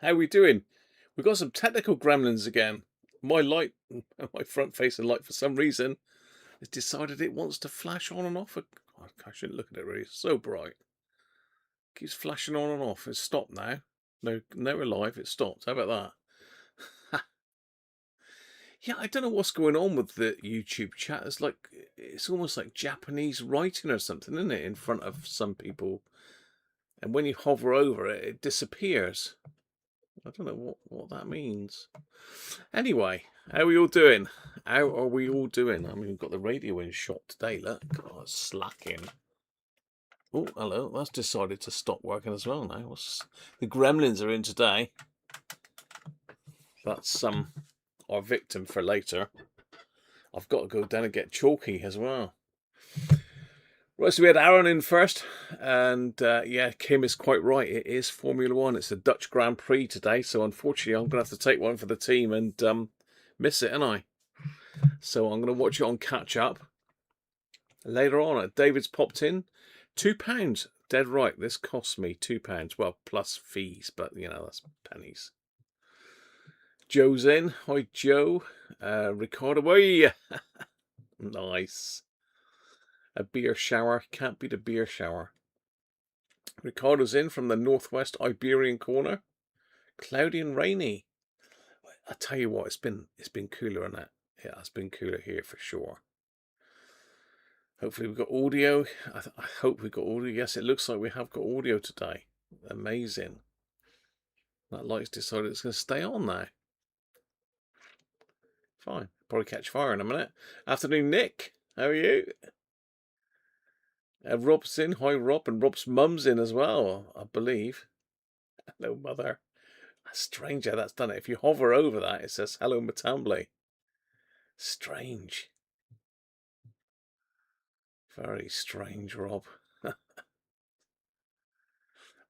How we doing? We've got some technical gremlins again. My light, my front-facing light, for some reason, has decided it wants to flash on and off. I shouldn't look at it really. It's so bright. Keeps flashing on and off. It's stopped now. No, we're live. It's stopped. How about that? Yeah, I don't know what's going on with the YouTube chat. It's almost like Japanese writing or something, isn't it? In front of some people, and when you hover over it, it disappears. I don't know what that means. Anyway, how are we all doing? How are we all doing? I mean, we've got the radio in shot today. Look, oh, it's slacking. Oh, hello. That's decided to stop working as well now. The gremlins are in today. That's our victim for later. I've got to go down and get Chalky as well. Right, so we had Aaron in first, and yeah, Kim is quite right. It is Formula One. It's the Dutch Grand Prix today, so unfortunately I'm going to have to take one for the team and miss it, ain't I? So I'm going to watch it on catch up. Later on, David's popped in. £2. Dead right, this cost me £2. Well, plus fees, but you know, that's pennies. Joe's in. Hi, Joe. Ricardo away. Nice. A beer shower. Can't beat a beer shower. Ricardo's in from the northwest Iberian corner. Cloudy and rainy. I tell you what, it's been cooler on that. Yeah, it's been cooler here for sure. Hopefully we've got audio. I hope we've got audio. Yes, it looks like we have got audio today. Amazing. That light's decided it's going to stay on now. Fine. Probably catch fire in a minute. Afternoon, Nick. How are you? Rob's in. Hi, Rob. And Rob's mum's in as well, I believe. Hello, mother. That's strange how that's done it. If you hover over that, it says, hello, Matambly. Strange. Very strange, Rob.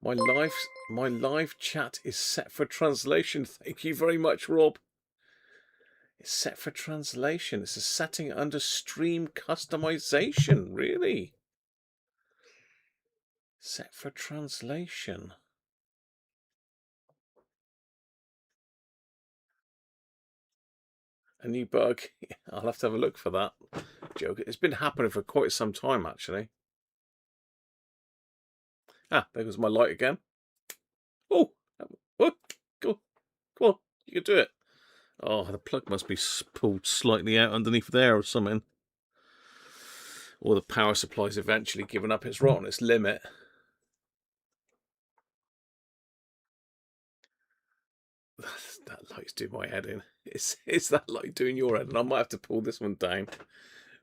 My live chat is set for translation. Thank you very much, Rob. It's set for translation. It's a setting under stream customization. Really? Set for translation. A new bug. I'll have to have a look for that. Joke. It's been happening for quite some time, actually. Ah, there goes my light again. Oh, go on, you can do it. Oh, the plug must be pulled slightly out underneath there or something. Or the power supply's eventually given up its rot on its limit. That light's doing my head in. It's that light doing your head, and I might have to pull this one down.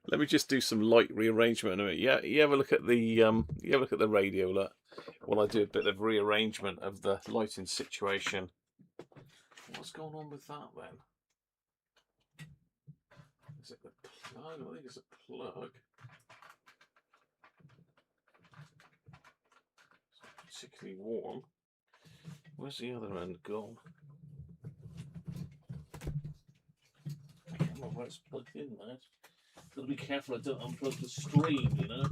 Let me just do some light rearrangement in a minute. Yeah, you have a look at the radio, look. While I do a bit of rearrangement of the lighting situation. What's going on with that then? Is it the plug? I think it's a plug. It's not particularly warm. Where's the other end gone? I can't remember where it's plugged in now. Gotta be careful I don't unplug the screen, you know.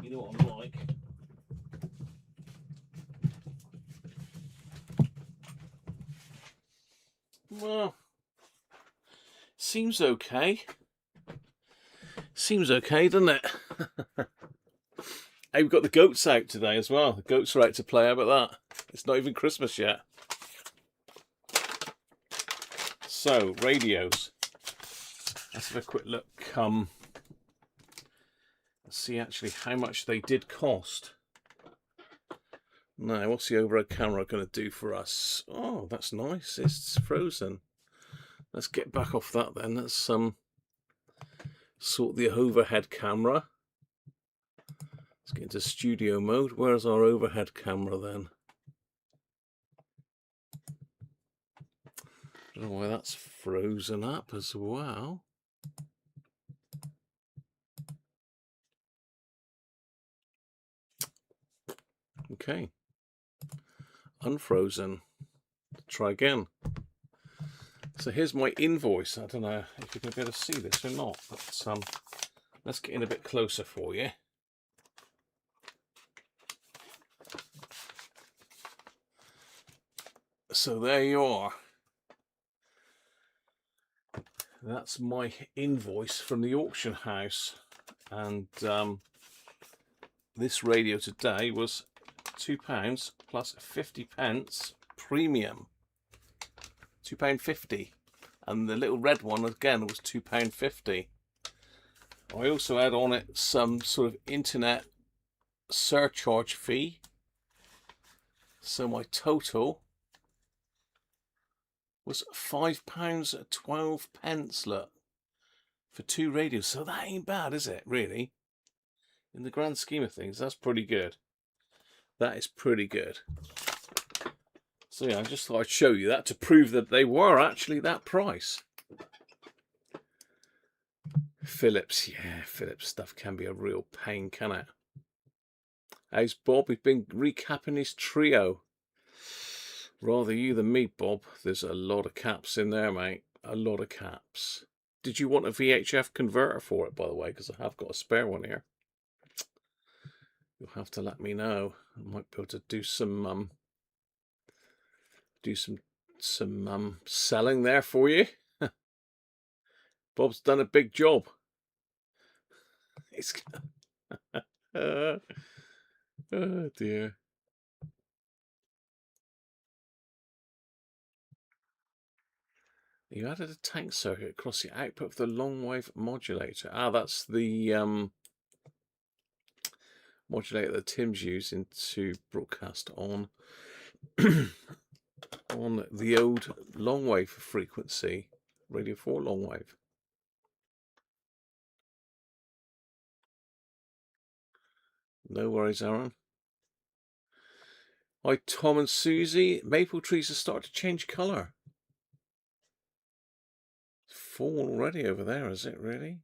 You know what I'm like. Well, seems okay. Seems okay, doesn't it? Hey, we've got the goats out today as well. The goats are out to play. How about that? It's not even Christmas yet. So, radios. Let's have a quick look. Let's see actually how much they did cost. Now, what's the overhead camera going to do for us? Oh, that's nice. It's frozen. Let's get back off that then. Let's sort the overhead camera. Let's get into studio mode. Where's our overhead camera then? I don't know why that's frozen up as well. Okay. Unfrozen. Try again. So here's my invoice. I don't know if you're going to be able to see this or not, but let's get in a bit closer for you. So there you are. That's my invoice from the auction house, and this radio today was £2 plus 50p premium, £2.50, and the little red one again was £2.50. I also had on it some sort of internet surcharge fee, so my total was £5.12, look, for 2 radios. So that ain't bad, is it, really? In the grand scheme of things, that's pretty good. That is pretty good. So yeah, I just thought I'd show you that to prove that they were actually that price. Philips, yeah, Philips stuff can be a real pain, can it? How's Bob? He's been recapping his trio. Rather you than me, Bob. There's a lot of caps in there, mate. A lot of caps. Did you want a VHF converter for it, by the way? Because I have got a spare one here. You'll have to let me know. I might be able to do some selling there for you. Bob's done a big job. It's oh dear. You added a tank circuit across the output of the long wave modulator. Ah, that's the modulator that Tim's using to broadcast on on the old long wave frequency, Radio 4 long wave. No worries, Aaron. Hi, Tom and Susie. Maple trees have started to change colour. It's fall already over there, is it really?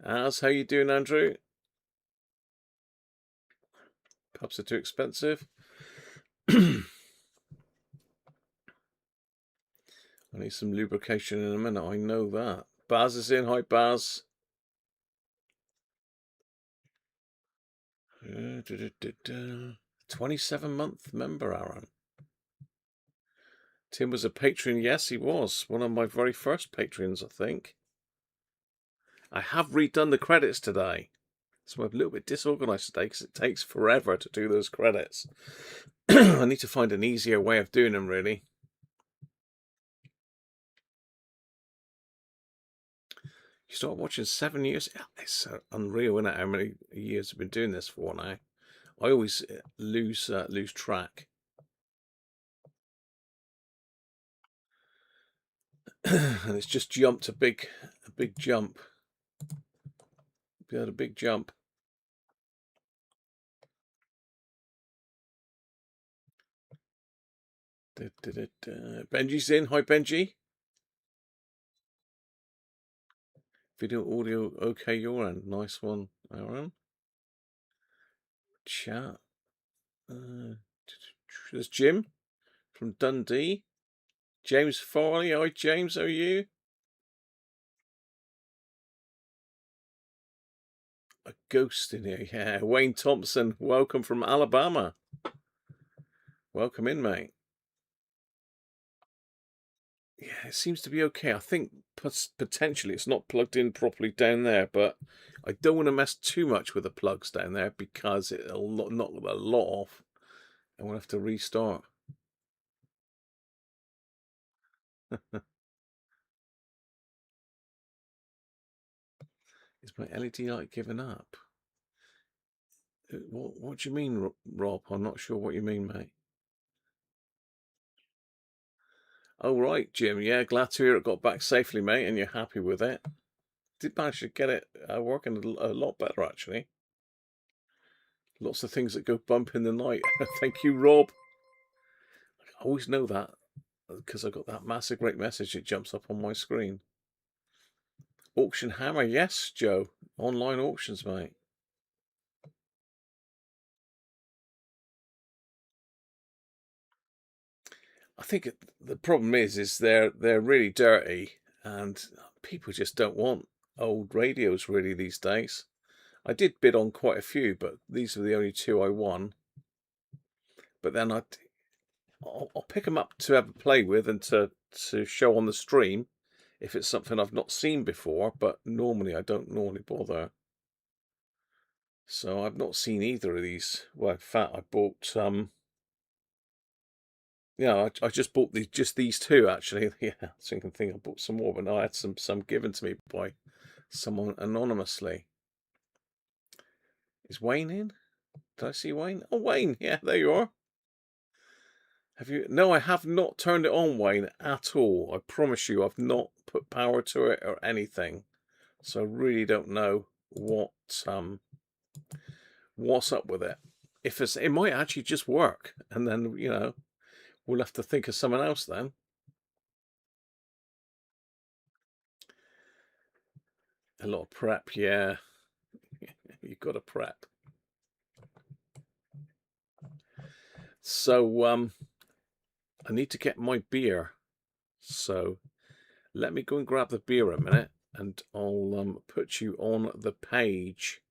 As, how you doing, Andrew? Pubs are too expensive. I need some lubrication in a minute, I know that. Baz is in. Hi, Baz. 27-month member, Aaron. Tim was a patron. Yes, he was. One of my very first patrons, I think. I have redone the credits today. So I'm a little bit disorganized today because it takes forever to do those credits. I need to find an easier way of doing them, really. You start watching 7 years. It's unreal, isn't it? How many years I've been doing this for now. I always lose track. And it's just jumped a big jump. We had a big jump. Benji's in. Hi, Benji. Video, audio, okay, your end. Nice one, Aaron. Chat. There's Jim from Dundee. James Farley. Hi, James. How are you? A ghost in here. Yeah. Wayne Thompson. Welcome from Alabama. Welcome in, mate. Yeah, it seems to be okay. I think potentially it's not plugged in properly down there, but I don't want to mess too much with the plugs down there because it'll knock a lot off and we'll have to restart. Is my LED light giving up? What do you mean, Rob? I'm not sure what you mean, mate. Oh, right, Jim. Yeah, glad to hear it got back safely, mate, and you're happy with it. Did manage to get it working a lot better, actually. Lots of things that go bump in the night. Thank you, Rob. I always know that because I got that massive great message. It jumps up on my screen. Auction Hammer. Yes, Joe. Online auctions, mate. I think the problem is they're really dirty and people just don't want old radios really these days. I did bid on quite a few, but these were the only 2 I won. but then I'll pick them up to have a play with and to show on the stream if it's something I've not seen before, but normally I don't normally bother. So I've not seen either of these. Well, in fact, I bought yeah, I just bought these two actually. Yeah, I think I bought some more, but no, I had some given to me by someone anonymously. Is Wayne in? Did I see Wayne? Oh, Wayne, yeah, there you are. Have you? No, I have not turned it on, Wayne, at all. I promise you, I've not put power to it or anything. So I really don't know what's up with it. It might actually just work, and then we'll have to think of someone else then. A lot of prep, yeah. You've got to prep. So I need to get my beer. So let me go and grab the beer a minute, and I'll put you on the page.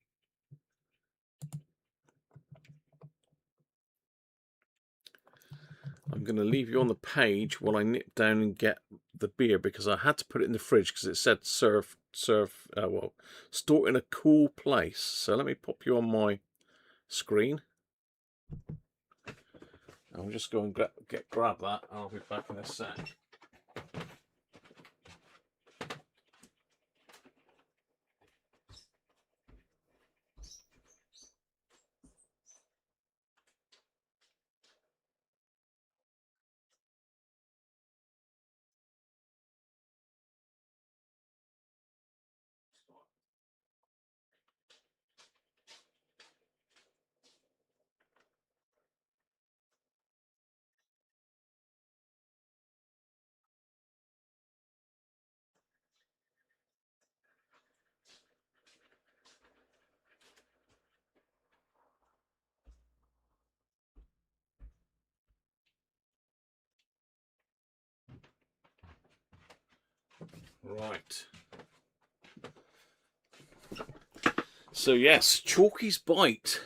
I'm going to leave you on the page while I nip down and get the beer, because I had to put it in the fridge because it said serve, well, store in a cool place. So let me pop you on my screen. I'll just go and grab that. I'll be back in a sec. Right. So yes, Chalky's Bite.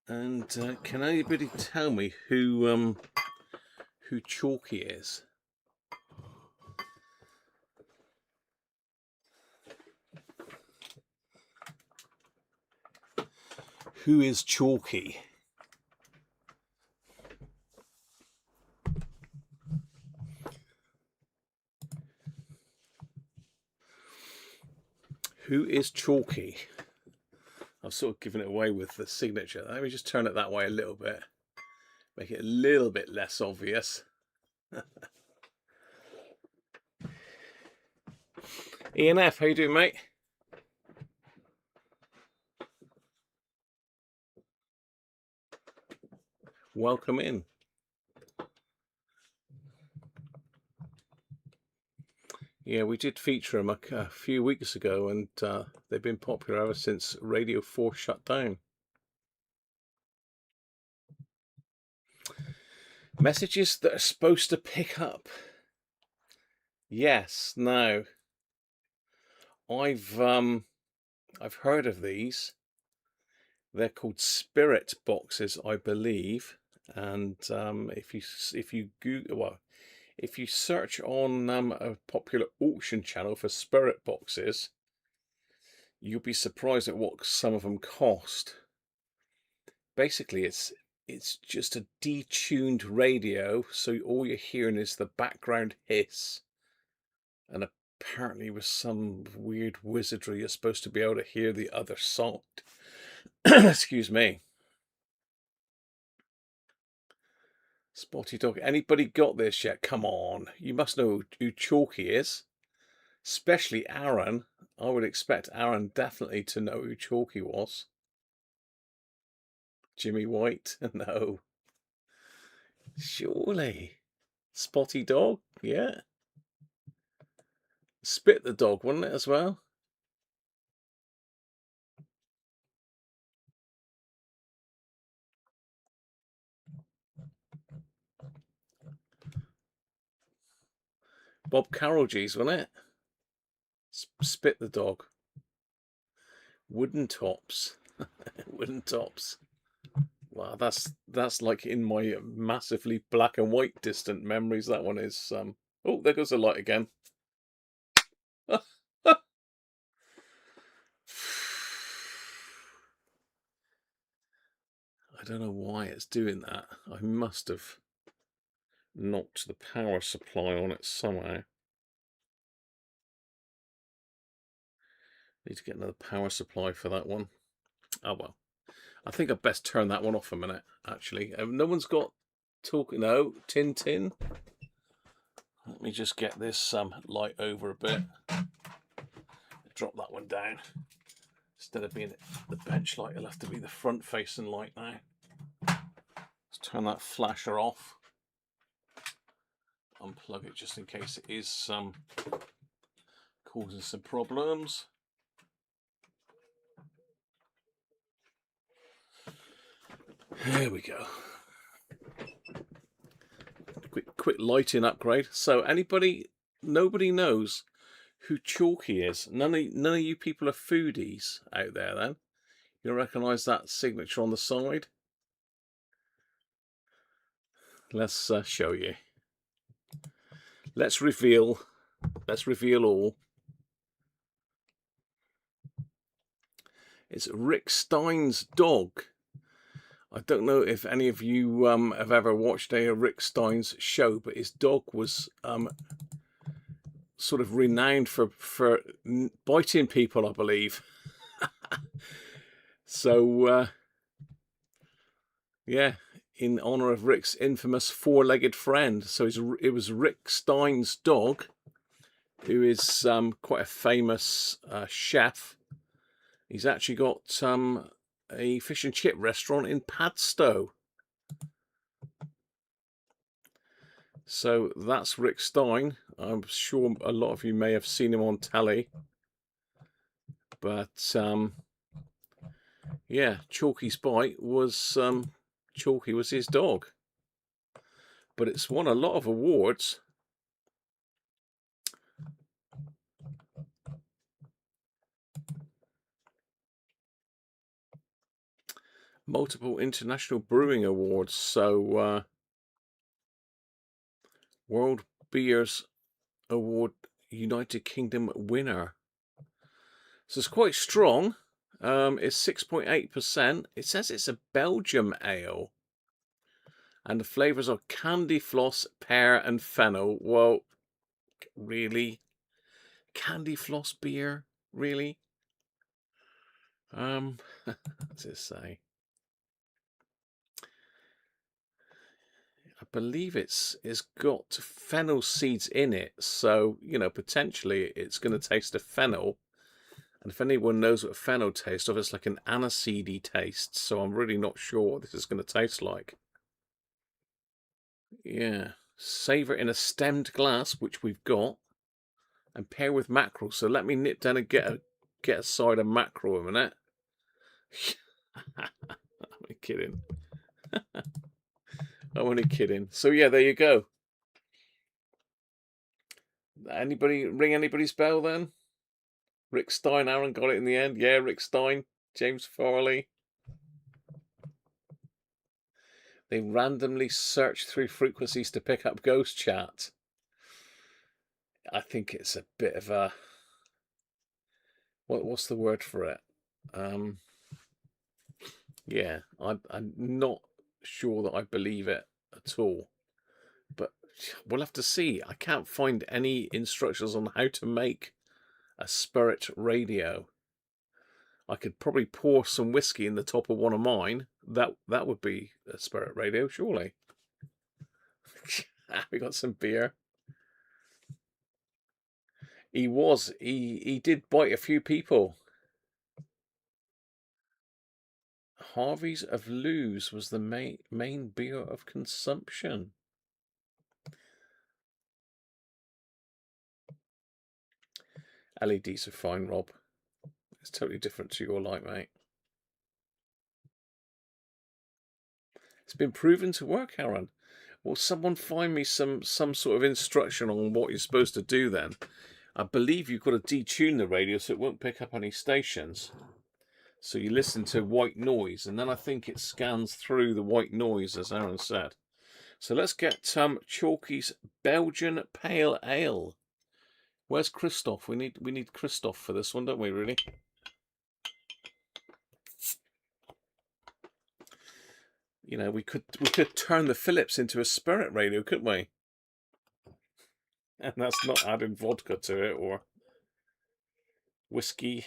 And can anybody tell me who Chalky is? Who is Chalky? Who is Chalky? I've sort of given it away with the signature. Let me just turn it that way a little bit. Make it a little bit less obvious. Ian F, how you doing, mate? Welcome in. Yeah, we did feature them a few weeks ago, and they've been popular ever since Radio 4 shut down. Messages that are supposed to pick up. Yes, now I've heard of these. They're called spirit boxes, I believe. And if you Google, well, if you search on a popular auction channel for spirit boxes, you'll be surprised at what some of them cost. Basically, it's just a detuned radio, so all you're hearing is the background hiss. And apparently with some weird wizardry, you're supposed to be able to hear the other side. Excuse me. Spotty Dog. Anybody got this yet? Come on. You must know who Chalky is. Especially Aaron. I would expect Aaron definitely to know who Chalky was. Jimmy White? No. Surely. Spotty Dog? Yeah. Spit the Dog, wasn't it, as well? Bob Carroll G's, wasn't it? Spit the Dog. Wooden Tops. Wooden Tops. Well, that's like in my massively black and white distant memories. That one is. Oh, there goes the light again. I don't know why it's doing that. I must have knocked the power supply on it somehow. Need to get another power supply for that one. Oh well. I think I'd best turn that one off a minute, actually. No one's got talking. No, Tintin. Let me just get this light over a bit. Drop that one down. Instead of being the bench light, it'll have to be the front facing light now. Let's turn that flasher off. Unplug it just in case it is causing some problems. There we go. Quick lighting upgrade. So nobody knows who Chalky is. None of you people are foodies out there then. You'll recognise that signature on the side. Let's show you. Let's reveal all. It's Rick Stein's dog. I don't know if any of you have ever watched a Rick Stein's show, but his dog was sort of renowned for biting people, I believe. So, yeah, in honour of Rick's infamous four-legged friend. So it was Rick Stein's dog, who is quite a famous chef. He's actually got a fish and chip restaurant in Padstow. So that's Rick Stein. I'm sure a lot of you may have seen him on telly. But yeah, Chalky's bite was Chalky was his dog. But it's won a lot of awards. Multiple international brewing awards. So World Beers Award United Kingdom winner. So it's quite strong. It's 6.8%. It says it's a Belgium ale. And the flavours are candy floss, pear and fennel. Well, really? Candy floss beer? Really? What's it say? I believe it's got fennel seeds in it, so you know potentially it's going to taste of fennel. And if anyone knows what fennel tastes of, it's like an aniseedy taste. So I'm really not sure what this is going to taste like. Yeah, savour in a stemmed glass, which we've got, and pair with mackerel. So let me nip down and get a side of mackerel a minute. I'm only kidding. I'm only kidding. So yeah, there you go. Anybody ring anybody's bell then? Rick Stein, Aaron got it in the end. Yeah, Rick Stein, James Farley. They randomly search through frequencies to pick up ghost chat. I think it's a bit of a... What's the word for it? Yeah, I'm not sure that I believe it at all. But we'll have to see. I can't find any instructions on how to make a spirit radio. I could probably pour some whiskey in the top of one of mine. That would be a spirit radio, surely. We got some beer. He did bite a few people. Harvey's of Lewes was the main beer of consumption. LEDs are fine, Rob. It's totally different to your light, mate. It's been proven to work, Aaron. Will someone find me some sort of instruction on what you're supposed to do then? I believe you've got to detune the radio so it won't pick up any stations. So you listen to white noise, and then I think it scans through the white noise, as Aaron said. So let's get Chalky's Belgian Pale Ale. Where's Christoph? We need Christoph for this one, don't we, really? You know, we could turn the Philips into a spirit radio, couldn't we? And that's not adding vodka to it, or whiskey,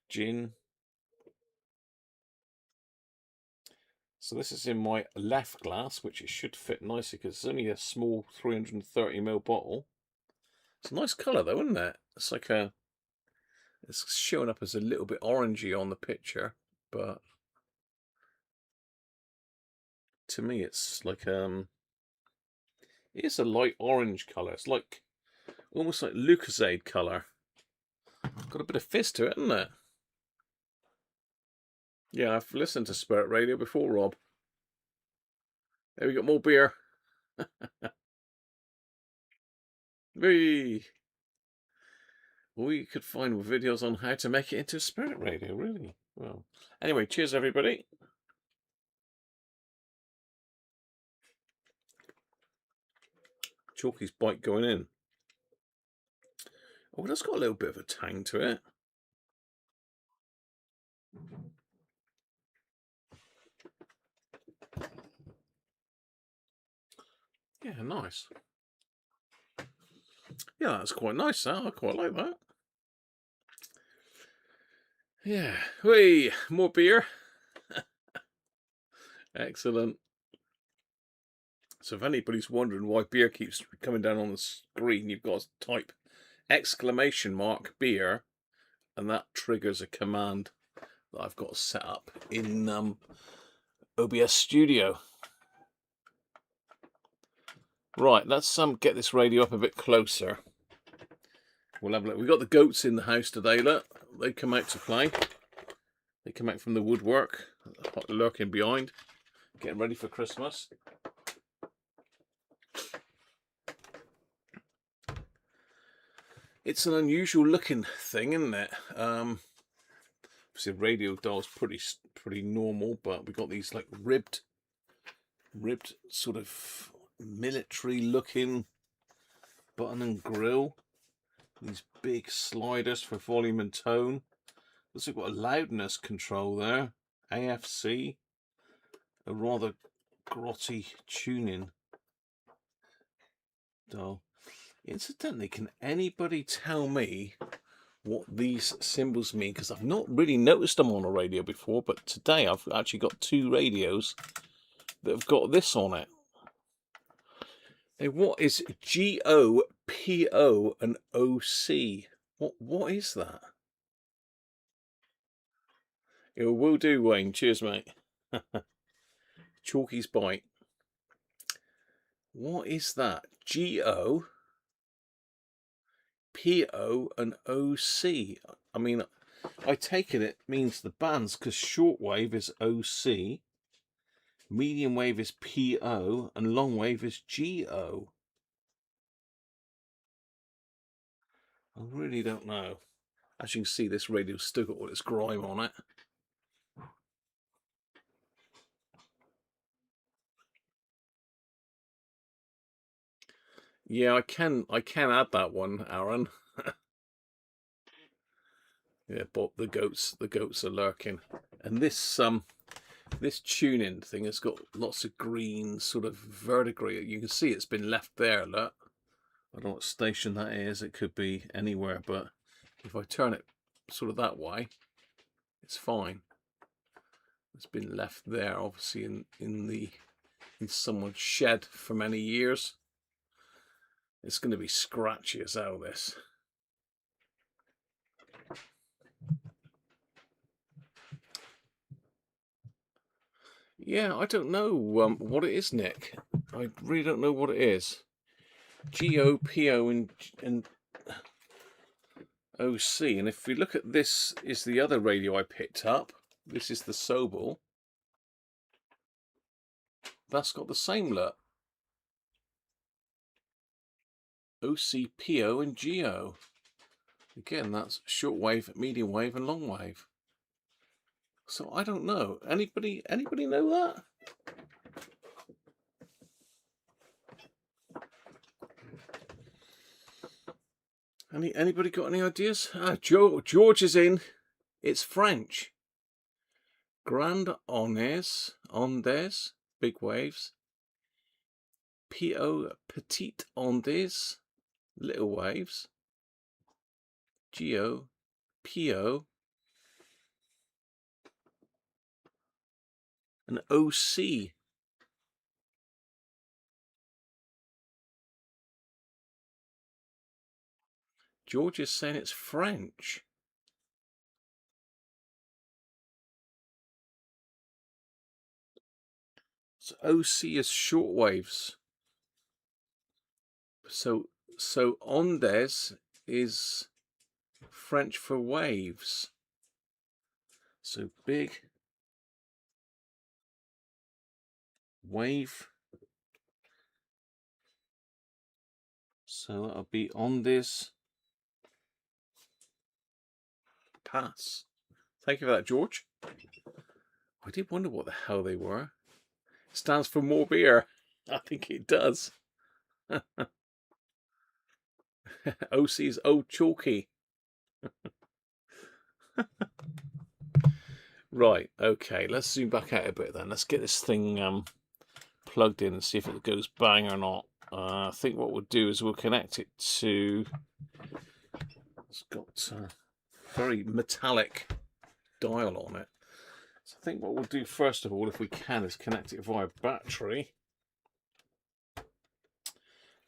gin. So this is in my left glass, which it should fit nicely because it's only a small 330ml bottle. It's a nice colour though, isn't it? It's like it's showing up as a little bit orangey on the picture, but to me it's like it is a light orange colour. It's like almost like Lucozade colour. Got a bit of fizz to it, isn't it? Yeah, I've listened to Spirit Radio before, Rob. There we got more beer. We could find videos on how to make it into Spirit Radio, really. Well, anyway, cheers everybody. Chalky's bite going in. Oh, that's got a little bit of a tang to it. Yeah, nice. Yeah, that's quite nice, that. I quite like that. Yeah. Hey, more beer. Excellent. So if anybody's wondering why beer keeps coming down on the screen, you've got to type !beer, and that triggers a command that I've got set up in OBS Studio. Right, let's get this radio up a bit closer. We'll have a look. We've got the goats in the house today, look. They come out to play. They come out from the woodwork, lurking behind, getting ready for Christmas. It's an unusual looking thing, isn't it? Obviously, radio dial's pretty normal, but we've got these like ribbed sort of military looking button and grill. These big sliders for volume and tone. Looks like we've got a loudness control there. AFC. A rather grotty tuning dial. Incidentally, can anybody tell me what these symbols mean? Because I've not really noticed them on a radio before, but today I've actually got two radios that have got this on it. Hey, what is GO, PO, and OC? What is that? It will do, Wayne. Cheers, mate. Chalky's bite. What is that? GO, PO, and OC. I mean, I take it means the bands, because shortwave is OC, medium wave is PO, and long wave is GO. I really don't know. As you can see, this radio's still got all its grime on it. Yeah, I can add that one, Aaron. Yeah, but the goats are lurking. And this this tuning thing has got lots of green sort of verdigris. You can see it's been left there, look. I don't know what station that is. It could be anywhere, but if I turn it sort of that way, it's fine. It's been left there, obviously in someone's shed for many years. It's going to be scratchy as hell, this. Yeah, I don't know what it is, Nick. I really don't know what it is. GO, PO, and OC. And if we look at this, is the other radio I picked up. This is the Sobel. That's got the same look. OC, PO, and GO. Again, that's shortwave, medium wave, and long wave. So I don't know. Anybody know that? Anybody got any ideas? George is in. It's French. Grand ondes, big waves. P-O, petite ondes, little waves. G-O, P-O. And O-C. George is saying it's French. So OC is short waves. So ondes is French for waves. So big wave. So that'll be ondes pass. Thank you for that, George. I did wonder what the hell they were. It stands for more beer. I think it does. OC is old Chalky. Right, okay, let's zoom back out a bit then. Let's get this thing plugged in and see if it goes bang or not. I think what we'll do is we'll connect it to... It's got a very metallic dial on it. So I think what we'll do first of all, if we can, is connect it via battery.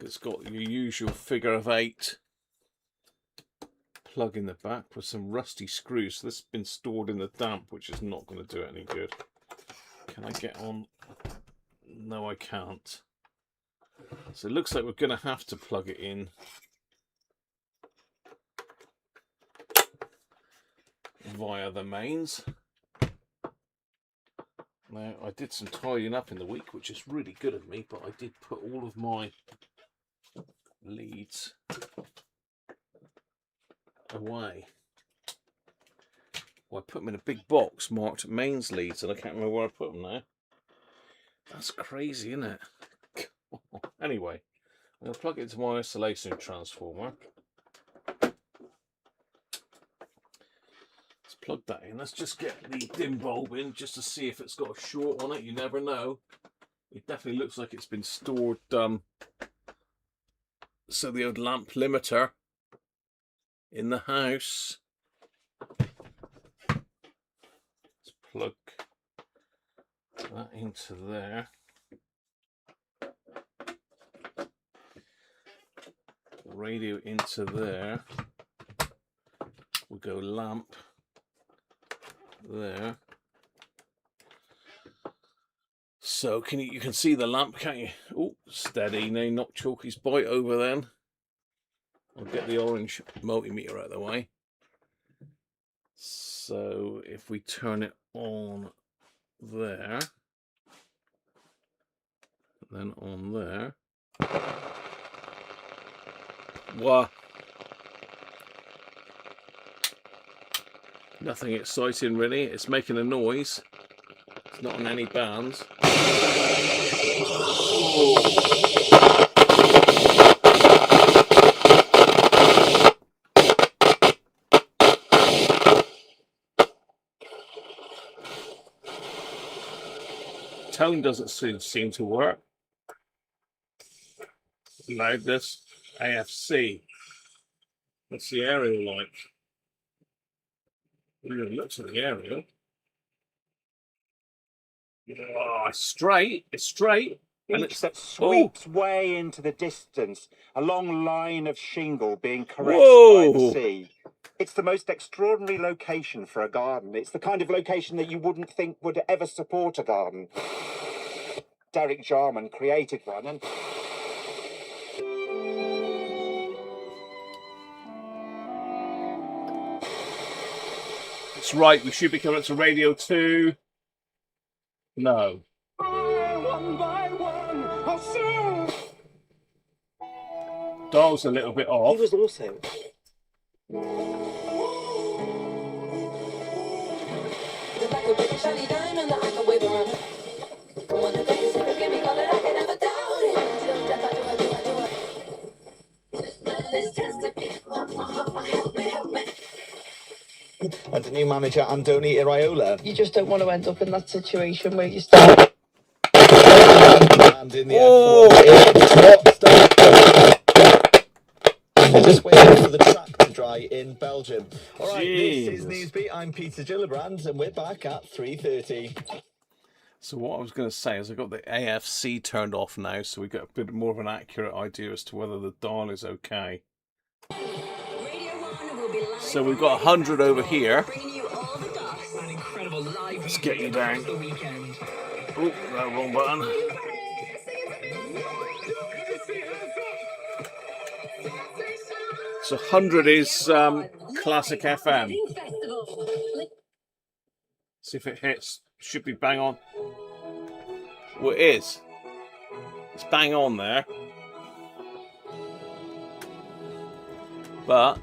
It's got your usual figure of 8 plug in the back with some rusty screws. So this has been stored in the damp, which is not going to do it any good. Can I get on? No, I can't. So it looks like we're going to have to plug it in via the mains. Now, I did some tidying up in the week, which is really good of me, but I did put all of my leads away. Well, I put them in a big box marked mains leads, and I can't remember where I put them now. That's crazy, isn't it? Anyway, I'm going to plug it into my isolation transformer. Let's plug that in. Let's just get the dim bulb in just to see if it's got a short on it. You never know. It definitely looks like it's been stored. So the old lamp limiter in the house. Let's plug that into there. Radio into there. We'll go lamp there. So you can see the lamp, can't you? Oh, steady. Now knock Chalky's bite over then. I'll get the orange multimeter out of the way. So if we turn it on there, then on there. Wow. Nothing exciting really. It's making a noise. It's not on any bands. Tone doesn't seem to work. Loudness, AFC. What's the aerial like? It looks at the aerial. Oh, it's straight. It's straight. And it's that sweeps way into the distance, a long line of shingle being caressed by the sea. It's the most extraordinary location for a garden. It's the kind of location that you wouldn't think would ever support a garden. Derek Jarman created one, and it's right. We should be coming up to Radio 2. No. one by one, I'll soon. Dial's a little bit off. He was also. And the new manager, Andoni Iraola. You just don't want to end up in that situation where you start. And in the F1, it's stop. They're just waiting for the track to dry in Belgium. All right, this is Newsbeat. I'm Peter Gillibrand, and we're back at 3:30. So what I was going to say is I got the AFC turned off now, so we got a bit more of an accurate idea as to whether the dial is okay. So we've got 100 over here. Let's get you down. Oh, no, wrong button. So 100 is classic FM. See if it hits. Should be bang on. Well, it is. It's bang on there. But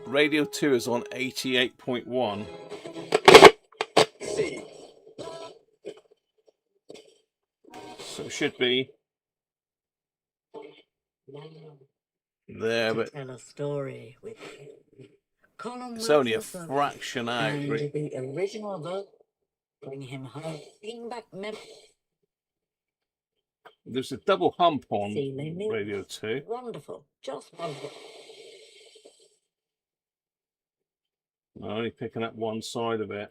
Radio 2 is on 88.1. So it should be there, but tell a story with it's only a fraction out. And the original vote, bring him home, bring back There's a double hump on Radio 2. Wonderful, just wonderful. I'm only picking up one side of it.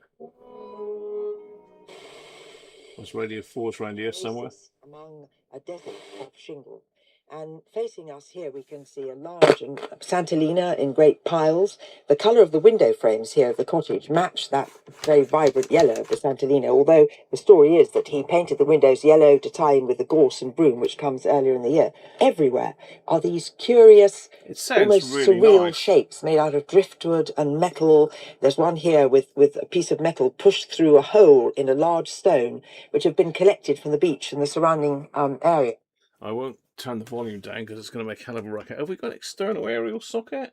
There's Radio 4's around here somewhere. Among a desert of shingle. And facing us here, we can see a large Santolina in great piles. The colour of the window frames here of the cottage match that very vibrant yellow of the Santolina, although the story is that he painted the windows yellow to tie in with the gorse and broom, which comes earlier in the year. Everywhere are these curious, almost really surreal nice shapes made out of driftwood and metal. There's one here with a piece of metal pushed through a hole in a large stone, which have been collected from the beach and the surrounding area. I won't turn the volume down because it's going to make a hell of a racket. Have we got an external aerial socket?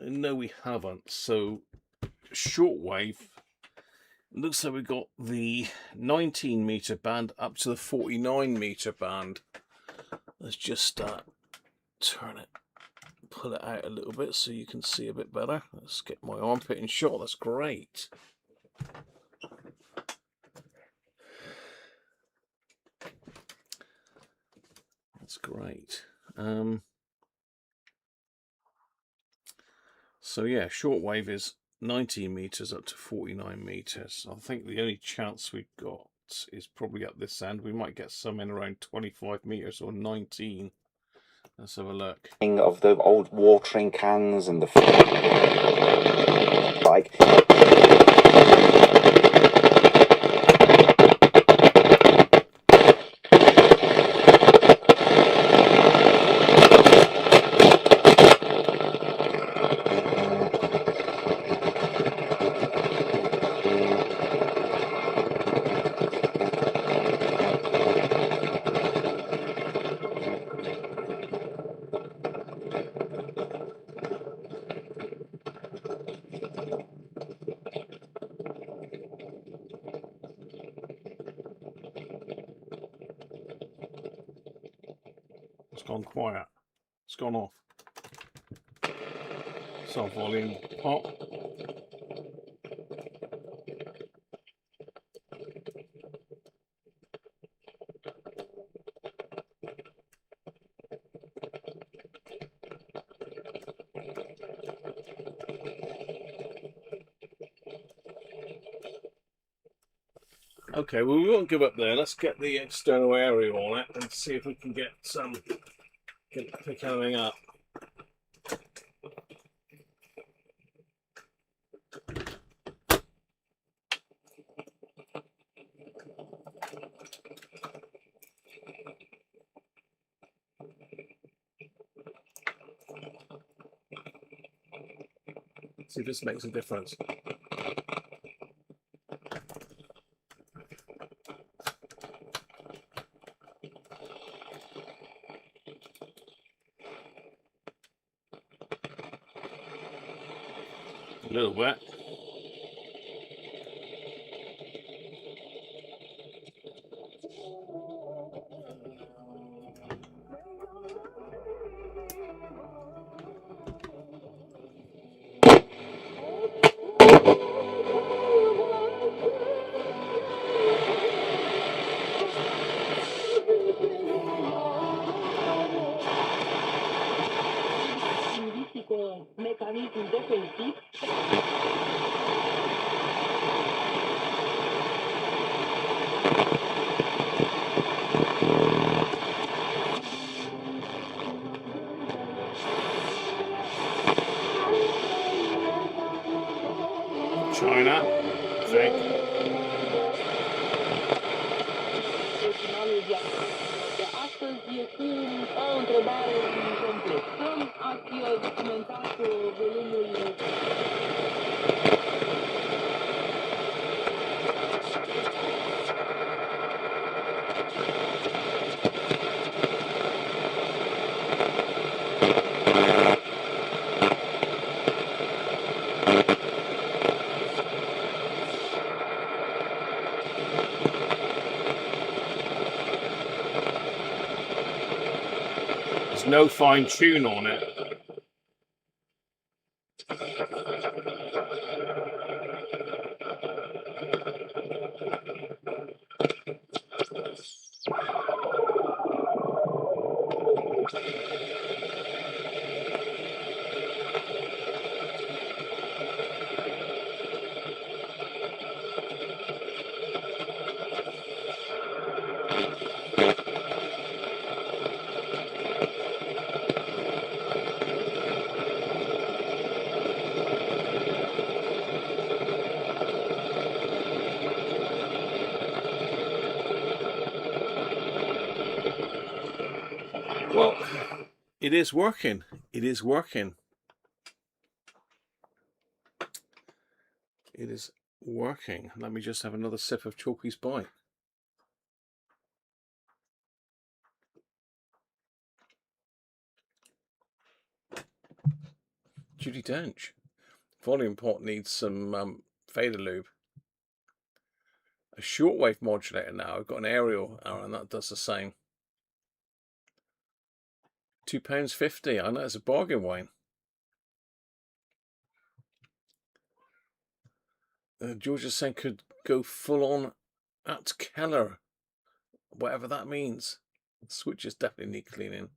No, we haven't. So, shortwave. Looks like we've got the 19 meter band up to the 49 meter band. Let's just turn it, pull it out a little bit so you can see a bit better. Let's get my armpit in shot. That's great. That's great. So yeah, shortwave is 19 meters up to 49 meters. I think the only chance we've got is probably up this end. We might get some in around 25 meters or 19. Let's have a look. Of the old watering cans and the like. It's gone quiet. It's gone off. So volume pop. Okay, well, we won't give up there. Let's get the external aerial on it and see if we can get some, pick anything up. See if this makes a difference. A little bit. China, I think. There's no fine tune on it. Well, it is working. It is working. It is working. Let me just have another sip of Chalky's bite. Judi Dench. Volume pot needs some fader lube. A shortwave modulator now. I've got an aerial and that does the same. £2.50. I know it's a bargain, Wayne. George is saying could go full on at Keller, whatever that means. The switches definitely need cleaning.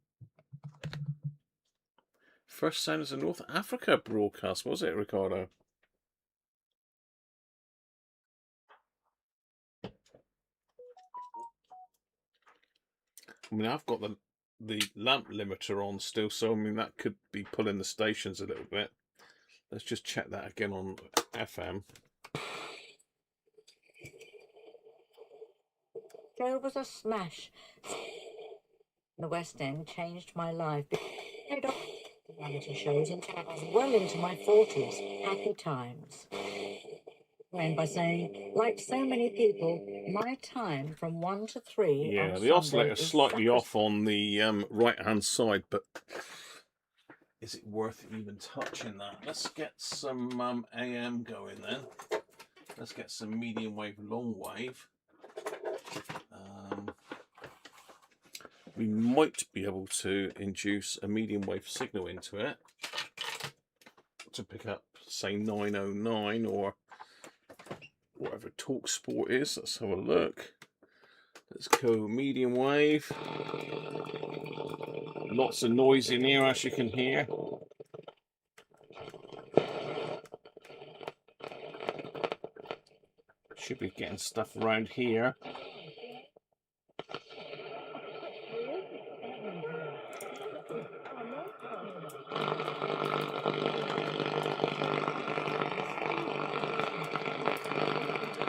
First sound as a North Africa broadcast, was it, Ricardo? I mean, I've got the lamp limiter on still, so I mean that could be pulling the stations a little bit. Let's just check that again on FM. There was a smash. The West End changed my life. I got reality shows until I was well into my 40s. Happy times. And by saying, like so many people, my time from 1 to 3. Yeah, the oscillator's slightly off on the right-hand side, but is it worth even touching that? Let's get some AM going then. Let's get some medium wave, long wave. We might be able to induce a medium wave signal into it to pick up, say, 909 or whatever Talk Sport is. Let's have a look. Let's go medium wave. Lots of noise in here, as you can hear. Should be getting stuff around here.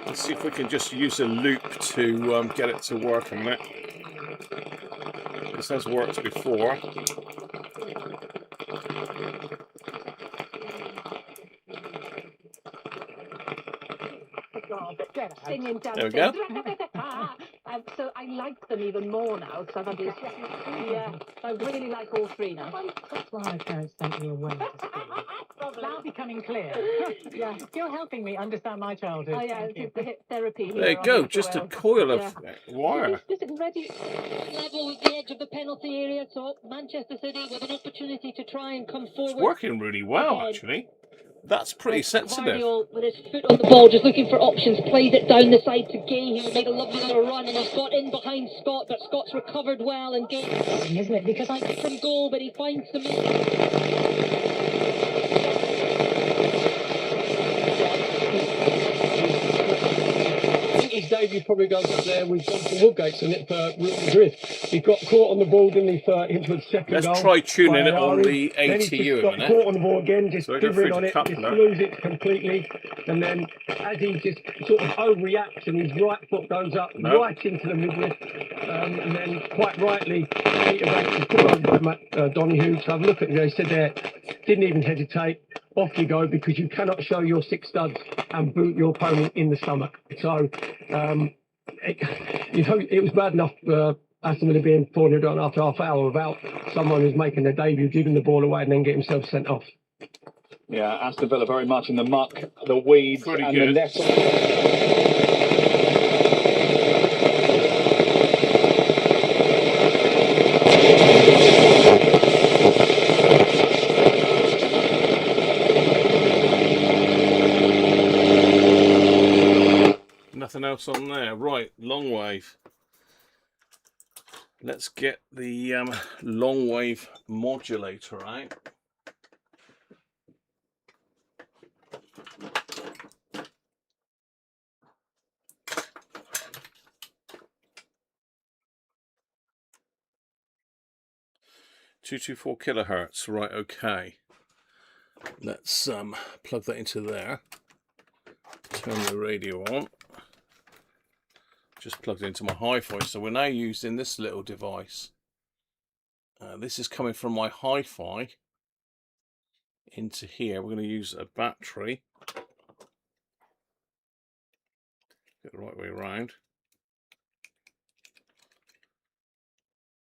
Let's see if we can just use a loop to get it to work a minute. This has worked before. There we go. So I like them even more now because I've had this. Yeah, I really like all three now. That's why my parents sent me away to school. Now becoming clear. Yeah, you're helping me understand my childhood. Oh yeah, it's the hip therapy. There you go, just a coil of wire. Ready. Level with the edge of the penalty area, so Manchester City with an opportunity to try and come forward. It's working really well, actually. That's pretty sensitive. With his foot on the ball, just looking for options, plays it down the side to Gay, who made a lovely little run, and has got in behind Scott, but Scott's recovered well, and Gay, isn't it? Because I from goal, but he finds the Dave, you probably goes up there with Jonathan Woodgate's in it for Real Madrid. He got caught on the ball, didn't he, into the second goal. Let's try tuning by it on Ari. the Then he just ATU a got minute. caught on the ball again, just So I go hovering through on to it, just Cuppa. lose it completely. And then as he just sort of overreacts and his right foot goes up right into the midriff, and then quite rightly, Peter Bates put over to Matt Donahue to have a look at it. He said there, didn't even hesitate. Off you go, because you cannot show your 6 studs and boot your opponent in the stomach. So, it was bad enough Aston Villa being 4-0 down after half hour without someone who's making their debut, giving the ball away and then get himself sent off. Yeah, Aston Villa very much in the muck, the weeds, Pretty and good. the nettle. Nothing else on there. Right, long wave. Let's get the long wave modulator out. .224 kilohertz. Right, okay. Let's plug that into there. Turn the radio on. Just plugged into my hi-fi, so we're now using this little device. This is coming from my hi-fi into here. We're going to use a battery. Get the right way around.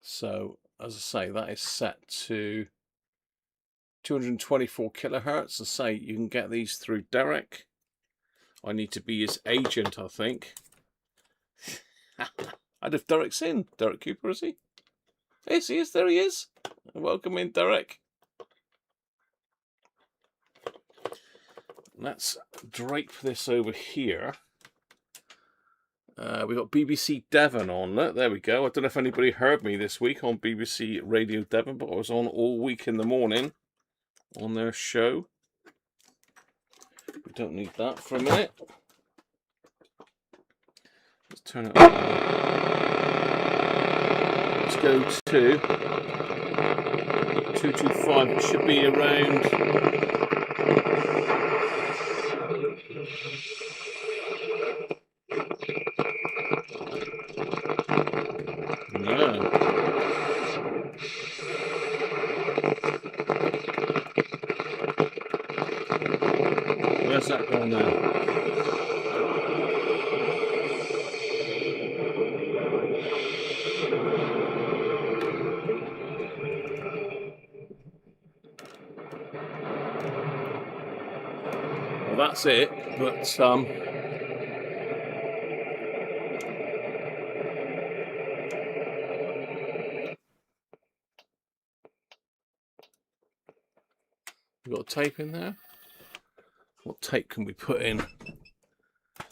So, as I say, that is set to 224 kilohertz. As I say, you can get these through Derek. I need to be his agent, I think. And if Derek's in, Derek Cooper, is he? Yes, he is. There he is. Welcome in, Derek. Let's drape this over here. We got BBC Devon on it. There we go. I don't know if anybody heard me this week on BBC Radio Devon, but I was on all week in the morning on their show. We don't need that for a minute. Let's turn it on. Let's go to 225. It should be around. No. Where's that going now? Well, that's it, but we've got tape in there. What tape can we put in?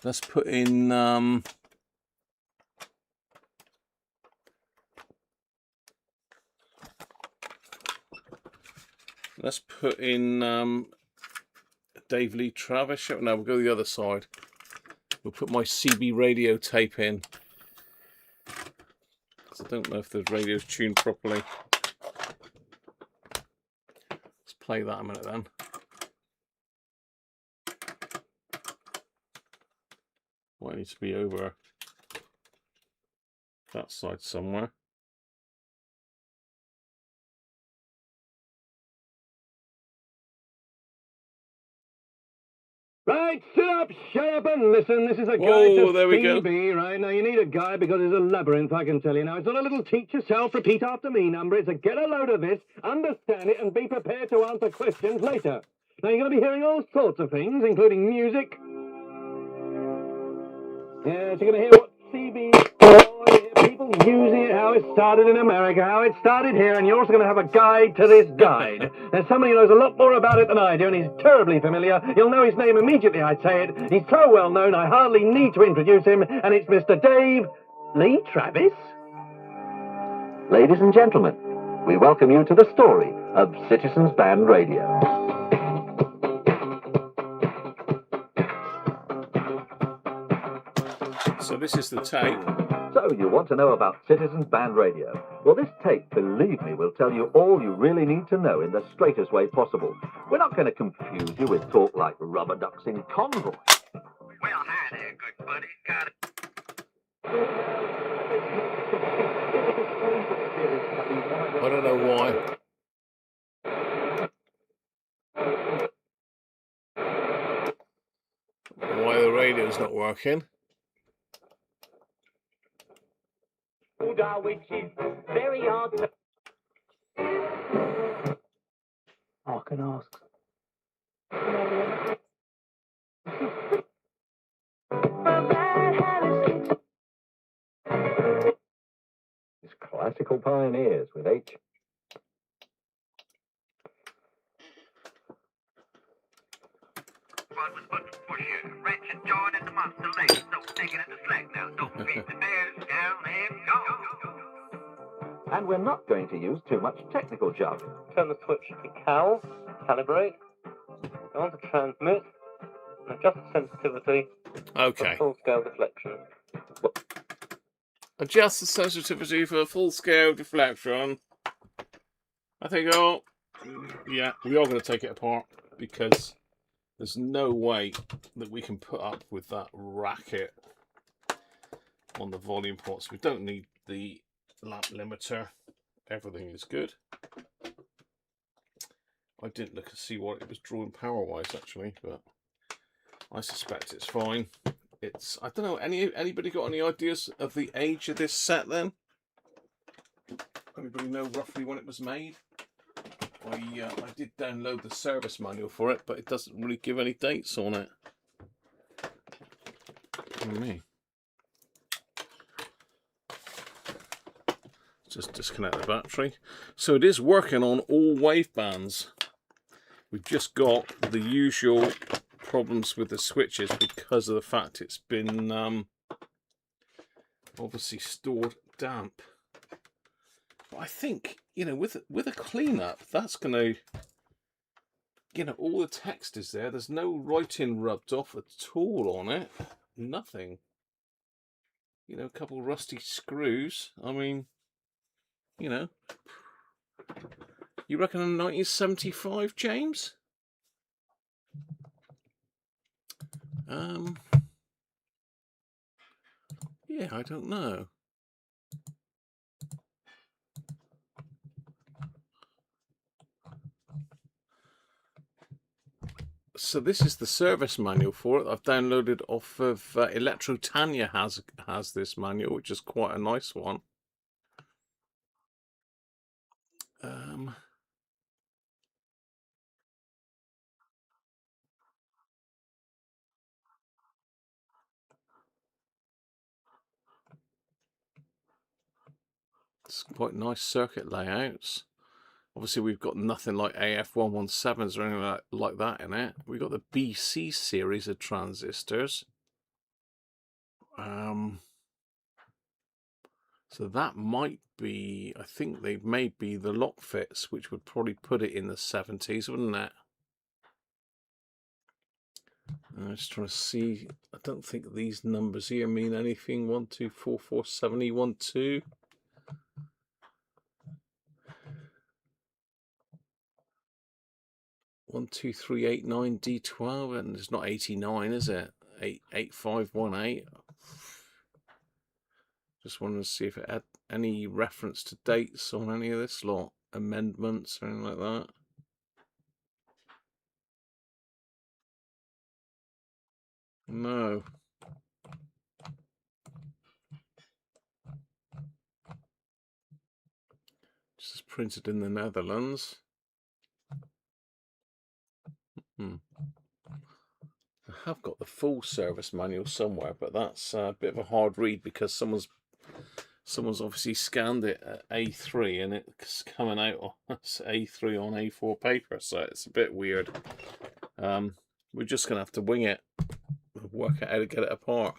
Let's put in Dave Lee Travis. No, we'll go the other side. We'll put my CB radio tape in. I don't know if the radio's tuned properly. Let's play that a minute then. Might need to be over that side somewhere. Right, sit up, shut up and listen. This is a guide Whoa, to there we go. CB, right? Now, you need a guide because it's a labyrinth, I can tell you. Now, it's not a little teach yourself, repeat after me number. It's a get a load of this, understand it, and be prepared to answer questions later. Now, you're going to be hearing all sorts of things, including music. Yes, you're going to hear what CB is for, people using it, how it started in America, how it started here, and you're also going to have a guide to this guide. There's somebody who knows a lot more about it than I do, and he's terribly familiar. You'll know his name immediately I say it. He's so well known, I hardly need to introduce him, and it's Mr. Dave Lee Travis. Ladies and gentlemen, we welcome you to the story of Citizens Band Radio. So this is the tape. So you want to know about Citizens Band Radio? Well, this tape, believe me, will tell you all you really need to know in the straightest way possible. We're not going to confuse you with talk like rubber ducks in convoy. Well, hi there, good buddy. Got it. I don't know why. Why the radio's not working. Which is very hard to... I can ask. It's Classical Pioneers with H. One was but to push you. Wrench and join in the monster lane. No digging in the slack now. Don't beat the bears down and go. And we're not going to use too much technical junk. Turn the switch to cal, calibrate, go on to transmit, and adjust the sensitivity Okay. for full scale deflection. Adjust the sensitivity for full scale deflection. I think, oh, yeah, we are going to take it apart because there's no way that we can put up with that racket on the volume ports. We don't need the lamp limiter. Everything is good. I didn't look and see what it was drawing power wise actually, but I suspect it's fine. It's, I don't know, anybody got any ideas of the age of this set then? Anybody know roughly when it was made? I did download the service manual for it, but it doesn't really give any dates on it. Me. Just disconnect the battery. So it is working on all wavebands. We've just got the usual problems with the switches because of the fact it's been obviously stored damp. But I think, you know, with a cleanup, that's going to, you know, all the text is there. There's no writing rubbed off at all on it. Nothing. You know, a couple rusty screws. I mean, you know, you reckon in 1975, James? Yeah, I don't know. So this is the service manual for it. I've downloaded off of Electrotanya has this manual, which is quite a nice one. It's quite nice circuit layouts. Obviously, we've got nothing like AF117s or anything like that in it. We've got the BC series of transistors. So that might be, I think they may be the lock fits, which would probably put it in the 70s, wouldn't it? I'm just trying to see. I don't think these numbers here mean anything. 1, 2, 4, 4, 70, 1, 2. One, 2, 3, 8, 9, D12, and it's not 89, is it? 88518. Just wanted to see if it had any reference to dates on any of this lot, amendments or anything like that. No. Just printed in the Netherlands. I have got the full service manual somewhere, but that's a bit of a hard read because someone's obviously scanned it at A3 and it's coming out on A3 on A4 paper, so it's a bit weird. We're just gonna have to wing it, work out how to get it apart.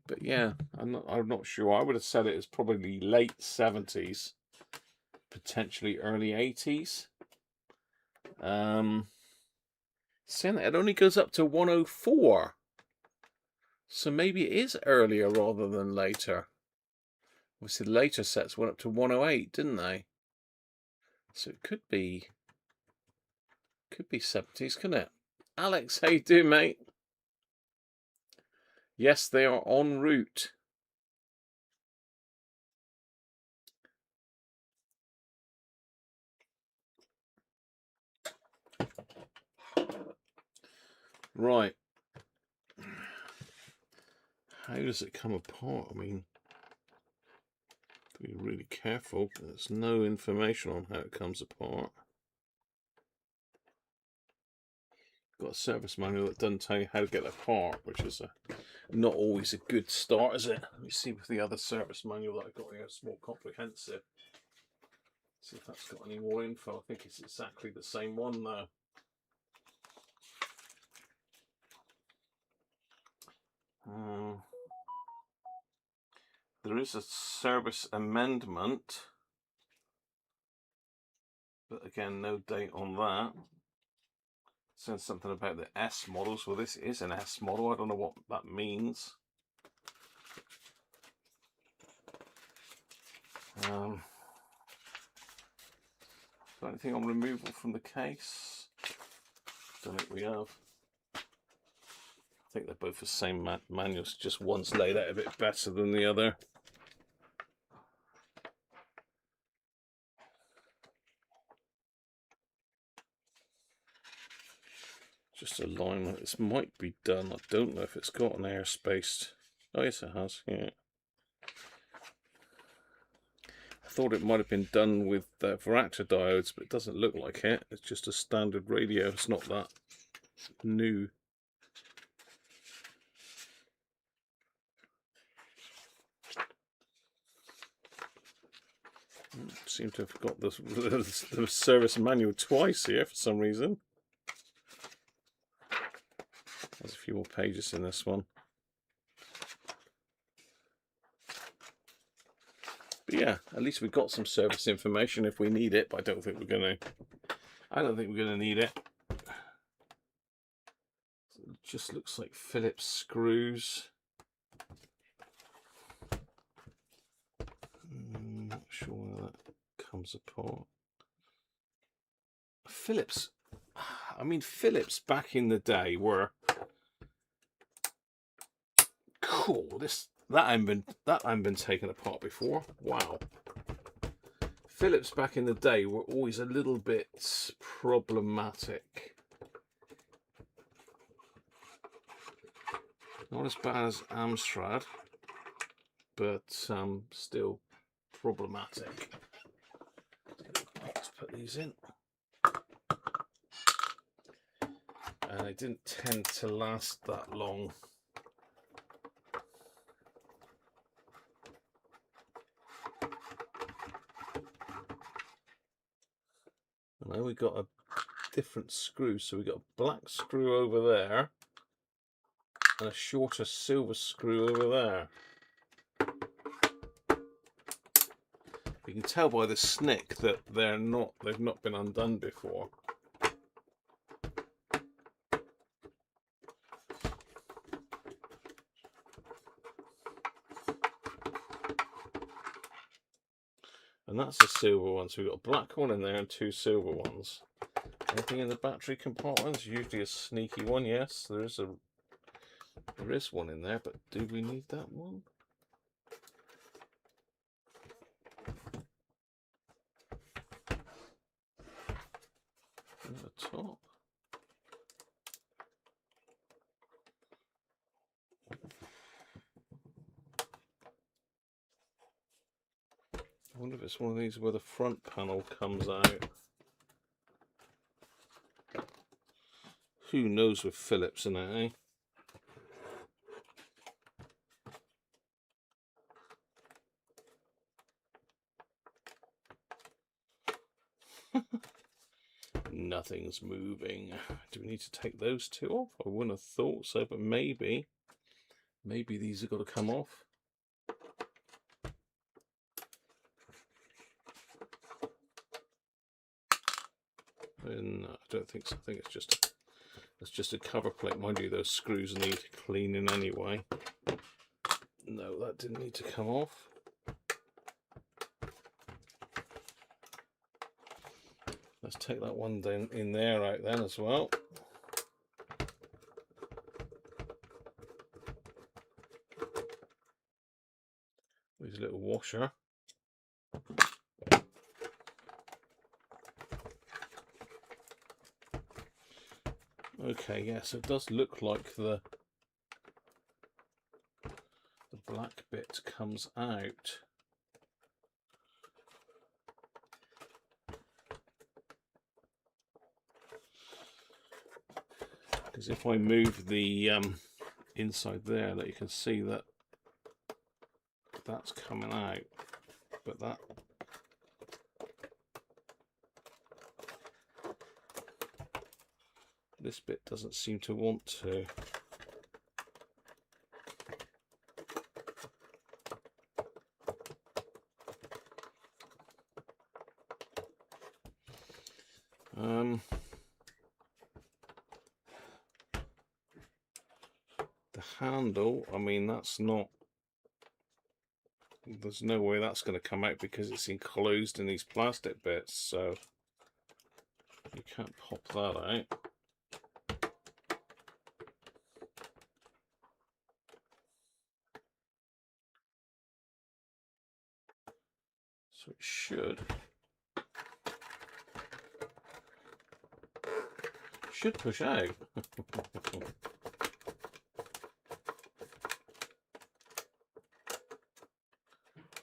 But yeah, I'm not sure. I would have said it as probably late 70s, potentially early 80s. Saying that it only goes up to 104. So maybe it is earlier rather than later. Obviously, the later sets went up to 108, didn't they? So it could be 70s, couldn't it? Alex, how you doing, mate? Yes, they are en route. Right. How does it come apart? I mean, be really careful. There's no information on how it comes apart. Got a service manual that doesn't tell you how to get it apart, which is not always a good start, is it? Let me see if the other service manual that I got here is more comprehensive. See if that's got any more info. I think it's exactly the same one though. There is a service amendment, but again, no date on that. It says something about the S models. Well, this is an S model. I don't know what that means. Got anything on removal from the case? Don't think we have. I think they're both the same manuals, just one's laid out a bit better than the other. Just alignment. This might be done. I don't know if it's got an airspace. Oh yes, it has. Yeah. I thought it might have been done with varactor diodes, but it doesn't look like it. It's just a standard radio. It's not that new. Seem to have got the service manual twice here for some reason. There's a few more pages in this one. But yeah, at least we've got some service information if we need it, but I don't think we're gonna need it. It just looks like Phillips screws. Not sure where that comes apart. Phillips, I mean, Phillips back in the day were cool. That hadn't been taken apart before. Wow. Phillips back in the day were always a little bit problematic. Not as bad as Amstrad, but still problematic. Let's put these in. And they didn't tend to last that long. And then we got a different screw. So we got a black screw over there and a shorter silver screw over there. You can tell by the snick that they've not been undone before. And that's a silver one, so we've got a black one in there and two silver ones. Anything in the battery compartments? Usually a sneaky one, yes. There is one in there, but do we need that one? At the top. I wonder if it's one of these where the front panel comes out. Who knows with Phillips in it, eh? Nothing's moving. Do we need to take those two off? I wouldn't have thought so, but maybe these have got to come off. No, I don't think so. I think it's just It's just a cover plate. Mind you, those screws need cleaning anyway. No, that didn't need to come off. Let's take that one down in there out then as well. There's a little washer. Okay, yeah, so it does look like the black bit comes out. Because if I move the inside there, that you can see that that's coming out, but that this bit doesn't seem to want to. The handle, I mean, that's not, there's no way that's going to come out because it's enclosed in these plastic bits, so you can't pop that out. So it should push out.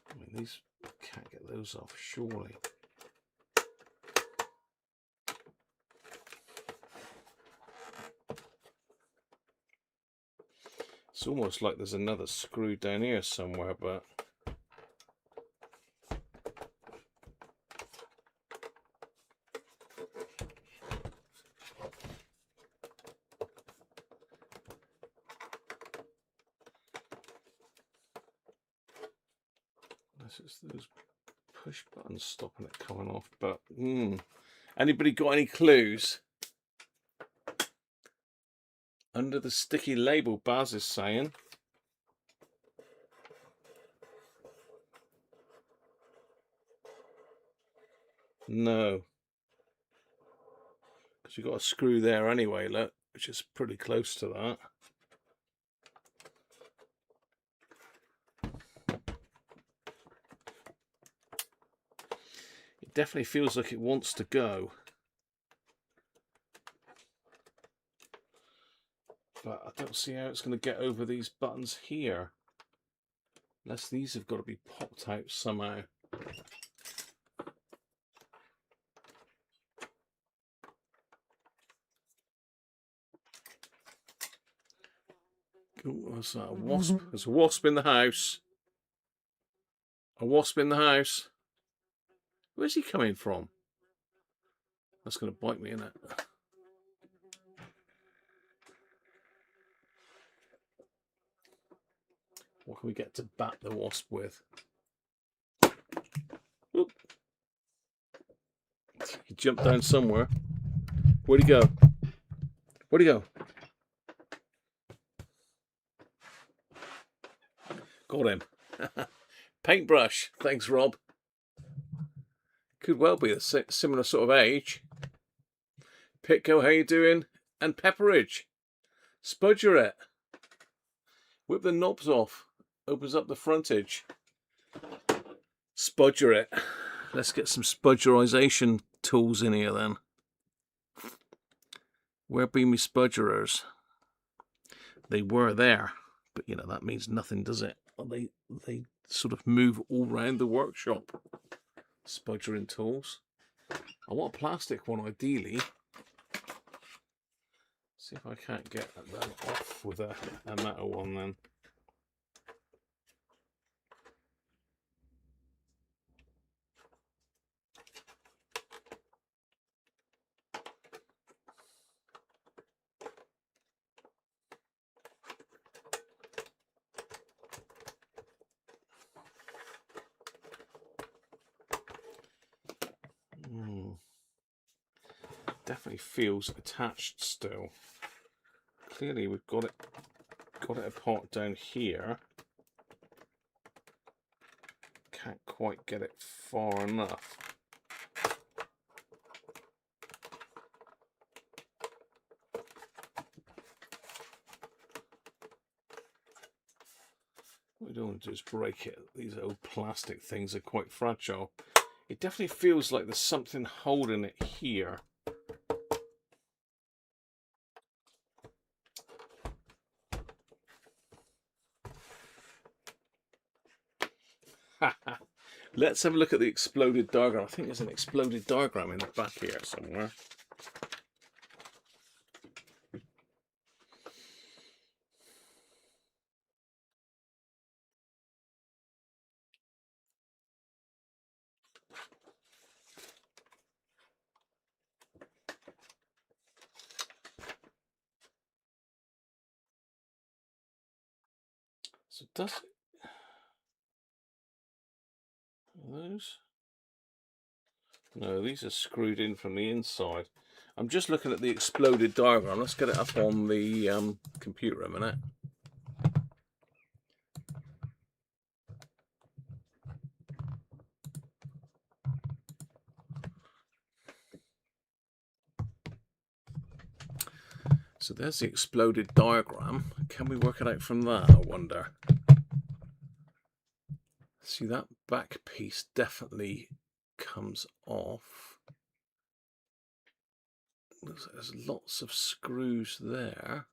I mean, these can't get those off, surely. It's almost like there's another screw down here somewhere, but it's those push buttons stopping it coming off. But anybody got any clues? Under the sticky label, Baz is saying. No. Because you've got a screw there anyway, look, which is pretty close to that. It definitely feels like it wants to go. But I don't see how it's going to get over these buttons here. Unless these have got to be popped out somehow. Oh, what's that? A wasp? There's a wasp in the house. A wasp in the house. Where's he coming from? That's going to bite me, isn't it? What can we get to bat the wasp with? Oop. He jumped down somewhere. Where'd he go? Where'd he go? Got him. Paintbrush. Thanks, Rob. Could well be a similar sort of age. Pitco, how you doing? And Pepperidge. Spudger it. Whip the knobs off. Opens up the frontage. Spudger it. Let's get some spudgerization tools in here then. Where be me spudgerers? They were there, but you know that means nothing, does it? They sort of move all around the workshop. Spudgering tools. I want a plastic one ideally. See if I can't get that off with a metal one then. Definitely feels attached still. clearly we've got it apart down here. Can't quite get it far enough. What we don't want to do is break it. These old plastic things are quite fragile. It definitely feels like there's something holding it here. Let's have a look at the exploded diagram. I think there's an exploded diagram in the back here somewhere. So does it? Are those? No, these are screwed in from the inside. I'm just looking at the exploded diagram. Let's get it up on the computer a minute. So there's the exploded diagram. Can we work it out from that, I wonder? See, that back piece definitely comes off. Looks like there's lots of screws there.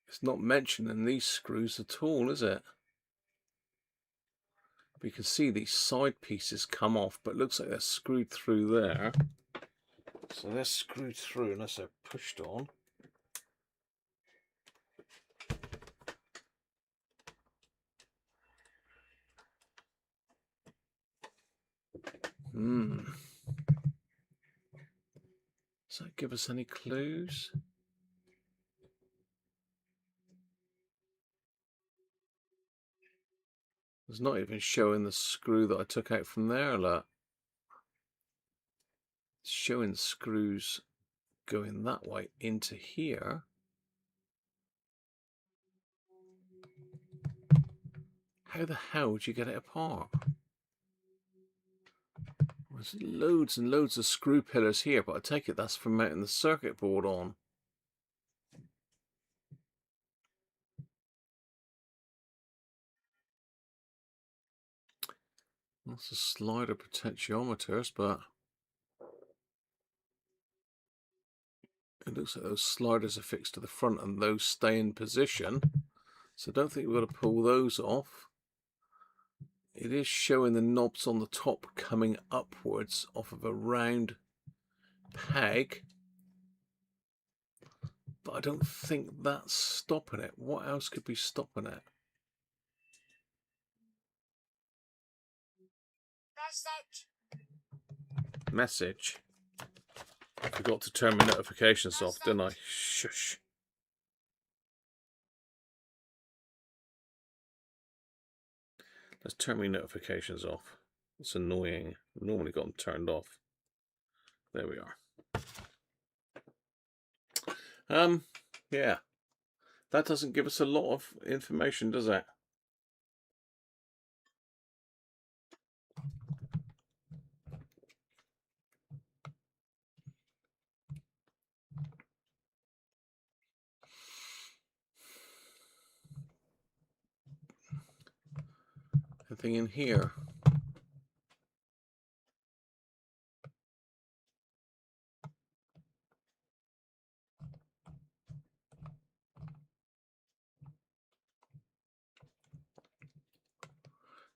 It's not mentioning these screws at all, is it? We can see these side pieces come off, but it looks like they're screwed through there. So they're screwed through unless they're pushed on. Does that give us any clues? It's not even showing the screw that I took out from there, look. It's showing screws going that way into here. How the hell would you get it apart? There's loads and loads of screw pillars here, but I take it that's for mounting the circuit board on. Lots of slider potentiometers, but it looks like those sliders are fixed to the front and those stay in position. So I don't think we've got to pull those off. It is showing the knobs on the top coming upwards off of a round peg. But I don't think that's stopping it. What else could be stopping it? Message. I forgot to turn my notifications off, didn't I? Shush. Let's turn my notifications off. It's annoying. I've normally got them turned off. There we are. Yeah. That doesn't give us a lot of information, does it? Anything in here?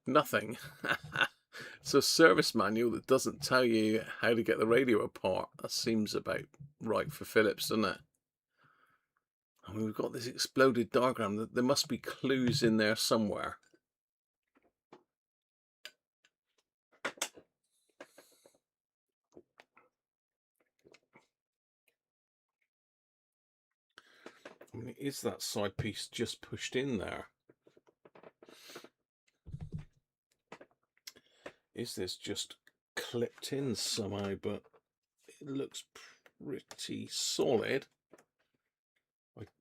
Nothing. It's a service manual that doesn't tell you how to get the radio apart. That seems about right for Philips, doesn't it? I mean, we've got this exploded diagram. There must be clues in there somewhere. I mean, is that side piece just pushed in there? Is this just clipped in somehow? But it looks pretty solid.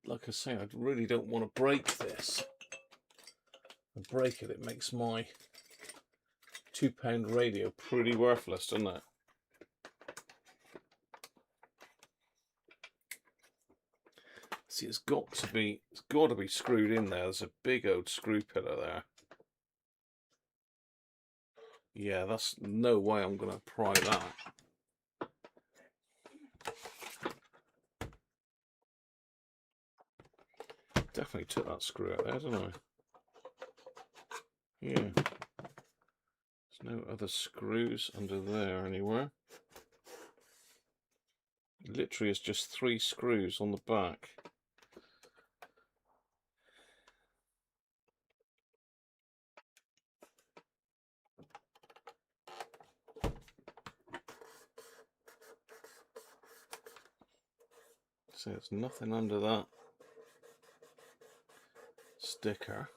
Like I say, I really don't want to break this. If I break it, it makes my £2 radio pretty worthless, doesn't it? See, it's got to be screwed in there. There's a big old screw pillar there. Yeah, that's no way I'm going to pry that. Definitely took that screw out there, didn't I? Yeah. There's no other screws under there anywhere. Literally, it's just 3 screws on the back. So there's nothing under that sticker.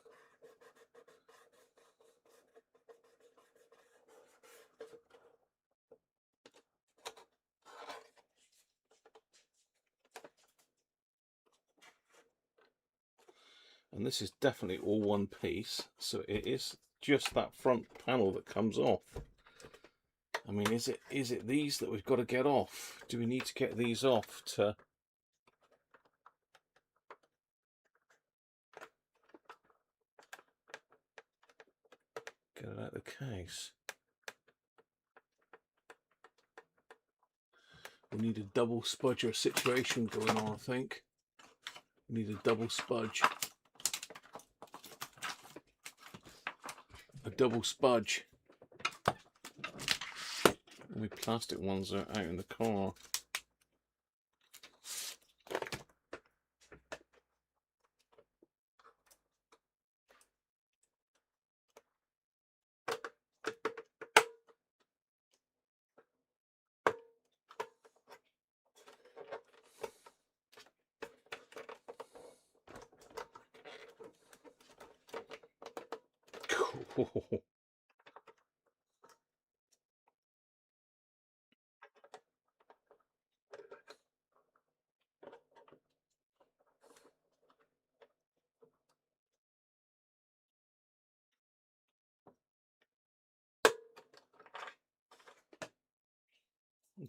And this is definitely all one piece, so it is just that front panel that comes off. I mean, is it these that we've got to get off? Do we need to get these off to get it out of the case? We need a double spudger situation going on, I think. We need a double spudge. A double spudge. And the plastic ones are out in the car.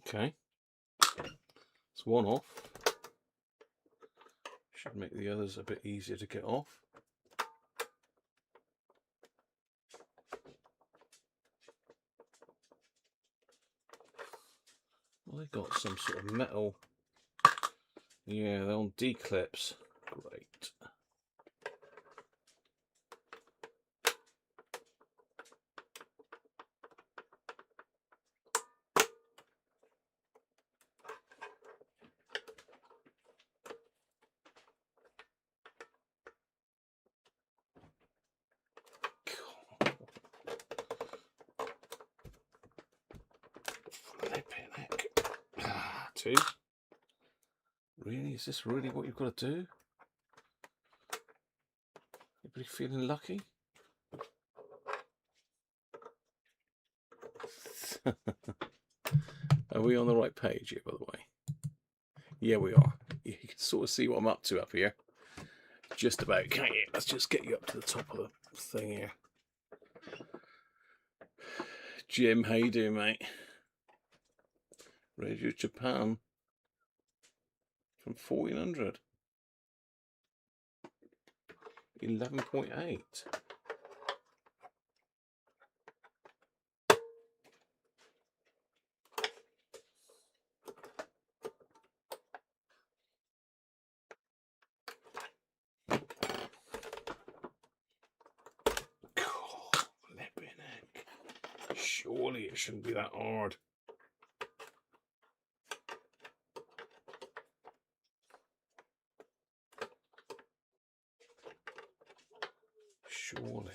Okay, it's one off. Should make the others a bit easier to get off. Well, they've got some sort of metal. Yeah, they're on D-clips. Great. Flipping heck. Two. Really? Is this really what you've got to do? Anybody feeling lucky? Are we on the right page here, by the way? Yeah, we are. You can sort of see what I'm up to up here. Just about, can't you? Let's just get you up to the top of the thing here. Jim, how you doing, mate? Radio Japan from 1400. 11.8. Flipping heck. Surely it shouldn't be that hard. Surely.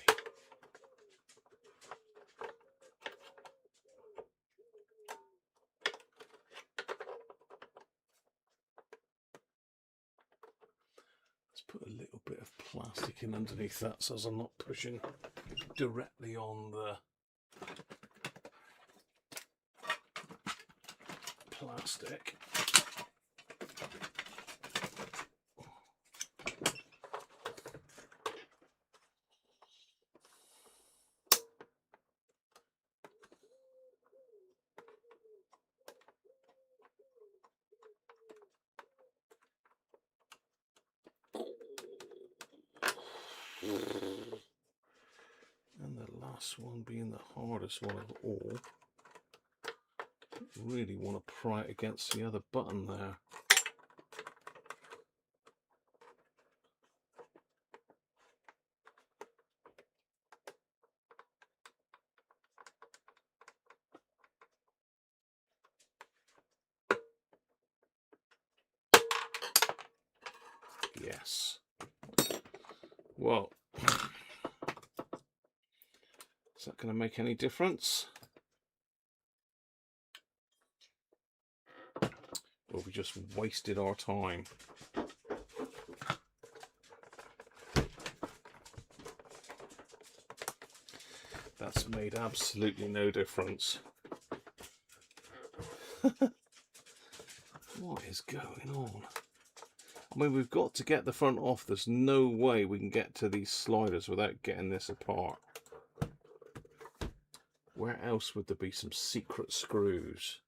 Let's put a little bit of plastic in underneath that so as I'm not pushing directly on the plastic. And the last one being the hardest one of all. Really want to pry it against the other button there. Yes. Well, is that going to make any difference? Or we just wasted our time? That's made absolutely no difference. What is going on? I mean, we've got to get the front off. There's no way we can get to these sliders without getting this apart. Where else would there be some secret screws?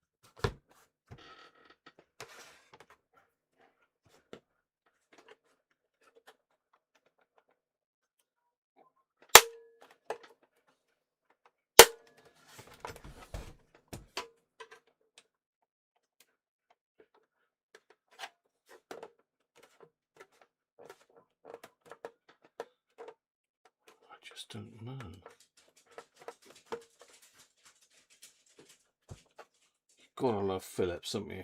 I just don't know. You've got to love Phillips, haven't you?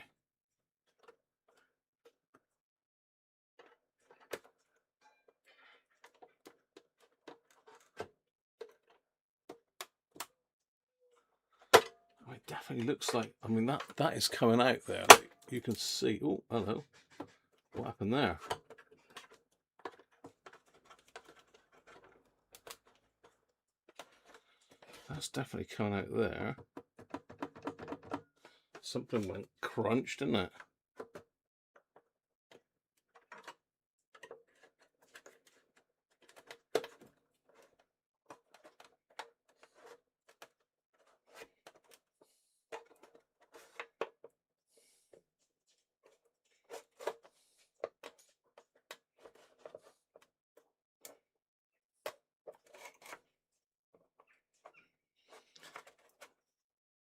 It definitely looks like, I mean, that is coming out there. Like, you can see. Oh, hello. What happened there? That's definitely coming out there. Something went crunch, didn't it?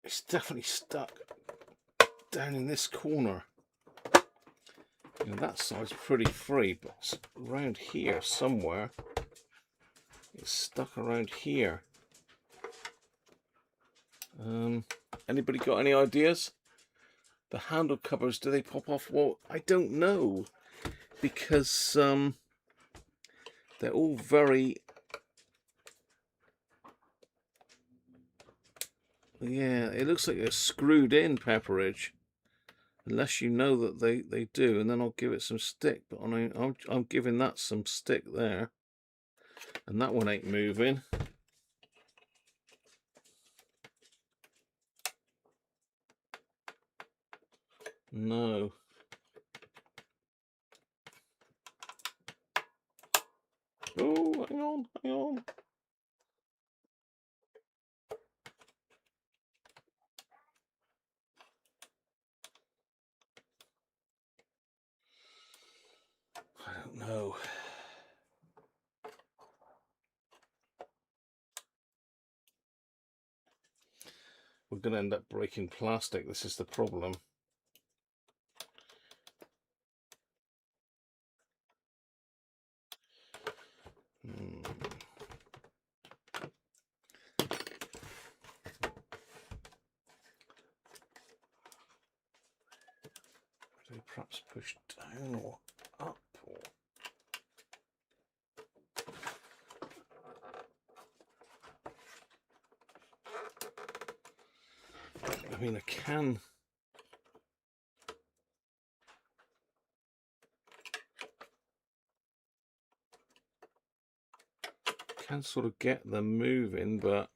It's definitely stuck down in this corner. You know, that side's pretty free, but it's around here somewhere. It's stuck around here. Anybody got any ideas? The handle covers, do they pop off? Well, I don't know, because they're all very, yeah, it looks like they're screwed in, Pepperidge, unless you know that they do, and then I'll give it some stick. But I'm giving that some stick there, and that one ain't moving. No. Oh, hang on, hang on. I don't know. We're going to end up breaking plastic. This is the problem. Do we perhaps push down or up? Or... I mean, I can sort of get them moving, but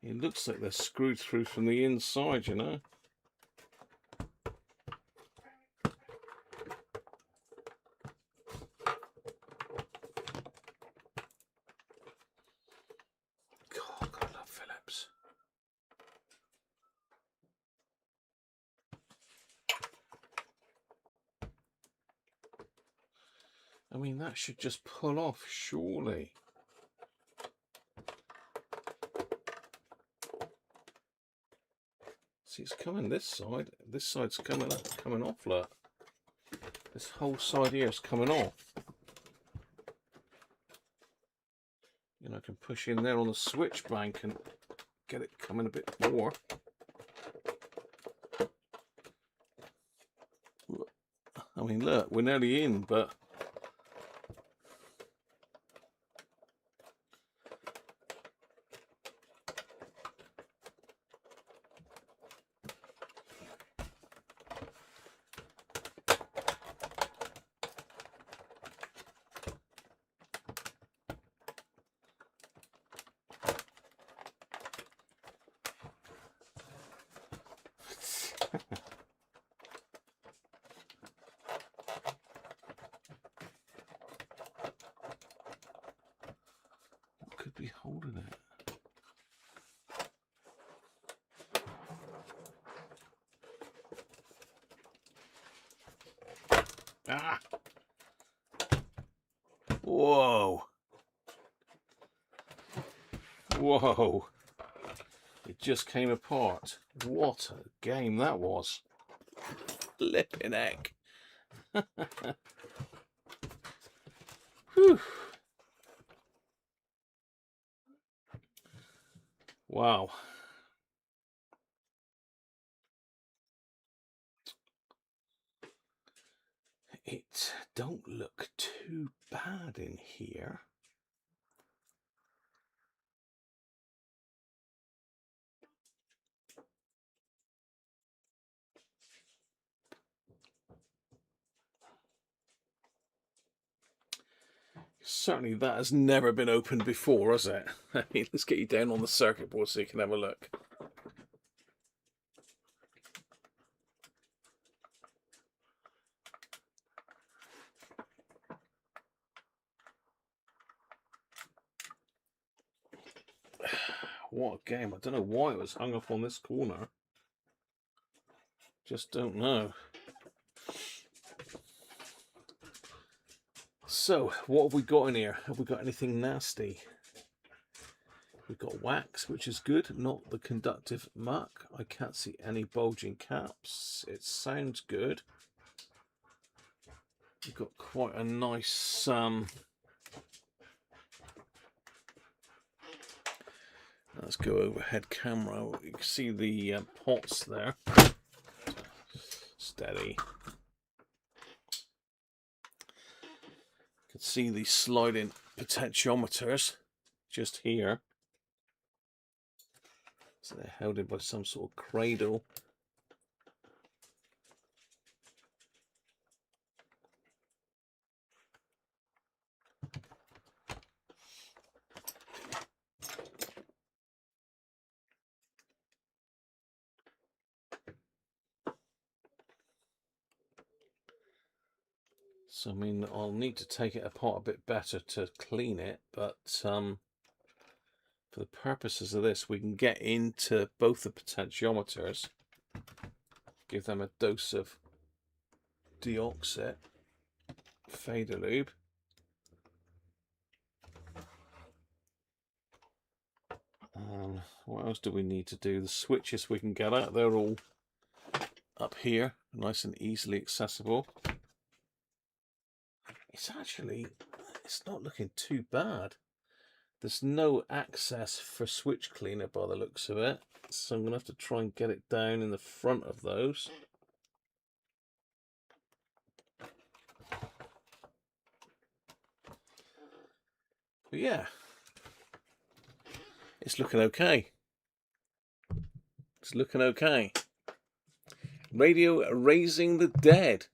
it looks like they're screwed through from the inside, you know. mean, that should just pull off, surely. See, it's coming this side. This side's coming off, look. This whole side here is coming off. You know, I can push in there on the switch bank and get it coming a bit more. I mean, look, we're nearly in, but what could be holding it? Ah! Whoa! Whoa! It just came apart. What a game that was! Flipping heck! Whew. Wow. It don't look too bad in here. Certainly that has never been opened before, has it? I mean, let's get you down on the circuit board so you can have a look. What a game. I don't know why it was hung up on this corner. Just don't know. So, what have we got in here? Have we got anything nasty? We've got wax, which is good, not the conductive muck. I can't see any bulging caps. It sounds good. We've got quite a nice let's go overhead camera. You can see the pots there. Steady. You can see the sliding potentiometers just here. So they're held in by some sort of cradle. So, I mean, I'll need to take it apart a bit better to clean it, but for the purposes of this, we can get into both the potentiometers, give them a dose of deoxit, fader lube. What else do we need to do? The switches we can get out, they're all up here, nice and easily accessible. It's not looking too bad. There's no access for switch cleaner by the looks of it, so I'm going to have to try and get it down in the front of those. But yeah, it's looking okay. It's looking okay. Radio Raising the Dead.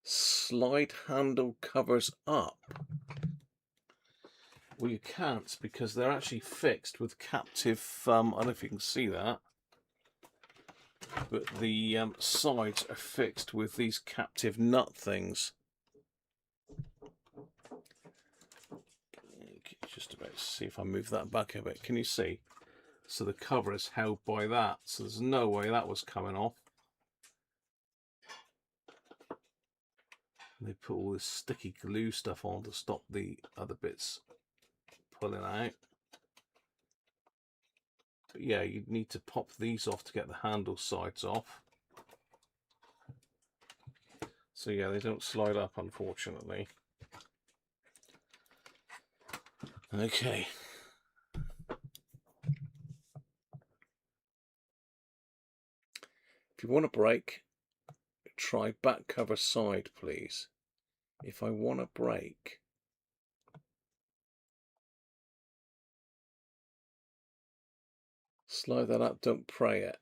Slide handle covers up. Well, you can't because they're actually fixed with captive, I don't know if you can see that, but the sides are fixed with these captive nut things. Just about see if I move that back a bit. Can you see? So the cover is held by that, so there's no way that was coming off. And they put all this sticky glue stuff on to stop the other bits pulling out. But yeah, you need to pop these off to get the handle sides off. So yeah, they don't slide up, unfortunately. Okay. If you want a break, try back cover side, please. If I want a break, slide that up, don't pray it.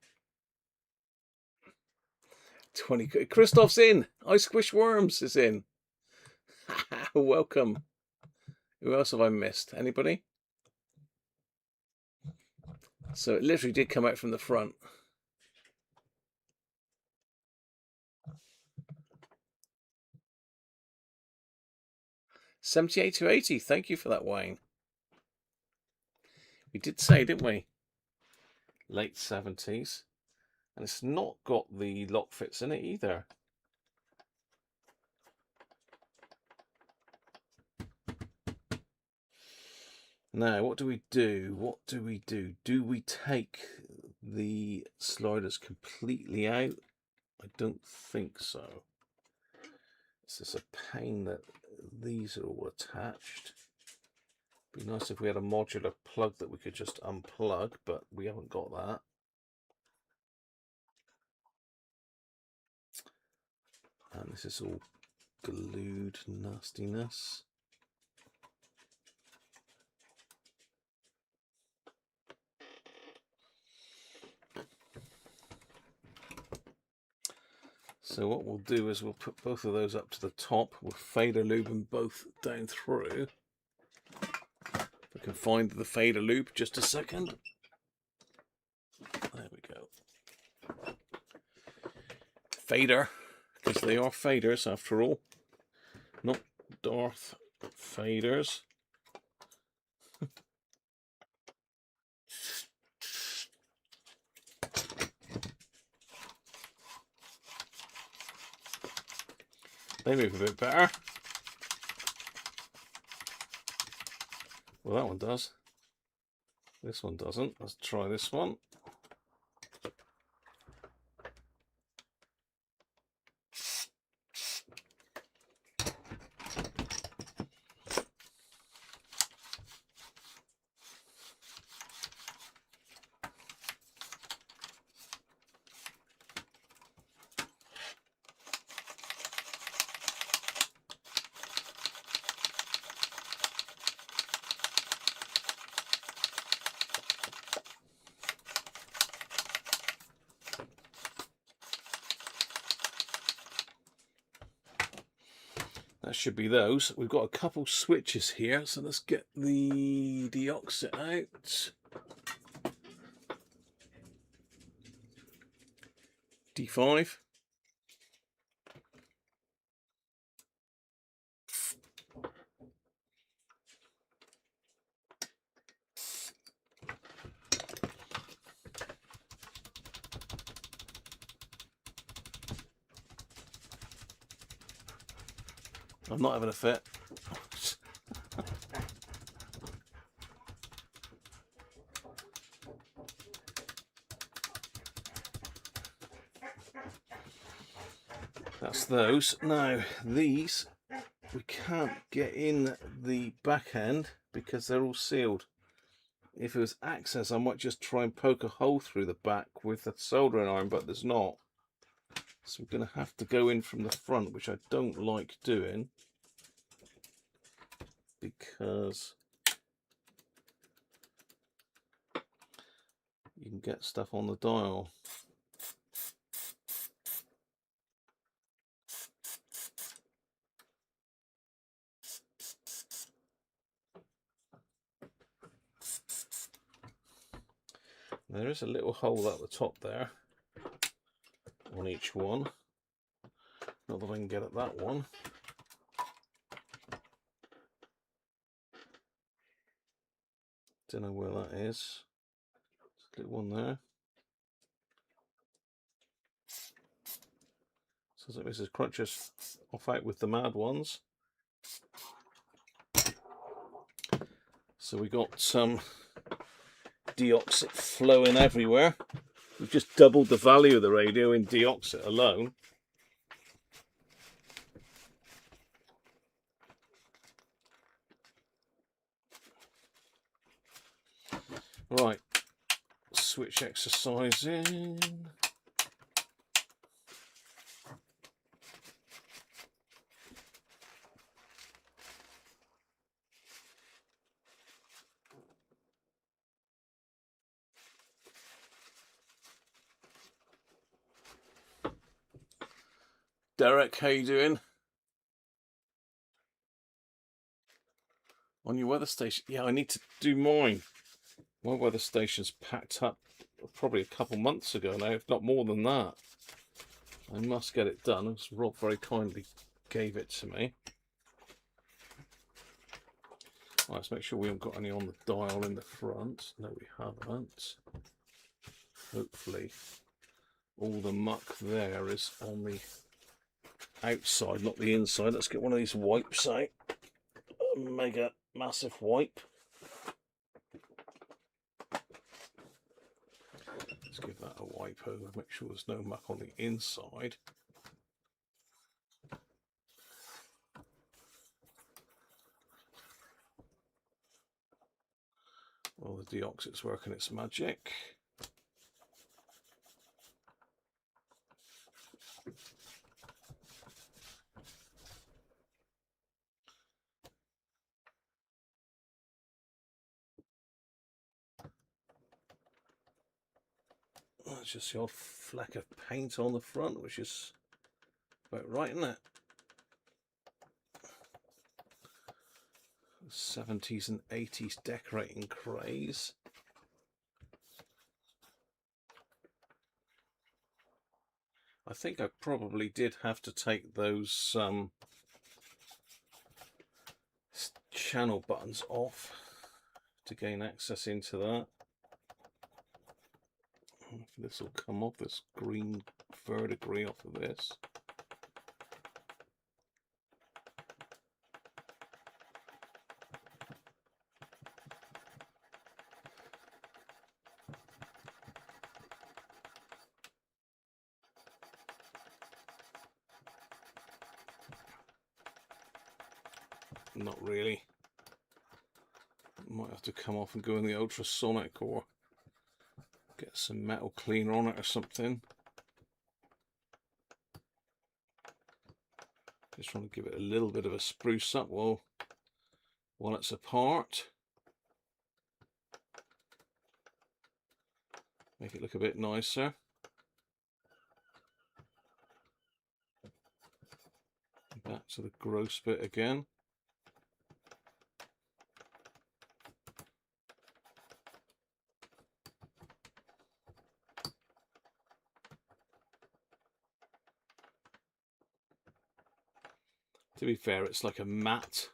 20. Christoph's in. I Squish Worms is in. Welcome. Who else have I missed? Anybody? So it literally did come out from the front. $78 to $80. Thank you for that, Wayne. We did say, didn't we? Late 70s. And it's not got the lock fits in it either. Now, what do we do? What do we do? Do we take the sliders completely out? I don't think so. It's just a pain that these are all attached. Be nice if we had a modular plug that we could just unplug, but we haven't got that. And this is all glued nastiness. So what we'll do is we'll put both of those up to the top. We'll fader lube them both down through. If I can find the fader loop, just a second. There we go. Fader, because they are faders after all, not Darth faders. They move a bit better. Well, that one does. This one doesn't. Let's try this one. That should be those. We've got a couple switches here, so let's get the deoxit out. D5. I'm not having a fit. That's those. Now, these, we can't get in the back end because they're all sealed. If it was access, I might just try and poke a hole through the back with the soldering iron, but there's not. So we're going to have to go in from the front, which I don't like doing, because you can get stuff on the dial. There is a little hole at the top there on each one. Not that I can get at that one. Don't know where that is. There's a little one there. Sounds like Mrs. Cruncher's off out with the mad ones. So we got some deoxit flowing everywhere. We've just doubled the value of the radio in deoxit alone. Right, switch exercising. Derek, how you doing? On your weather station? Yeah, I need to do mine. My weather station's packed up probably a couple months ago now, if not more than that. I must get it done, as Rob very kindly gave it to me. Right, let's make sure we haven't got any on the dial in the front. No, we haven't. Hopefully all the muck there is on the outside, not the inside. Let's get one of these wipes out. A mega massive wipe. Let's give that a wipe over, make sure there's no muck on the inside. Well, the deoxit's working its magic. That's just the odd fleck of paint on the front, which is about right, isn't it? 70s and 80s decorating craze. I think I probably did have to take those channel buttons off to gain access into that. This will come off, this green verdigris off of this. Not really. Might have to come off and go in the ultrasonic or get some metal cleaner on it or something. Just trying to give it a little bit of a spruce up while it's apart. Make it look a bit nicer. Back to the gross bit again. To be fair, it's like a matte.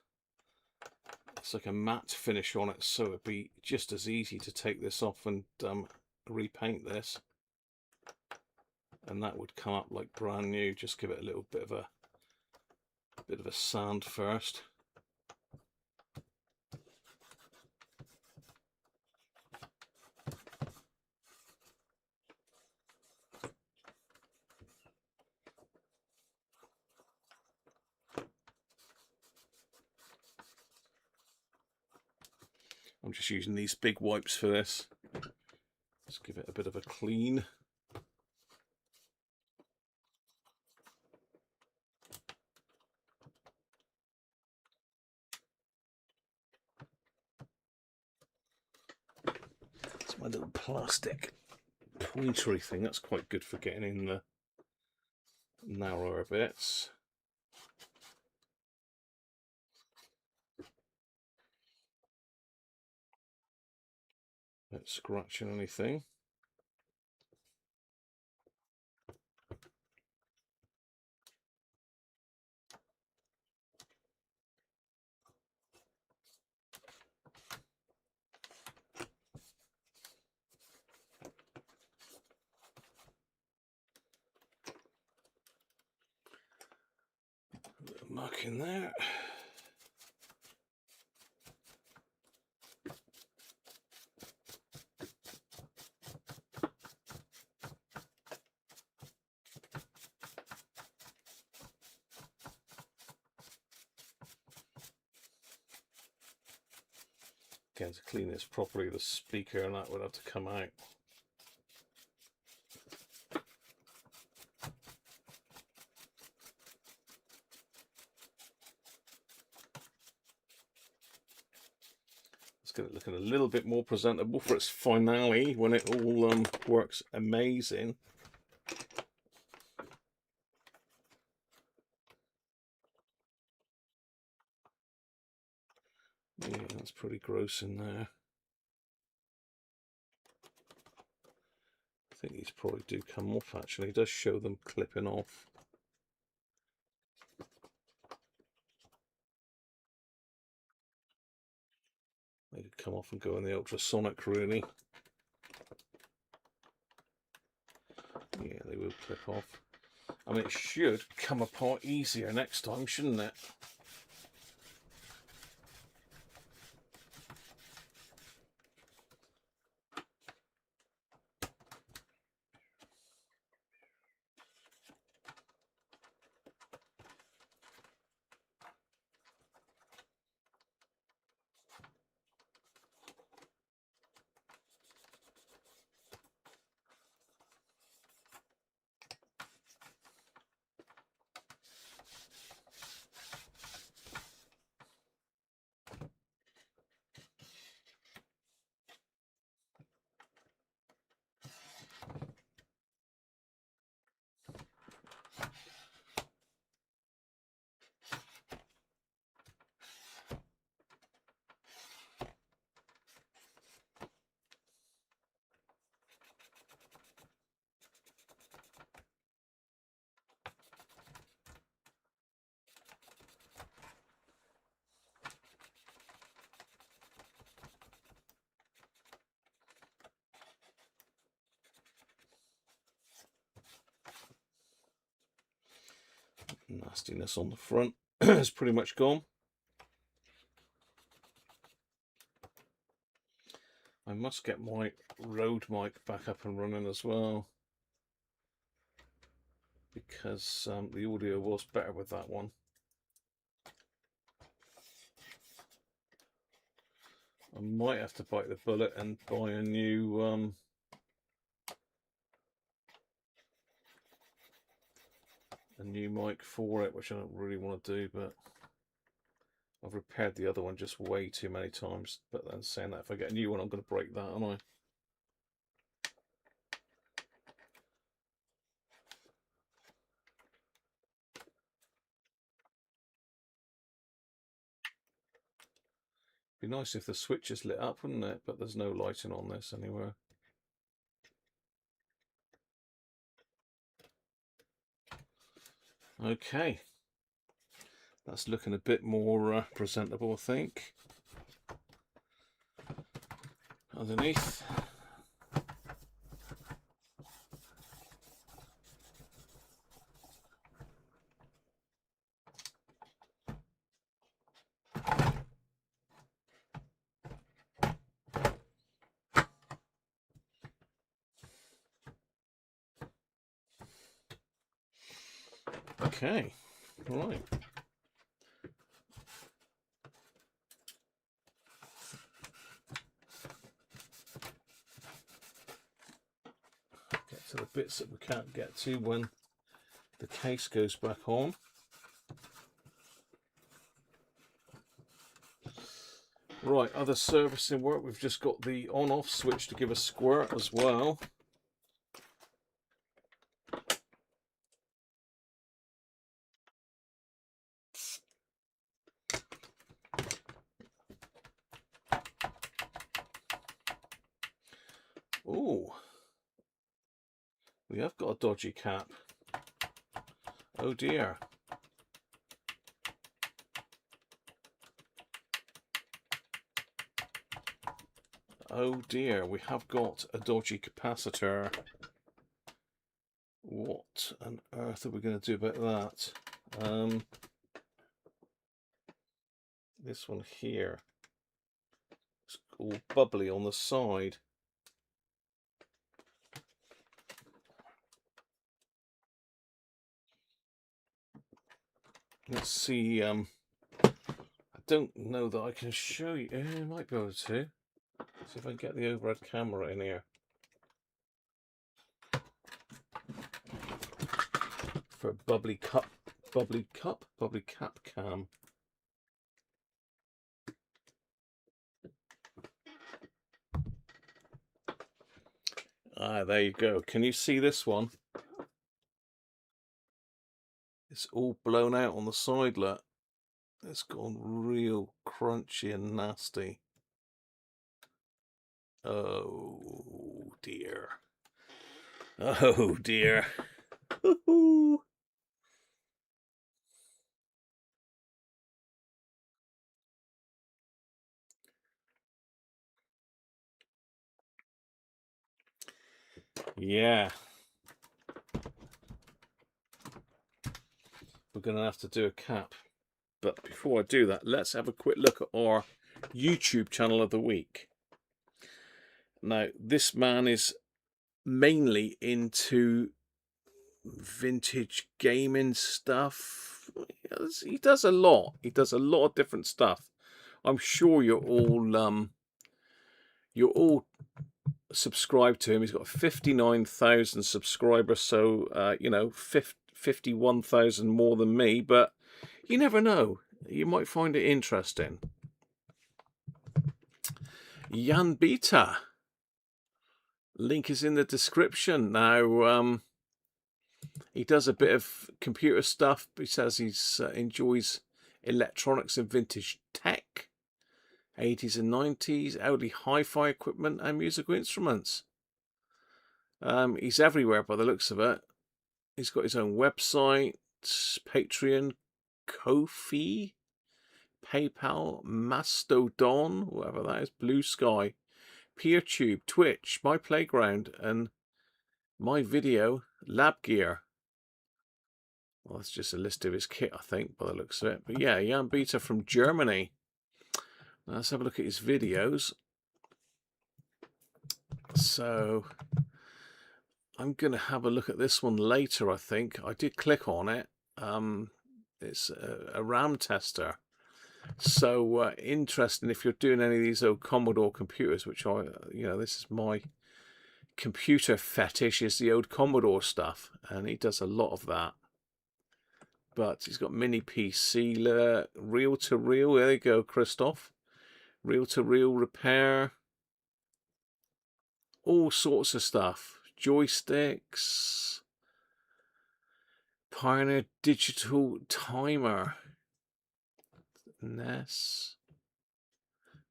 It's like a matte finish on it, so it'd be just as easy to take this off and repaint this, and that would come up like brand new. Just give it a little bit of a sand first. I'm just using these big wipes for this. Just give it a bit of a clean. It's my little plastic pointery thing. That's quite good for getting in the narrower bits. Not scratching anything. muck in there. Again, to clean this properly, the speaker and that would have to come out. Let's get it looking a little bit more presentable for its finale when it all works amazing. Yeah, that's pretty gross in there. I think these probably do come off actually. It does show them clipping off. They could come off and go in the ultrasonic really. Yeah, they will clip off. I mean, it should come apart easier next time, shouldn't it? Nastiness on the front is pretty much gone. I must get my Rode mic back up and running as well, because the audio was better with that one. I might have to bite the bullet and buy a new mic for it, which I don't really want to do, but I've repaired the other one just way too many times. But then saying that, if I get a new one, I'm going to break that, aren't I? Be nice if the switch is lit up, wouldn't it? But there's no lighting on this anywhere. Okay, that's looking a bit more presentable, I think. Underneath. Okay, right. Get to the bits that we can't get to when the case goes back on. Right, other servicing work. We've just got the on-off switch to give a squirt as well. Oh, we have got a dodgy cap. Oh dear. Oh dear, we have got a dodgy capacitor. What on earth are we going to do about that? This one here. It's all bubbly on the side. Let's see. I don't know that I can show you. I might be able to. See if I can get the overhead camera in here. For bubbly cap cam. Ah, there you go. Can you see this one? It's all blown out on the side, look. It's gone real crunchy and nasty. Oh dear. Oh dear. Yeah. We're going to have to do a cap. But before I do that, let's have a quick look at our YouTube channel of the week. Now, this man is mainly into vintage gaming stuff. He does a lot. He does a lot of different stuff. I'm sure you're all subscribed to him. He's got 59,000 subscribers, so you know, 51,000 more than me, but you never know. You might find it interesting. Jan Beta. Link is in the description. Now, he does a bit of computer stuff. He says he enjoys electronics and vintage tech, 80s and 90s, Audi hi-fi equipment and musical instruments. He's everywhere by the looks of it. He's got his own website, Patreon, Ko-fi, PayPal, Mastodon, whatever that is, Blue Sky, PeerTube, Twitch, My Playground, and My Video, Lab Gear. Well, that's just a list of his kit, I think, by the looks of it. But yeah, Jan Beta from Germany. Now let's have a look at his videos. So I'm going to have a look at this one later, I think. I did click on it. It's a RAM tester. So interesting if you're doing any of these old Commodore computers, which this is my computer fetish, is the old Commodore stuff. And he does a lot of that. But he's got mini PC, reel-to-reel. There you go, Christoph. Reel-to-reel repair. All sorts of stuff. Joysticks. Pioneer Digital Timer. NES.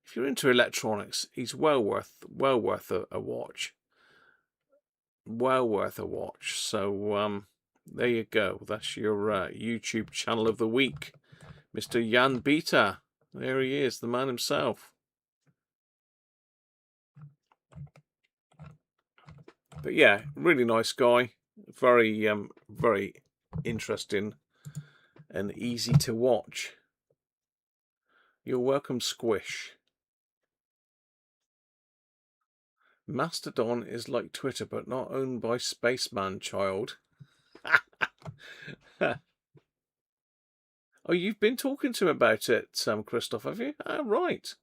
If you're into electronics, he's well worth a watch. Well worth a watch. So there you go. That's your YouTube channel of the week, Mr. Jan Beta. There he is, the man himself. But yeah, really nice guy. Very very interesting and easy to watch. You're welcome, Squish. Mastodon is like Twitter, but not owned by Spaceman Child. Oh, you've been talking to him about it, Christoph, have you? Oh, right.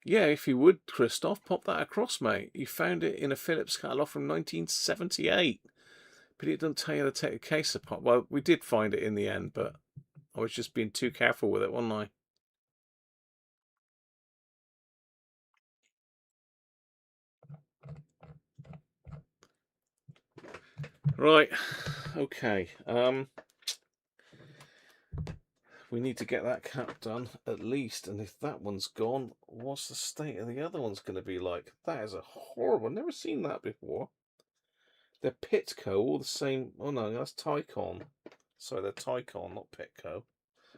Yeah, if you would, Christoph, pop that across, mate. You found it in a Philips catalogue from 1978. But it doesn't tell you how to take a case apart. Well, we did find it in the end, but I was just being too careful with it, wasn't I? Right, okay. We need to get that cap done, at least. And if that one's gone, what's the state of the other one's going to be like? That is a horrible... I've never seen that before. They're Pitco, all the same... Oh, no, that's Tycon. Sorry, they're Tycon, not Pitco.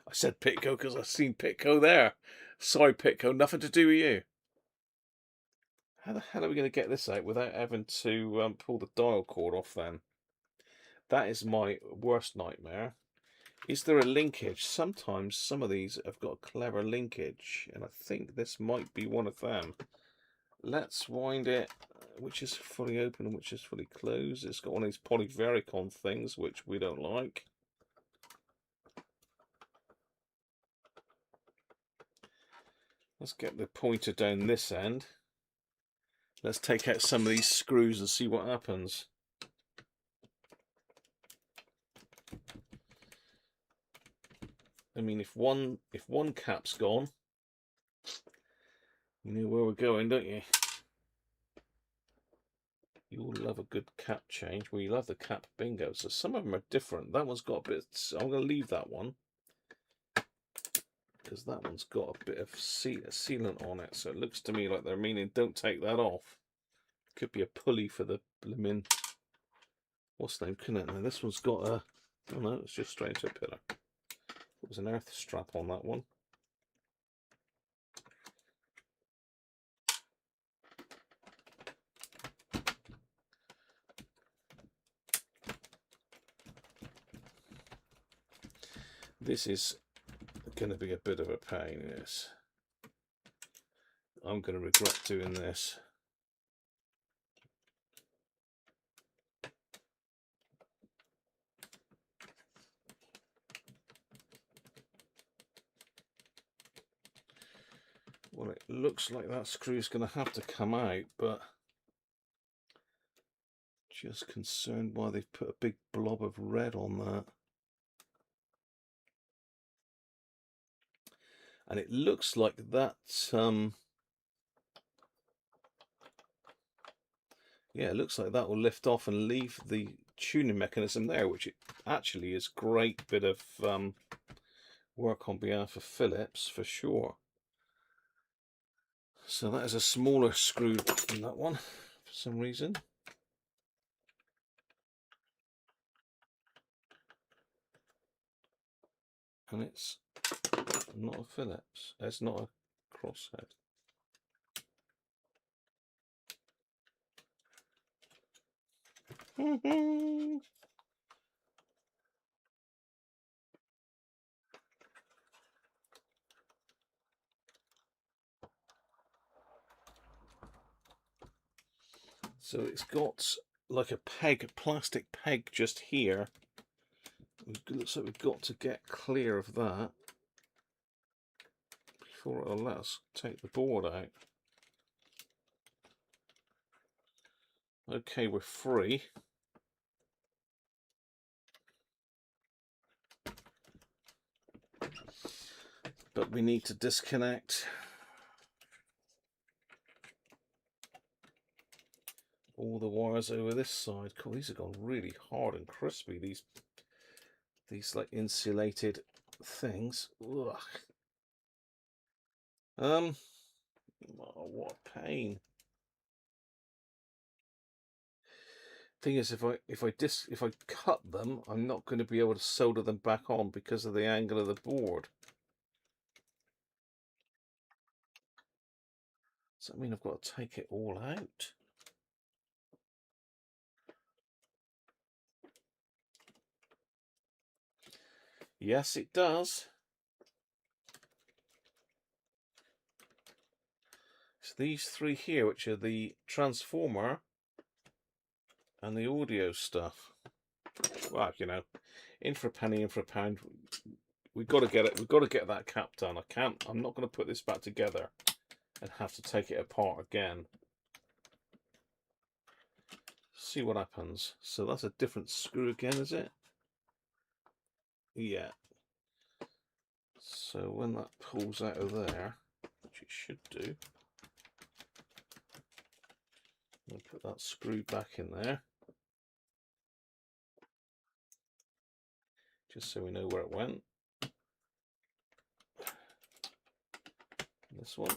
I said Pitco because I've seen Pitco there. Sorry, Pitco, nothing to do with you. How the hell are we going to get this out without having to pull the dial cord off then? That is my worst nightmare. Is there a linkage? Sometimes some of these have got a clever linkage, and I think this might be one of them. Let's wind it, which is fully open and which is fully closed. It's got one of these polyvaricon things, which we don't like. Let's get the pointer down this end. Let's take out some of these screws and see what happens. I mean, if one cap's gone, you know where we're going, don't you? You all love a good cap change. Well, you love the cap bingo. So some of them are different. That one's got a bit. So I'm going to leave that one because that one's got a bit of sealant on it. So it looks to me like they're meaning don't take that off. Could be a pulley for the blimmin'. What's the name? Couldn't it? Now this one's got a. Oh no, it's just straight to a pillar. There was an earth strap on that one. This is going to be a bit of a pain, yes. I'm going to regret doing this. Well, it looks like that screw's going to have to come out, but just concerned why they've put a big blob of red on that. And it looks like that, yeah, it looks like that will lift off and leave the tuning mechanism there, which it actually is great bit of work on behalf of Philips for sure. So that is a smaller screw than that one for some reason. And it's not a Philips, it's not a crosshead. So it's got like a peg, a plastic peg just here. It looks like we've got to get clear of that before it'll let us take the board out. Okay, we're free. But we need to disconnect all the wires over this side. Cool, these have gone really hard and crispy, these like insulated things. Ugh. Oh, what a pain. Thing is, if I cut them, I'm not going to be able to solder them back on because of the angle of the board. Does that mean I've got to take it all out? Yes, it does. So these three here, which are the transformer and the audio stuff. Well, you know, in for a penny, in for a pound. We've got to get it. We've got to get that cap done. I'm not going to put this back together and have to take it apart again. See what happens. So that's a different screw again, is it? Yeah. So when that pulls out of there, which it should do, I'll put that screw back in there, just so we know where it went. This one.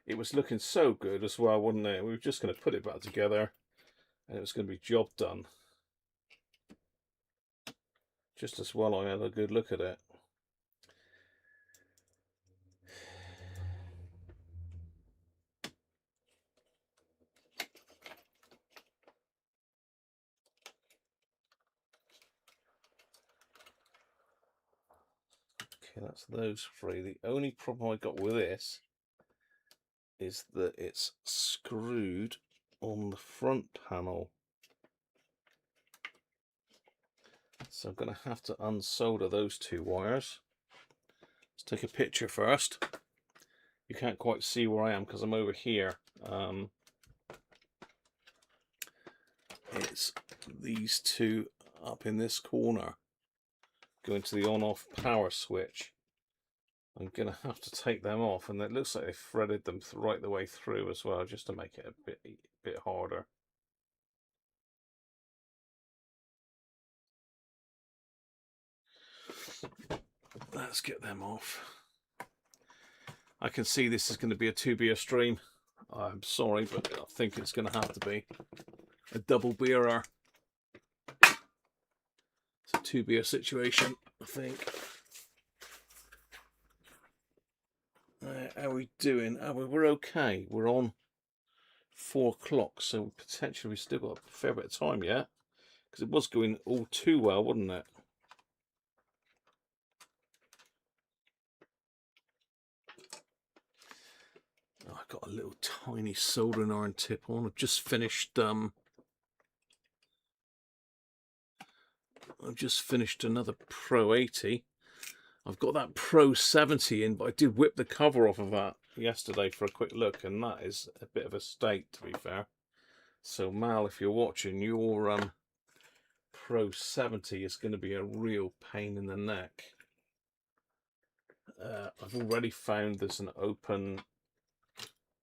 It was looking so good as well, wasn't it? We were just going to put it back together and it was going to be job done. just as well I had a good look at it. Okay, that's those three. The only problem I got with this is that it's screwed on the front panel. So I'm going to have to unsolder those two wires. Let's take a picture first. You can't quite see where I am because I'm over here. It's these two up in this corner going to the on-off power switch. I'm going to have to take them off, and it looks like they threaded them right the way through as well, just to make it a bit harder. Let's get them off. I can see this is going to be a 2-beer stream. I'm sorry, but I think it's going to have to be a double beerer. It's a 2-beer situation, I think. How are we doing? We're okay. We're on 4 o'clock, so potentially we've still got a fair bit of time yet. Because it was going all too well, wasn't it? Oh, I got a little tiny soldering iron tip on. I've just finished. I've just finished another Pro 80. I've got that Pro 70 in, but I did whip the cover off of that yesterday for a quick look, and that is a bit of a state, to be fair. So Mal, if you're watching, your Pro 70 is going to be a real pain in the neck. I've already found there's an open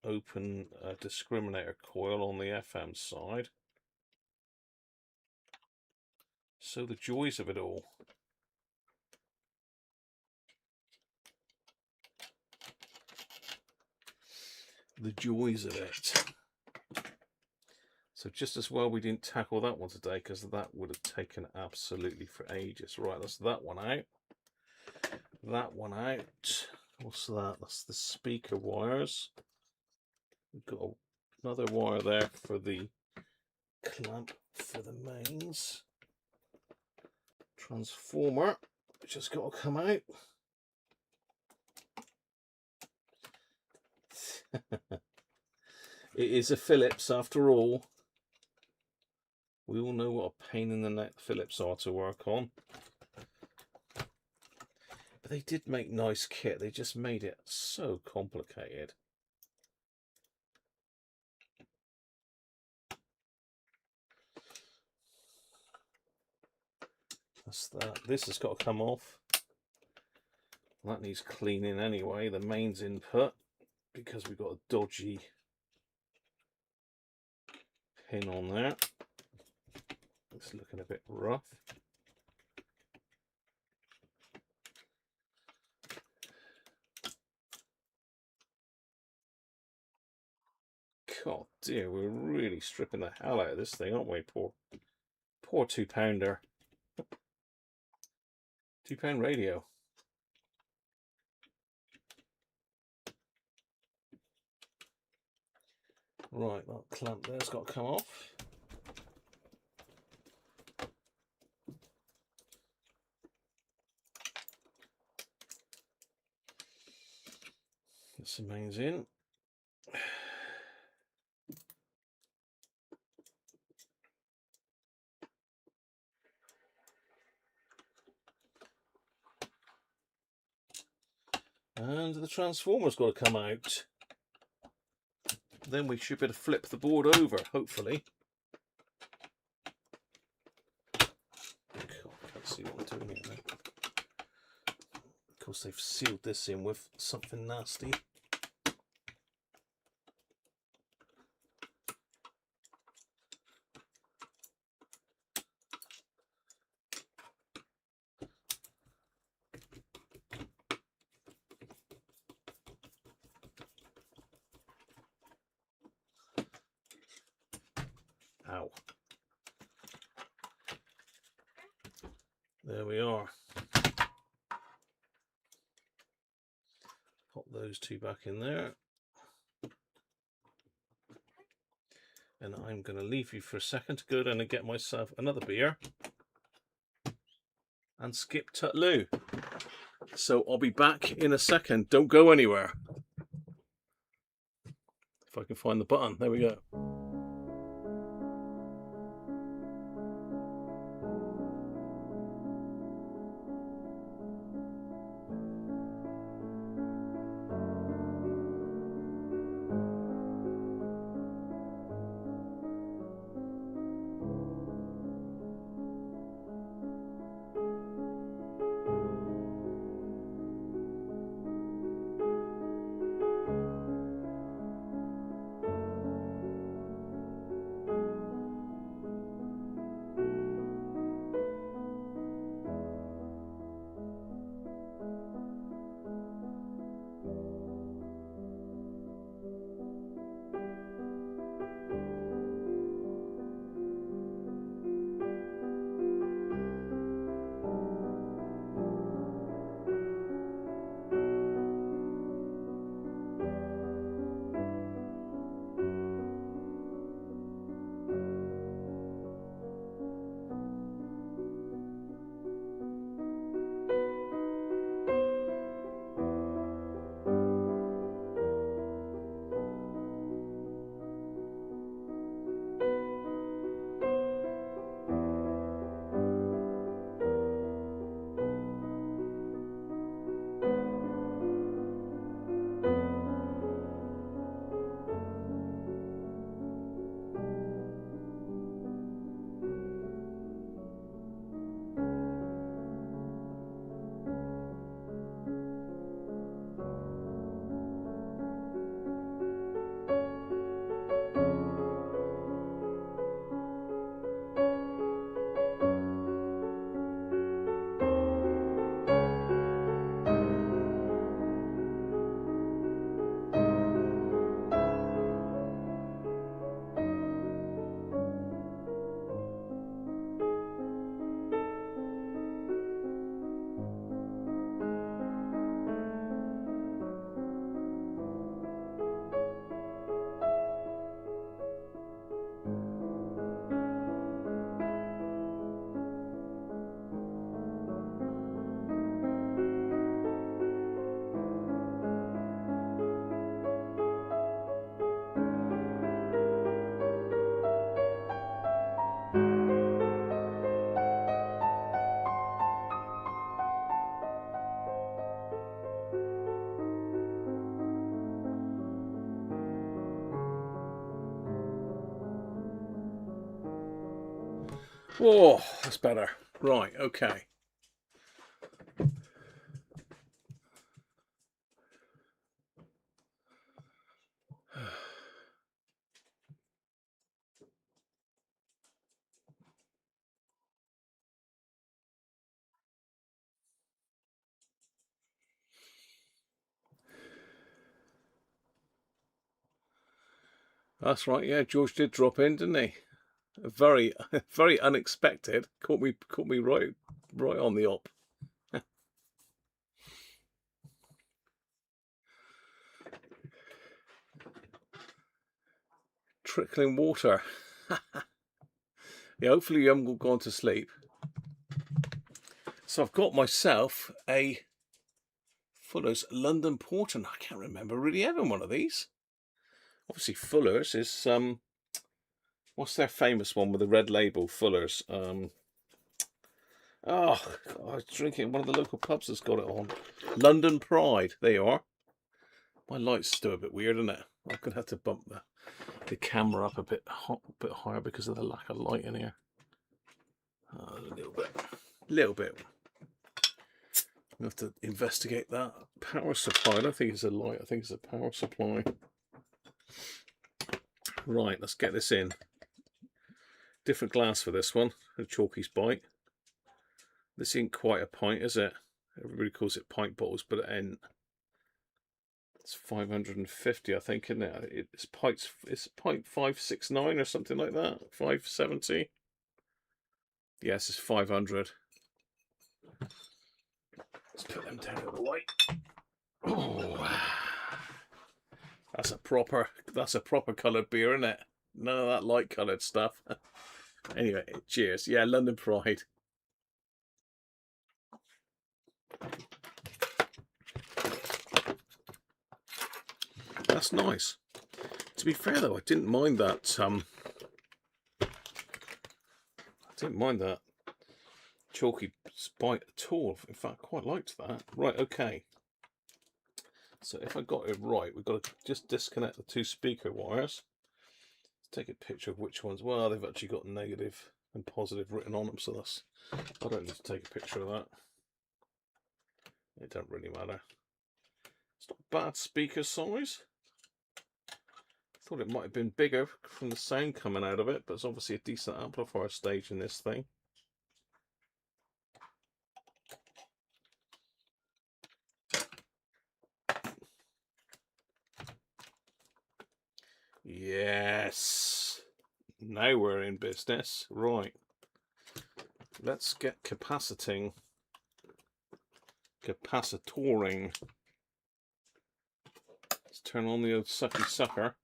discriminator coil on the FM side. So the joys of it all. The joys of it. So just as well we didn't tackle that one today, because that would have taken absolutely for ages. Right, that's that one out. That one out. What's that? That's the speaker wires. We've got another wire there for the clamp for the mains. Transformer, which has got to come out. It is a Phillips after all. We all know what a pain in the neck Phillips are to work on. But they did make nice kit. They just made it so complicated. That's that. This has got to come off. That needs cleaning anyway. The mains input, because we've got a dodgy pin on there. It's looking a bit rough. God dear, we're really stripping the hell out of this thing, aren't we? Poor 2-pounder. 2-pound radio. Right, that clamp there's got to come off. Get some mains in. And the transformer's got to come out. Then we should be able to flip the board over, hopefully. God, I can't see what I'm doing here now. Of course, they've sealed this in with something nasty. Ow. There we are. Pop those two back in there. And I'm going to leave you for a second to go down and get myself another beer and skip Tutloo. So I'll be back in a second. Don't go anywhere. If I can find the button. There we go. Oh, that's better. Right, okay. That's right, yeah, George did drop in, didn't he? Very, very unexpected. Caught me right on the op. Trickling water. Yeah, hopefully you haven't gone to sleep. So I've got myself a Fuller's London Porter. I can't remember really having one of these. Obviously Fuller's is what's their famous one with the red label? Fuller's. Oh, God, I was drinking one of the local pubs that's got it on. London Pride. There you are. My light's still a bit weird, isn't it? I'm gonna have to bump the camera up a bit higher because of the lack of light in here. A little bit. I have to investigate that. Power supply. I don't think it's a light. I think it's a power supply. Right, let's get this in. Different glass for this one. A Chalky's bite. This ain't quite a pint, is it? Everybody calls it pint bottles, but it ain't. It's 550, I think, isn't it? It's pint 569 or something like that. 570. Yes, it's 500. Let's put them down out of the way. Oh, that's a proper coloured beer, isn't it? None of that light coloured stuff. Anyway, cheers. Yeah, London Pride. That's nice. To be fair though, I didn't mind that. I didn't mind that chalky spite at all. In fact, I quite liked that. Right, okay. So if I got it right, we've got to just disconnect the two speaker wires. Let's take a picture of which ones. Well, they've actually got negative and positive written on them, so that's. I don't need to take a picture of that. It don't really matter. It's not bad speaker size. Thought it might have been bigger from the sound coming out of it, but it's obviously a decent amplifier stage in this thing. Yes. Now we're in business. Right. Let's get capacitoring. Let's turn on the old sucky sucker.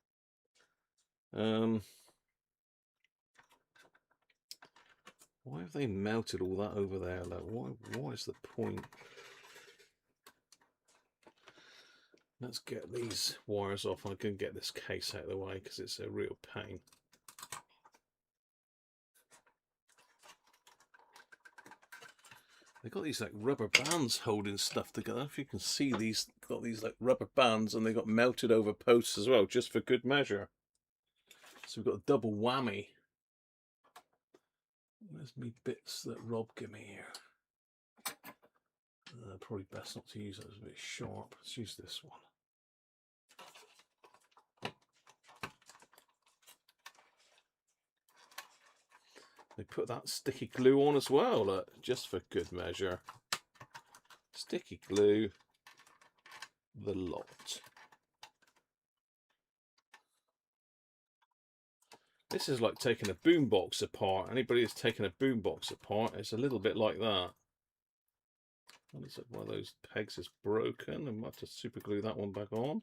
Why have they melted all that over there? Like, what is the point? Let's get these wires off. I can get this case out of the way because it's a real pain. They've got these like rubber bands holding stuff together. If you can see, these got these like rubber bands, and they got melted over posts as well, just for good measure. So we've got a double whammy. Where's me bits that Rob gave me here? Probably best not to use it. It's a bit sharp. Let's use this one. They put that sticky glue on as well, look, just for good measure. Sticky glue, the lot. This is like taking a boombox apart. Anybody who's taken a boombox apart, it's a little bit like that. And it's like one of those pegs is broken, and we'll have to super glue that one back on.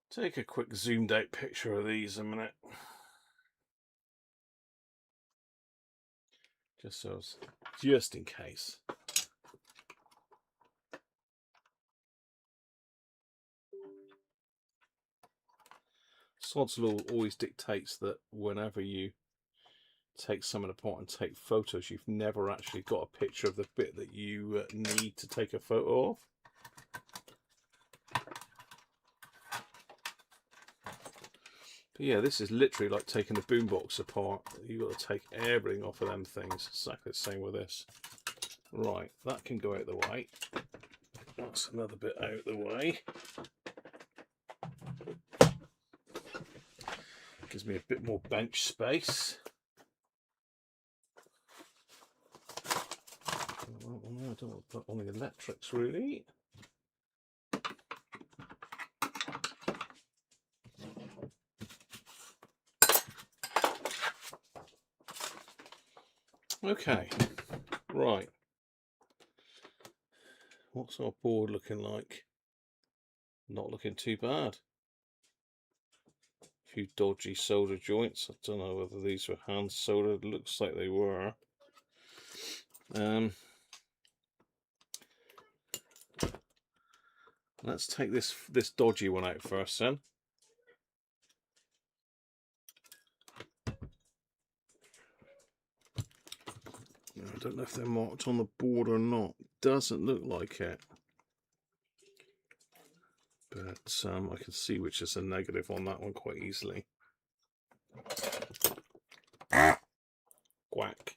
Take a quick zoomed out picture of these a minute. Just in case. Sod's law always dictates that whenever you take something apart and take photos, you've never actually got a picture of the bit that you need to take a photo of. But yeah, this is literally like taking a boombox apart. You've got to take everything off of them things. Exactly the same with this. Right, that can go out the way. That's another bit out the way. Gives me a bit more bench space. Well, no, I don't want to put on the electrics really. Okay, right. What's our board looking like? Not looking too bad. A few dodgy solder joints. I don't know whether these were hand soldered. Looks like they were. Let's take this dodgy one out first then. I don't know if they're marked on the board or not. Doesn't look like it. But I can see which is a negative on that one quite easily. Quack.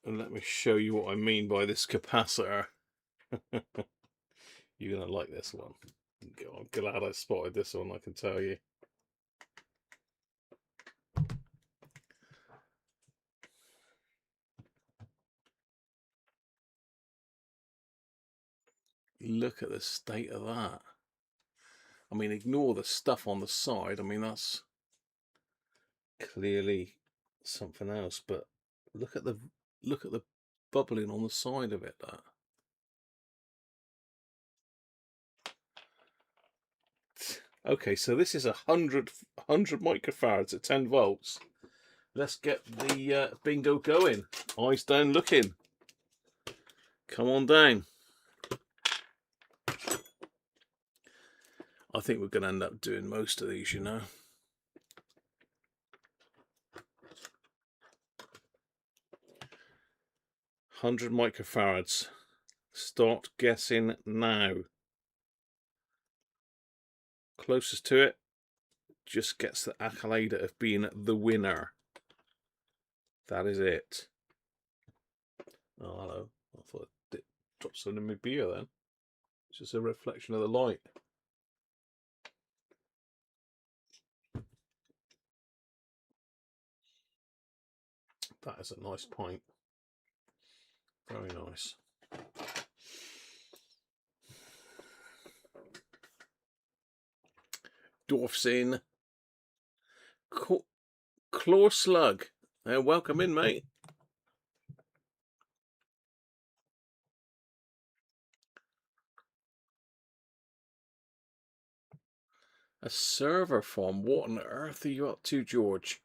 And let me show you what I mean by this capacitor. You're going to like this one. I'm glad I spotted this one, I can tell you. Look at the state of that. I mean, ignore the stuff on the side. I mean, that's clearly something else, but look at the bubbling on the side of it. That. Okay, so this is 100 microfarads at 10 volts. Let's get the bingo going. Eyes down looking. Come on down. I think we're going to end up doing most of these, you know. $100 microfarads. Start guessing now. Closest to it just gets the accolade of being the winner. That is it. Oh, hello. I thought it dropped something in my beer then. It's just a reflection of the light. That is a nice pint. Very nice. Dwarfs in. Claw Slug. Welcome in, mate. A server farm. What on earth are you up to, George?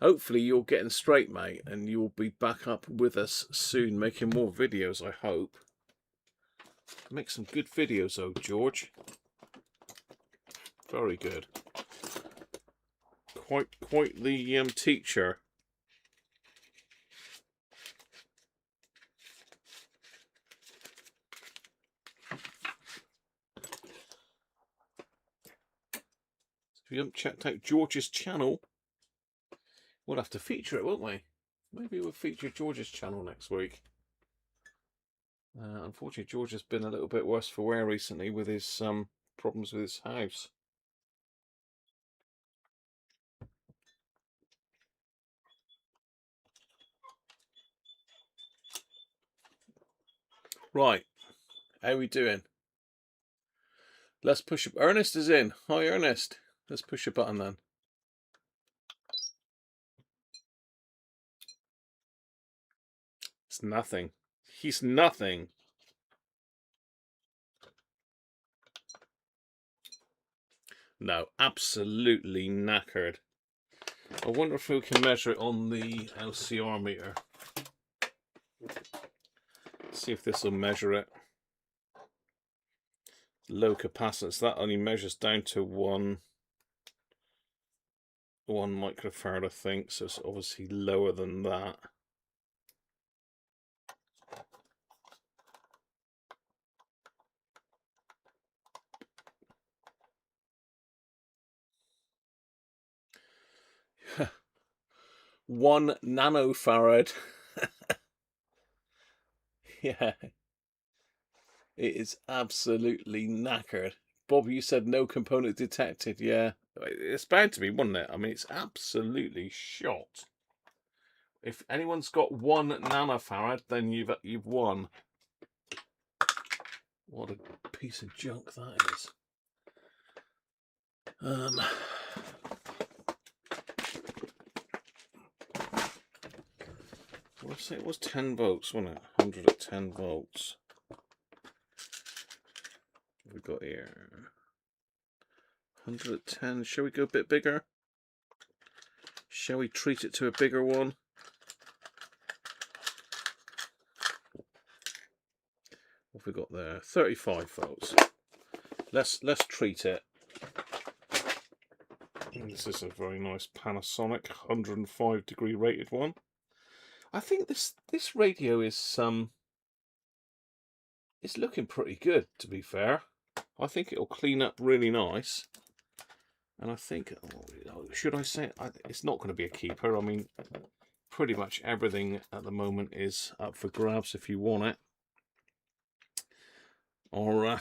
Hopefully you're getting straight, mate, and you'll be back up with us soon, making more videos, I hope. Make some good videos, though, George. Very good. Quite the teacher. If you haven't checked out George's channel, we'll have to feature it, won't we? Maybe we'll feature George's channel next week. Unfortunately, George has been a little bit worse for wear recently with his problems with his house. Right, how are we doing? Let's push up. Ernest is in. Hi, Ernest. Let's push a button then. It's nothing. He's nothing. No, absolutely knackered. I wonder if we can measure it on the LCR meter. See if this will measure it. Low capacitance. That only measures down to one microfarad, I think. So it's obviously lower than that. One nanofarad. Yeah. It is absolutely knackered. Bob, you said no component detected. Yeah. It's bound to be, wouldn't it? I mean, it's absolutely shot. If anyone's got 1 nanofarad, then you've won. What a piece of junk that is. Let's say it was 10 volts, wasn't it? 100 at 10 volts. What have we got here? 100 at 10. Shall we go a bit bigger? Shall we treat it to a bigger one? What have we got there? 35 volts. Let's treat it. This is a very nice Panasonic 105-degree rated one. I think this radio is it's looking pretty good, to be fair. I think it'll clean up really nice. And I think, should I say, it's not going to be a keeper. I mean, pretty much everything at the moment is up for grabs if you want it. Our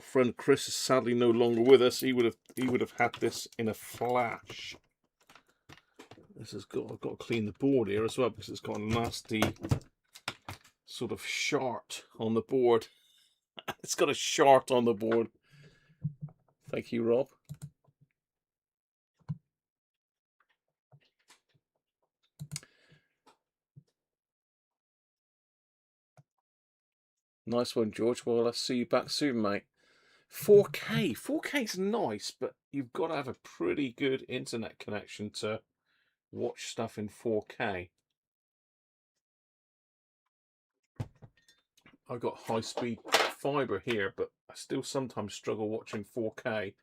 friend Chris is sadly no longer with us. He would have had this in a flash. This has got, I've got to clean the board here as well because it's got a nasty sort of shart on the board. It's got a shart on the board. Thank you, Rob. Nice one, George. Well, I'll see you back soon, mate. 4K. 4K's nice, but you've got to have a pretty good internet connection to watch stuff in 4K. I've got high-speed fiber here, but I still sometimes struggle watching 4K.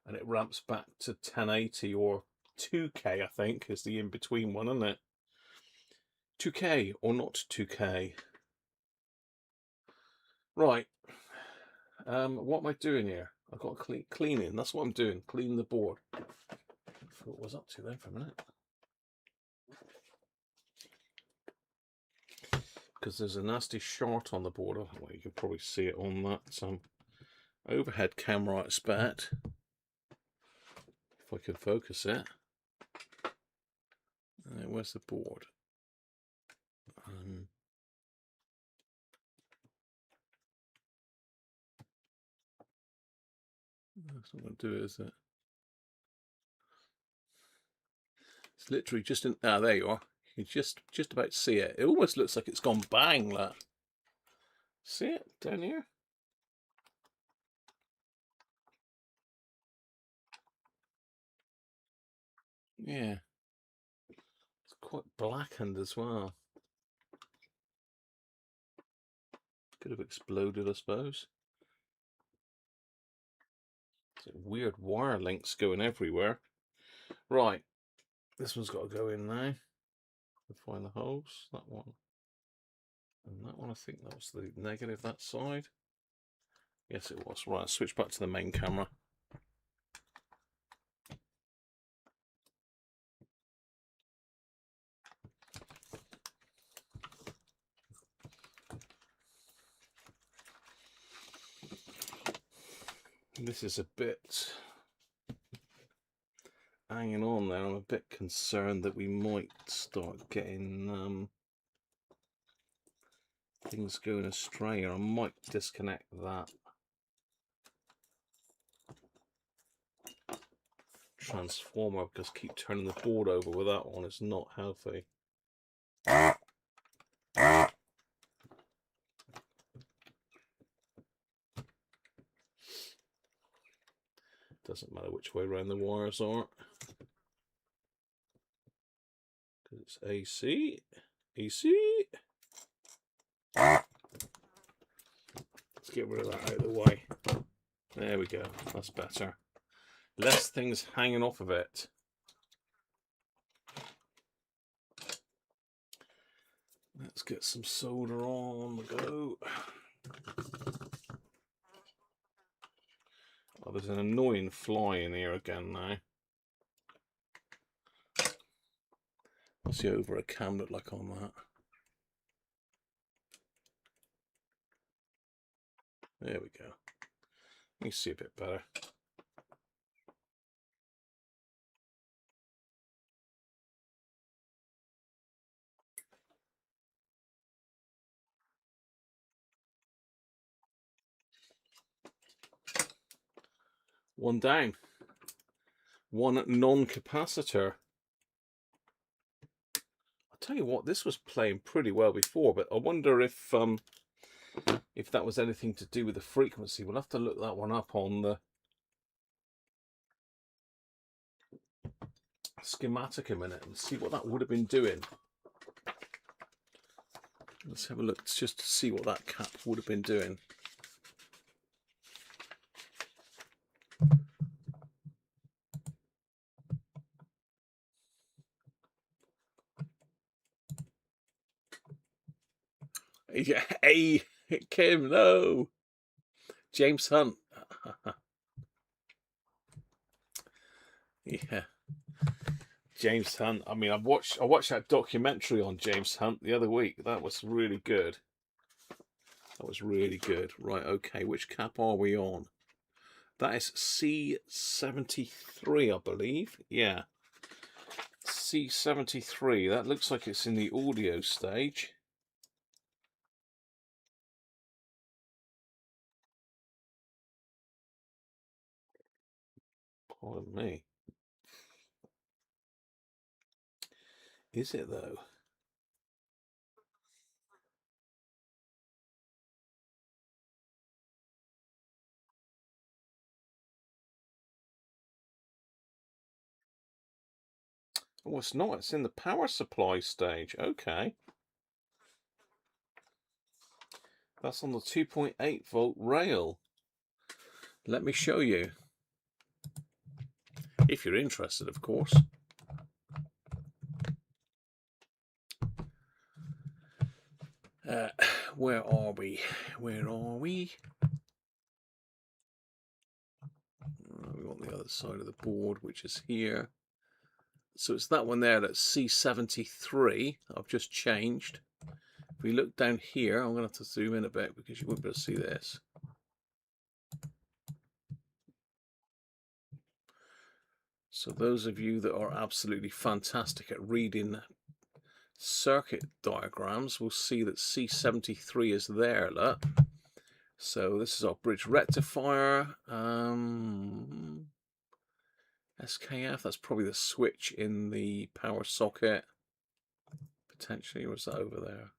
And it ramps back to 1080 or 2K, I think, is the in-between one, isn't it? 2K or not 2K. Right. What am I doing here? I've got cleaning. That's what I'm doing. Clean the board. I forgot what I was up to then for a minute. Because there's a nasty short on the board. Well, you can probably see it on that overhead camera, I expect. If I can focus it. Where's the board? That's not going to do it, is it? It's literally just in. Ah, there you are. You just about see it. It almost looks like it's gone bang. That. See it down here? Yeah. It's quite blackened as well. Could have exploded, I suppose. Weird wire links going everywhere. Right. This one's got to go in now. Find the holes. That one. And that one, I think that was the negative, that side. Yes, it was. Right, switch back to the main camera. This is a bit hanging on there. I'm a bit concerned that we might start getting things going astray, or I might disconnect that transformer because keep turning the board over with that one is not healthy. Doesn't matter which way around the wires are, because it's AC. Let's get rid of that out of the way. There we go. That's better. Less things hanging off of it. Let's get some solder on the go. Oh, there's an annoying fly in here again now. What's the over a cam look like on that? There we go. You see a bit better. One down. One non-capacitor. I'll tell you what, this was playing pretty well before, but I wonder if that was anything to do with the frequency. We'll have to look that one up on the schematic a minute and see what that would have been doing. Let's have a look just to see what that cap would have been doing. Yeah, hey, Kim, no. James Hunt. Yeah. James Hunt. I mean, I watched that documentary on James Hunt the other week. That was really good. That was really good. Right, okay, which cap are we on? That is C73, I believe. Yeah. C73. That looks like it's in the audio stage. Pardon me. Is it though? Oh, it's not. It's in the power supply stage. Okay. That's on the 2.8 volt rail. Let me show you. If you're interested, of course. Where are we? Where are we? We want the other side of the board, which is here. So it's that one there, that's C73. I've just changed. If we look down here, I'm going to have to zoom in a bit because you won't be able to see this. So those of you that are absolutely fantastic at reading circuit diagrams will see that C73 is there, look. So this is our bridge rectifier. SKF, that's probably the switch in the power socket. Potentially, was that over there?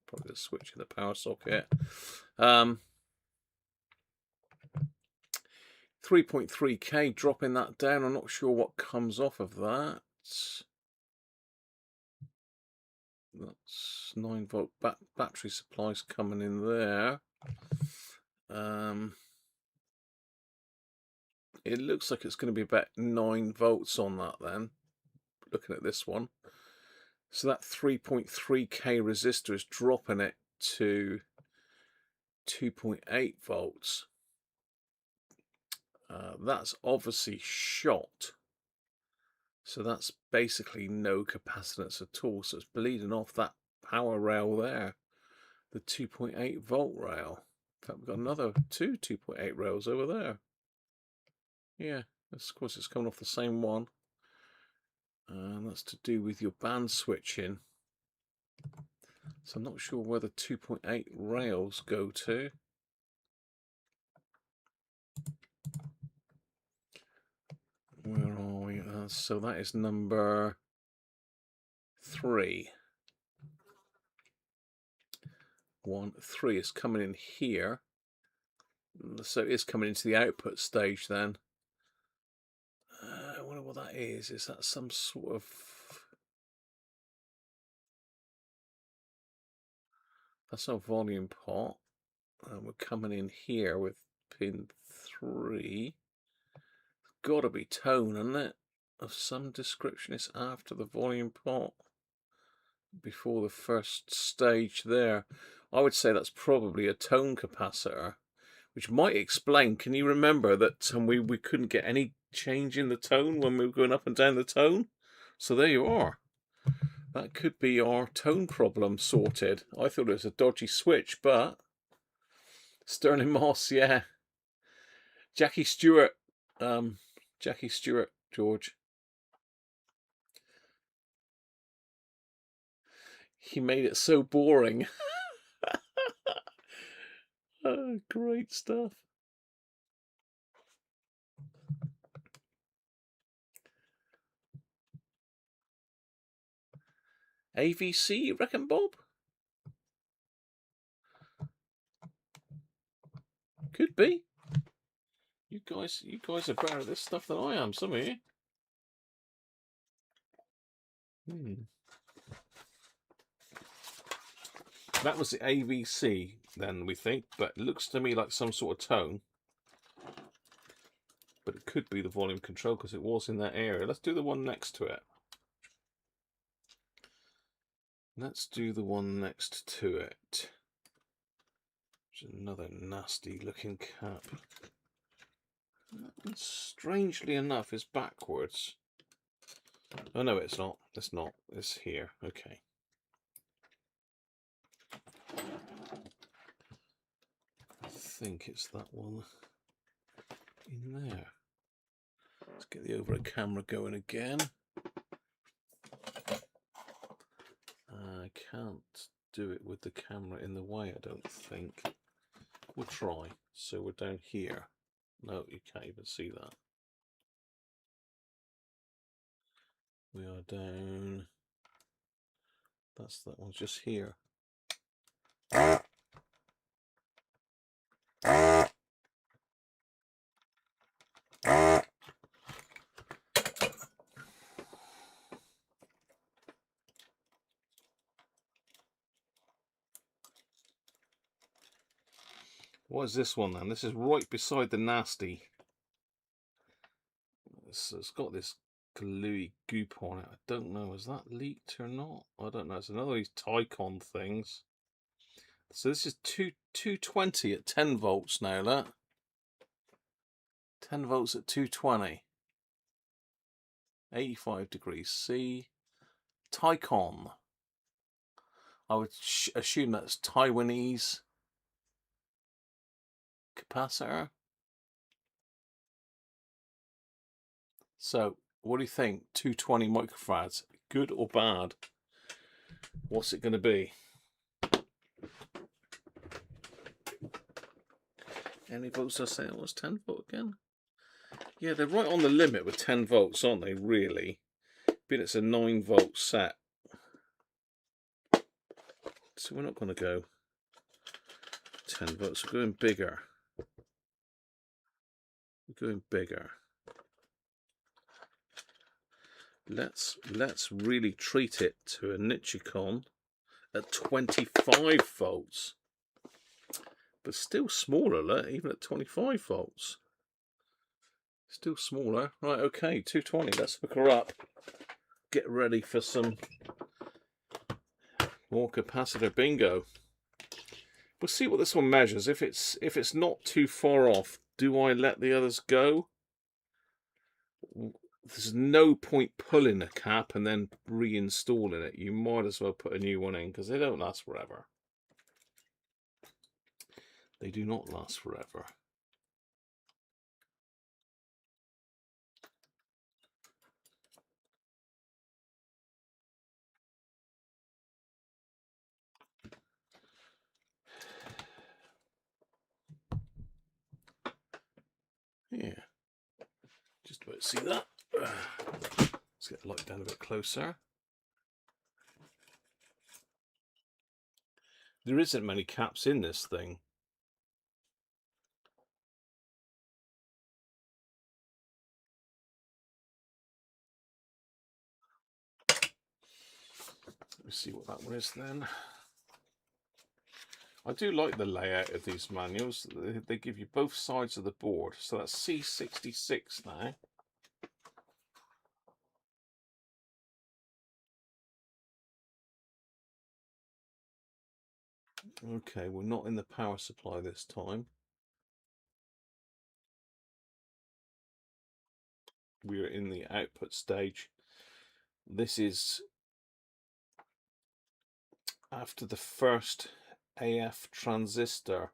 Probably the switch in the power socket. 3.3K, dropping that down. I'm not sure what comes off of that. That's 9 volt battery supplies coming in there. It looks like it's going to be about 9 volts on that then, looking at this one. So that 3.3K resistor is dropping it to 2.8 volts. That's obviously shot. So that's basically no capacitance at all. So it's bleeding off that power rail there, the 2.8 volt rail. In fact, we've got another two 2.8 rails over there. Yeah, of course it's coming off the same one. And that's to do with your band switching. So I'm not sure where the 2.8 rails go to. Where are we? So that is number 3. 1, 3 is coming in here. So it is coming into the output stage then. I wonder what that is. Is that some sort of... That's our volume pot. We're coming in here with pin 3. Got to be tone, isn't it? Of some description. It's after the volume pot, before the first stage there. I would say that's probably a tone capacitor, which might explain. Can you remember that we couldn't get any change in the tone when we were going up and down the tone? So there you are. That could be our tone problem sorted. I thought it was a dodgy switch, but Sterling Moss, yeah. Jackie Stewart, George. He made it so boring. Oh, great stuff. AVC, you reckon, Bob? Could be. You guys are better at this stuff than I am, some of you. That was the AVC then, we think, but it looks to me like some sort of tone. But it could be the volume control because it was in that area. Let's do the one next to it. Let's do the one next to it. Which is another nasty looking cap. And strangely enough is backwards. Oh no, it's not. It's not. It's here. Okay. I think it's that one in there. Let's get the overhead camera going again. I can't do it with the camera in the way, I don't think. We'll try. So we're down here. No, you can't even see that. We are down. That's that one just here. What is this one then? This is right beside the nasty. It's got this gluey goop on it. I don't know, is that leaked or not? I don't know. It's another of these Tycon things. So this is 220 at 10 volts now, that. 10 volts at 220. 85 degrees C. Tycon. I would assume that's Taiwanese capacitor. So, what do you think? 220 microfarads, good or bad? What's it going to be? Any volts I say it was 10 volt again? Yeah, they're right on the limit with 10 volts, aren't they, really? But it's a 9 volt set. So we're not going to go 10 volts, we're going bigger. We're going bigger. Let's really treat it to a Nichicon at 25 volts. But still smaller, even at 25 volts. Still smaller. Right, okay, 220. Let's hook her up. Get ready for some more capacitor bingo. We'll see what this one measures. If it's not too far off, do I let the others go? There's no point pulling a cap and then reinstalling it. You might as well put a new one in because they don't last forever. They do not last forever. Yeah, just about to see that. Let's get the light down a bit closer. There isn't many caps in this thing. Let's see what that one is then. I do like the layout of these manuals. They give you both sides of the board. So that's C66 now. Okay, we're not in the power supply this time. We're in the output stage. This is after the first AF transistor,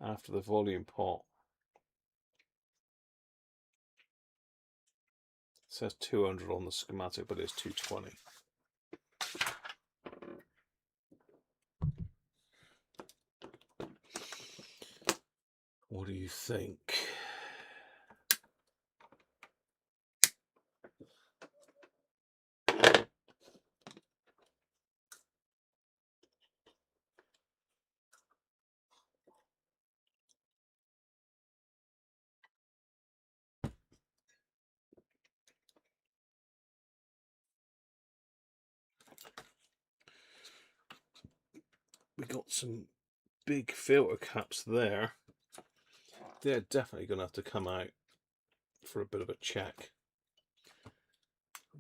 after the volume pot. It says 200 on the schematic, but it's 220. What do you think? We got some big filter caps there. They're definitely going to have to come out for a bit of a check.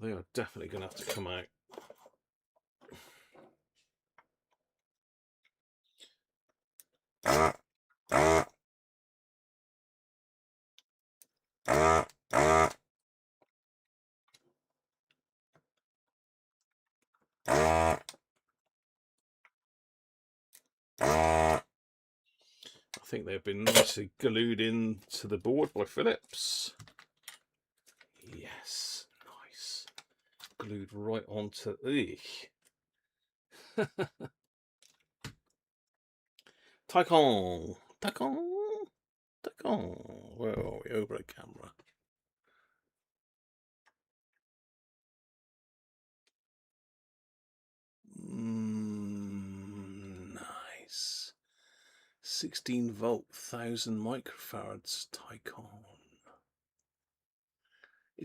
They are definitely going to have to come out. I think they've been nicely glued into the board by Phillips. Yes, nice. Glued right onto. Taikon. Where are we? Over the camera. Nice. 16 volt, 1000 microfarads, Taikon.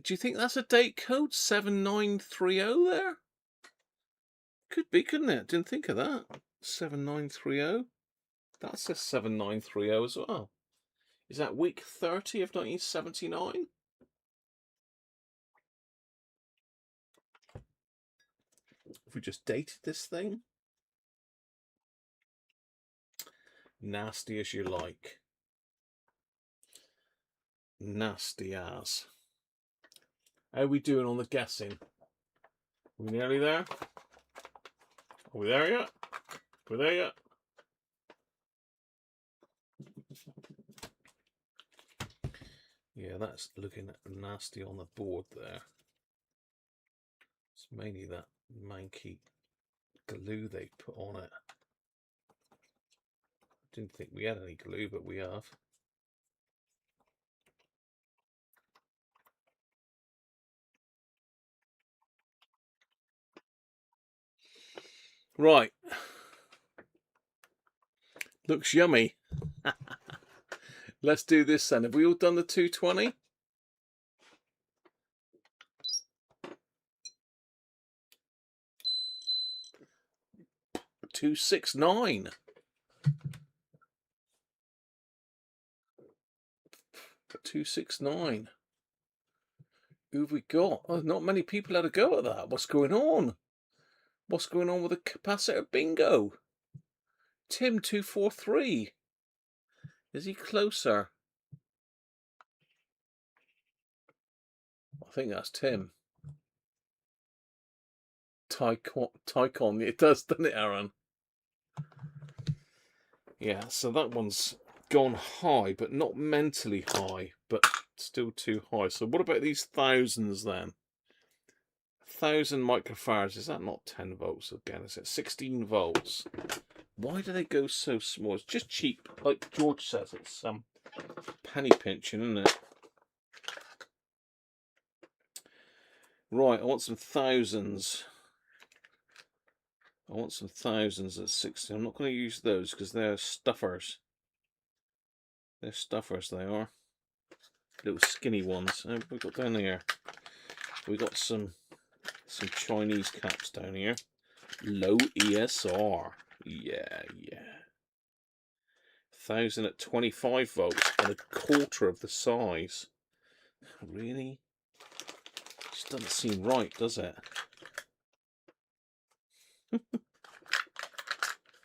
Do you think that's a date code? 7930 there? Could be, couldn't it? Didn't think of that. 7930. That's a 7930 as well. Is that week 30 of 1979? If we just dated this thing. Nasty as you like. Nasty as. How are we doing on the guessing? Are we nearly there? Are we there yet? We're there yet? Yeah, that's looking nasty on the board there. It's mainly that manky glue they put on it. Didn't think we had any glue, but we have. Right. Looks yummy. Let's do this then. Have we all done the 220? $269. 269. Who have we got? Oh, not many people had a go at that. What's going on? What's going on with the capacitor bingo? Tim 243. Is he closer? I think that's Tim. Taikon. It does, doesn't it, Aaron? Yeah, so that one's gone high, but not mentally high, but still too high. So what about these thousands then? 1000 microfarads, is that not 10 volts again? Is it 16 volts? Why do they go so small? It's just cheap, like George says. It's penny pinching, isn't it? Right, I want some thousands. I want some thousands at 60. I'm not going to use those because they're stuffers. They're stuffers, they are. Little skinny ones. Oh, we've got down here. We've got some Chinese caps down here. Low ESR. Yeah. 1000 at 25 volts and a quarter of the size. Really? Just doesn't seem right, does it?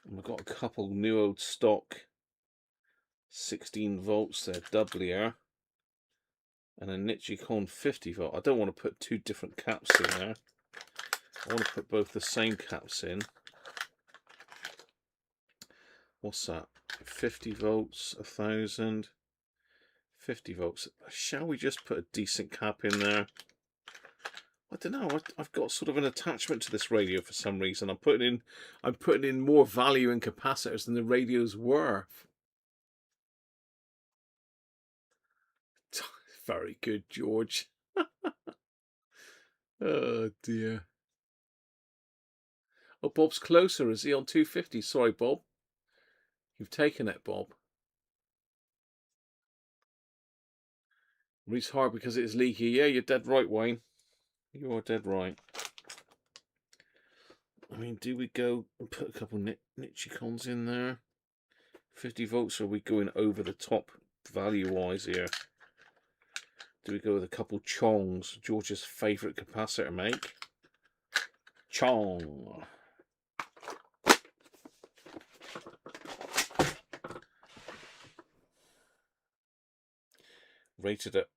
We've got a couple new old stock 16 volts there, doublier, and a Nichicon 50 volt. I don't want to put two different caps in there. I want to put both the same caps in. What's that? 50 volts, 1000, 50 volts. Shall we just put a decent cap in there? I don't know. I've got sort of an attachment to this radio for some reason. I'm putting in more value in capacitors than the radio's worth. Very good, George. Oh dear. Oh, Bob's closer. Is he on 250? Sorry, Bob. You've taken it, Bob. Reads hard because it is leaky. Yeah, you're dead right, Wayne. You are dead right. I mean, do we go and put a couple Nichicons in there? 50 volts, or are we going over the top value-wise here? Do we go with a couple Chongs? George's favourite capacitor make. Chong. Rated at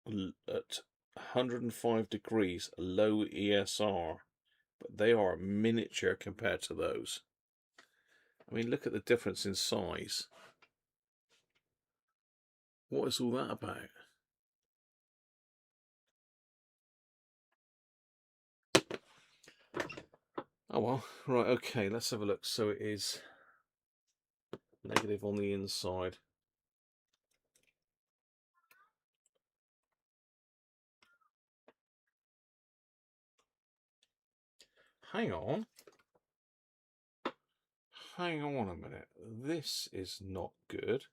105 degrees, low ESR. but they are miniature compared to those. I mean, look at the difference in size. What is all that about? Oh well, right, okay, let's have a look. So it is negative on the inside. Hang on. Hang on a minute. This is not good.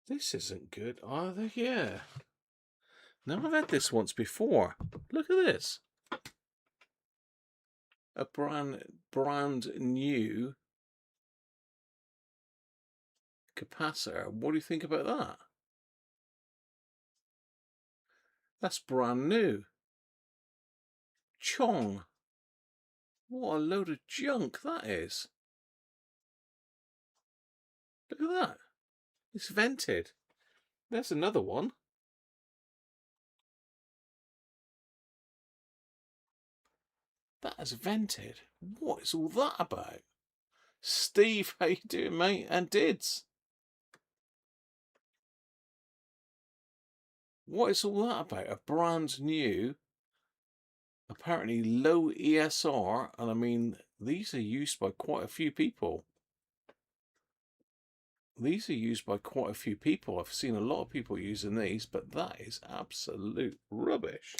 This isn't good either. Yeah. Now I've had this once before. Look at this. A brand new capacitor. What do you think about that? That's brand new. Chong. What a load of junk that is. Look at that. It's vented. There's another one. That is vented. What is all that about? Steve, how you doing, mate? And Dids. What is all that about? A brand new, apparently low ESR, and I mean, these are used by quite a few people. These are used by quite a few people. I've seen a lot of people using these, but that is absolute rubbish.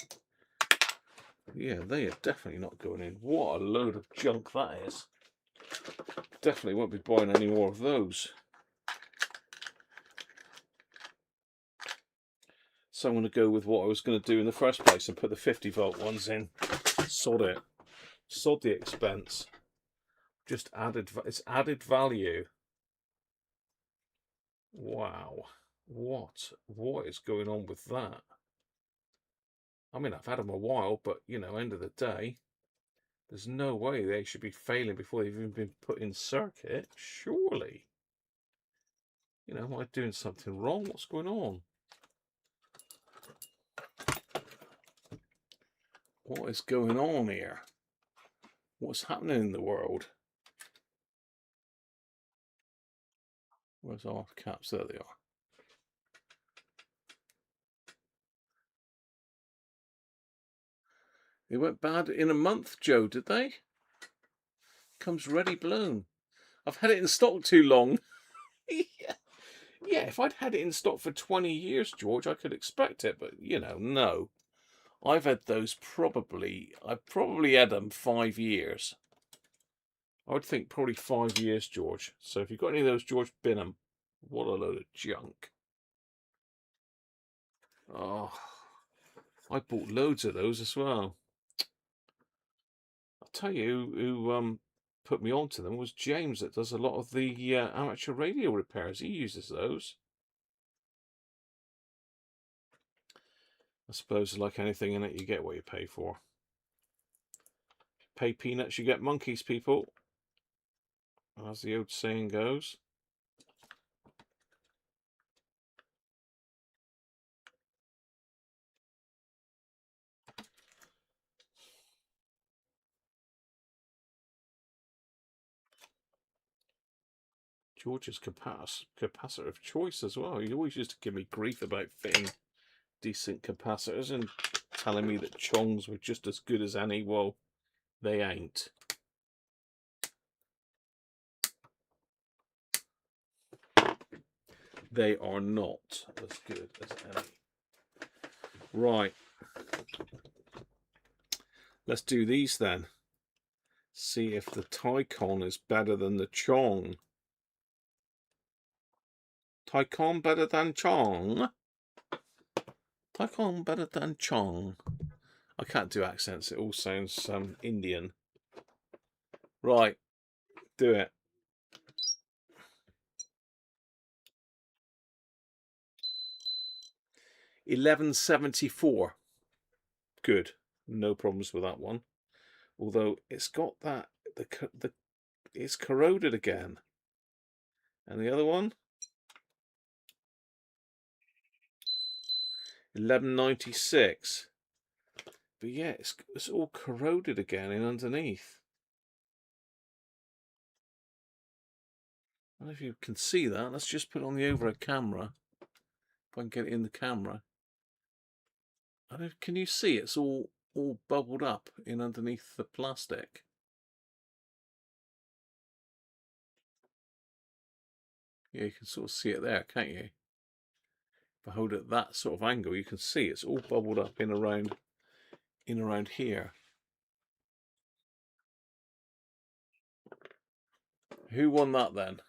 Yeah, they are definitely not going in. What a load of junk that is. Definitely won't be buying any more of those. So I'm going to go with what I was going to do in the first place and put the 50-volt ones in. Sod it. Sod the expense. Just added. It's added value. Wow. What is going on with that? I mean, I've had them a while, but, you know, end of the day, there's no way they should be failing before they've even been put in circuit. Surely. You know, am I doing something wrong? What's going on? What is going on here? What's happening in the world? Where's our caps? There they are. They went bad in a month, Joe, did they? Comes ready blown. I've had it in stock too long. Yeah, if I'd had it in stock for 20 years, George, I could expect it. But, you know, no. I've had those I've probably had them 5 years. I would think probably 5 years, George. So if you've got any of those, George, bin them. What a load of junk. Oh, I bought loads of those as well. I'll tell you who put me onto them was James, that does a lot of the amateur radio repairs. He uses those. I suppose, like anything in it, you get what you pay for. Pay peanuts, you get monkeys, people. As the old saying goes. George's capacitor of choice as well. He always used to give me grief about fitting decent capacitors and telling me that Chong's were just as good as any. Well, they ain't. They are not as good as any. Right. Let's do these then. See if the Tycon is better than the Chong. Tycon better than Chong? Tycon better than Chong. I can't do accents. It all sounds Indian. Right. Do it. $11.74. Good. No problems with that one. Although it's got that it's corroded again. And the other one? $11.96. But yeah, it's all corroded again in underneath. I don't know if you can see that. Let's just put it on the overhead camera. If I can get it in the camera. I don't, can you see it's all bubbled up in underneath the plastic? Yeah, you can sort of see it there, can't you? If I hold it at that sort of angle, you can see it's all bubbled up in around here. Who won that then?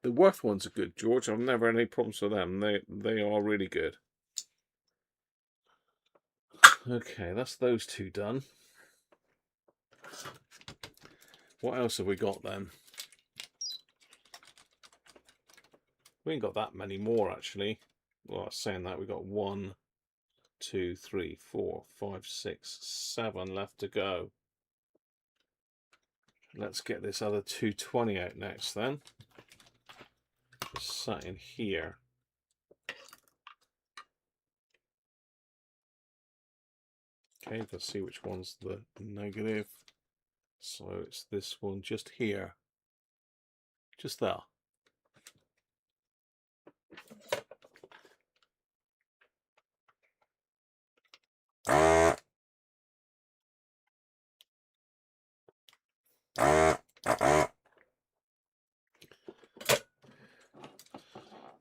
The Worth ones are good, George. I've never had any problems with them. They are really good. Okay, that's those two done. What else have we got then? We ain't got that many more actually. Well, saying that, we've got 1, 2, 3, 4, 5, 6, 7 left to go. Let's get this other 220 out next then. Just sat in here. Okay, let's see which one's the negative. So it's this one just here. Just there.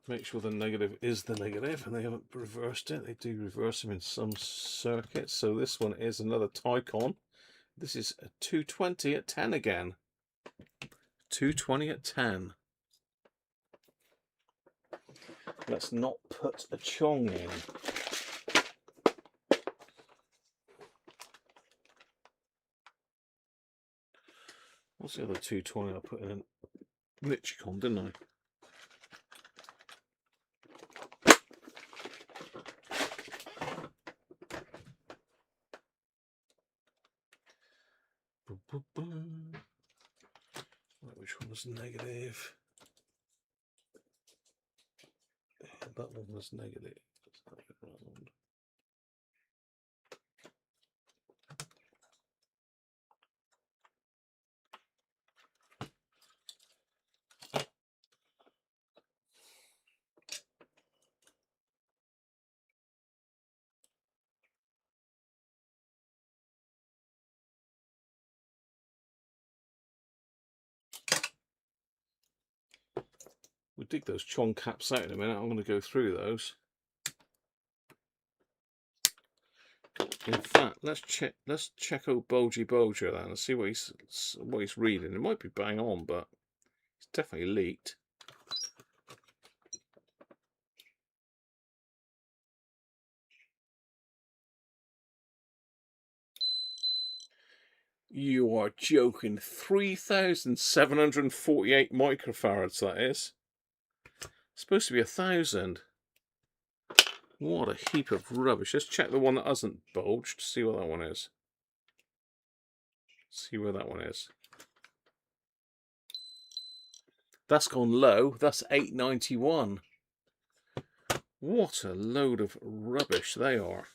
Make sure the negative is the negative, and they haven't reversed it. They do reverse them in some circuits. So this one is another Tycon. This is a 220 at 10 again. 220 at 10. Let's not put a chong in. What's the other 220 I put in a Lichicon, didn't I? Right, which one was negative? That one was negative. We'll dig those chong caps out in a minute. I'm going to go through those. In fact, let's check old Bulgy Bulger then and see what he's reading. It might be bang on, but it's definitely leaked. You are joking. 3,748 microfarads, that is. It's supposed to be 1,000. What a heap of rubbish. Let's check the one that hasn't bulged, see what that one is. See where that one is. That's gone low. That's 891. What a load of rubbish they are.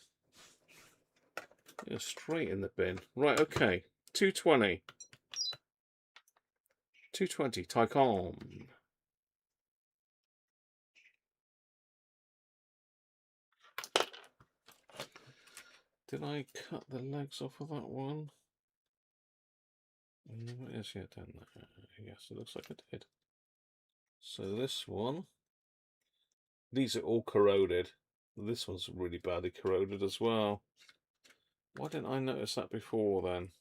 Yeah, straight in the bin. Right, okay. 220. 220, Tycon. Did I cut the legs off of that one? Yes, yeah, done that. Yes, it looks like I did. So this one, these are all corroded. This one's really badly corroded as well. Why didn't I notice that before then?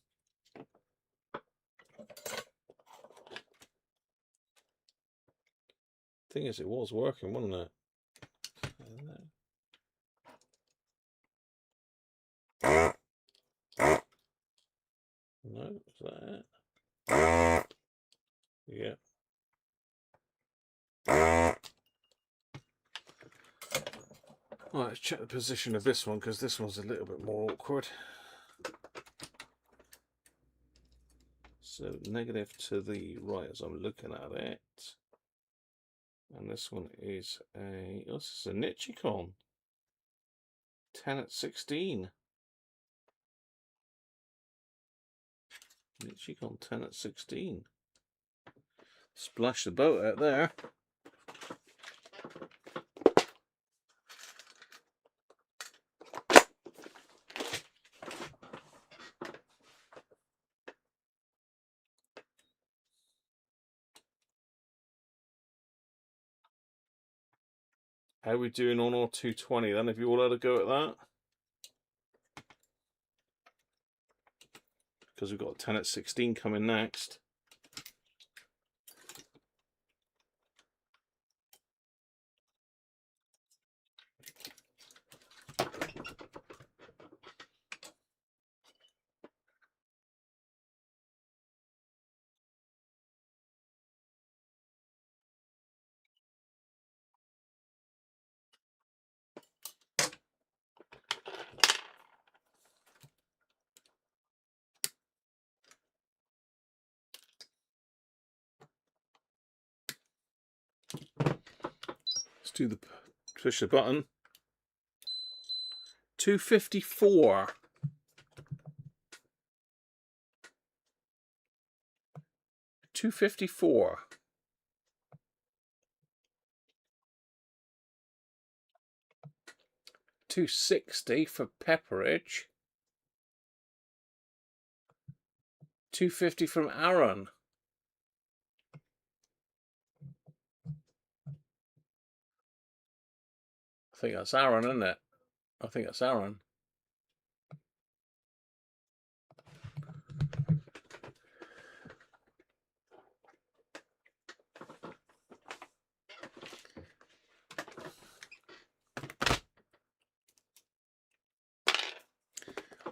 Thing is, it was working, wasn't it? No, is that it? Yeah. Right, let's check the position of this one, because this one's a little bit more awkward. So negative to the right as I'm looking at it. And this one is a, oh, this is a Nichicon 10 at 16. Nichicon 10 at 16. Splash the boat out there. How are we doing on our 220 then? Have you all had a go at that? Because we've got 10 at 16 coming next. Let's do the push the button. 254. 254. 260 for Pepperidge. 250 from Aaron. I think that's Aaron, isn't it? I think that's Aaron.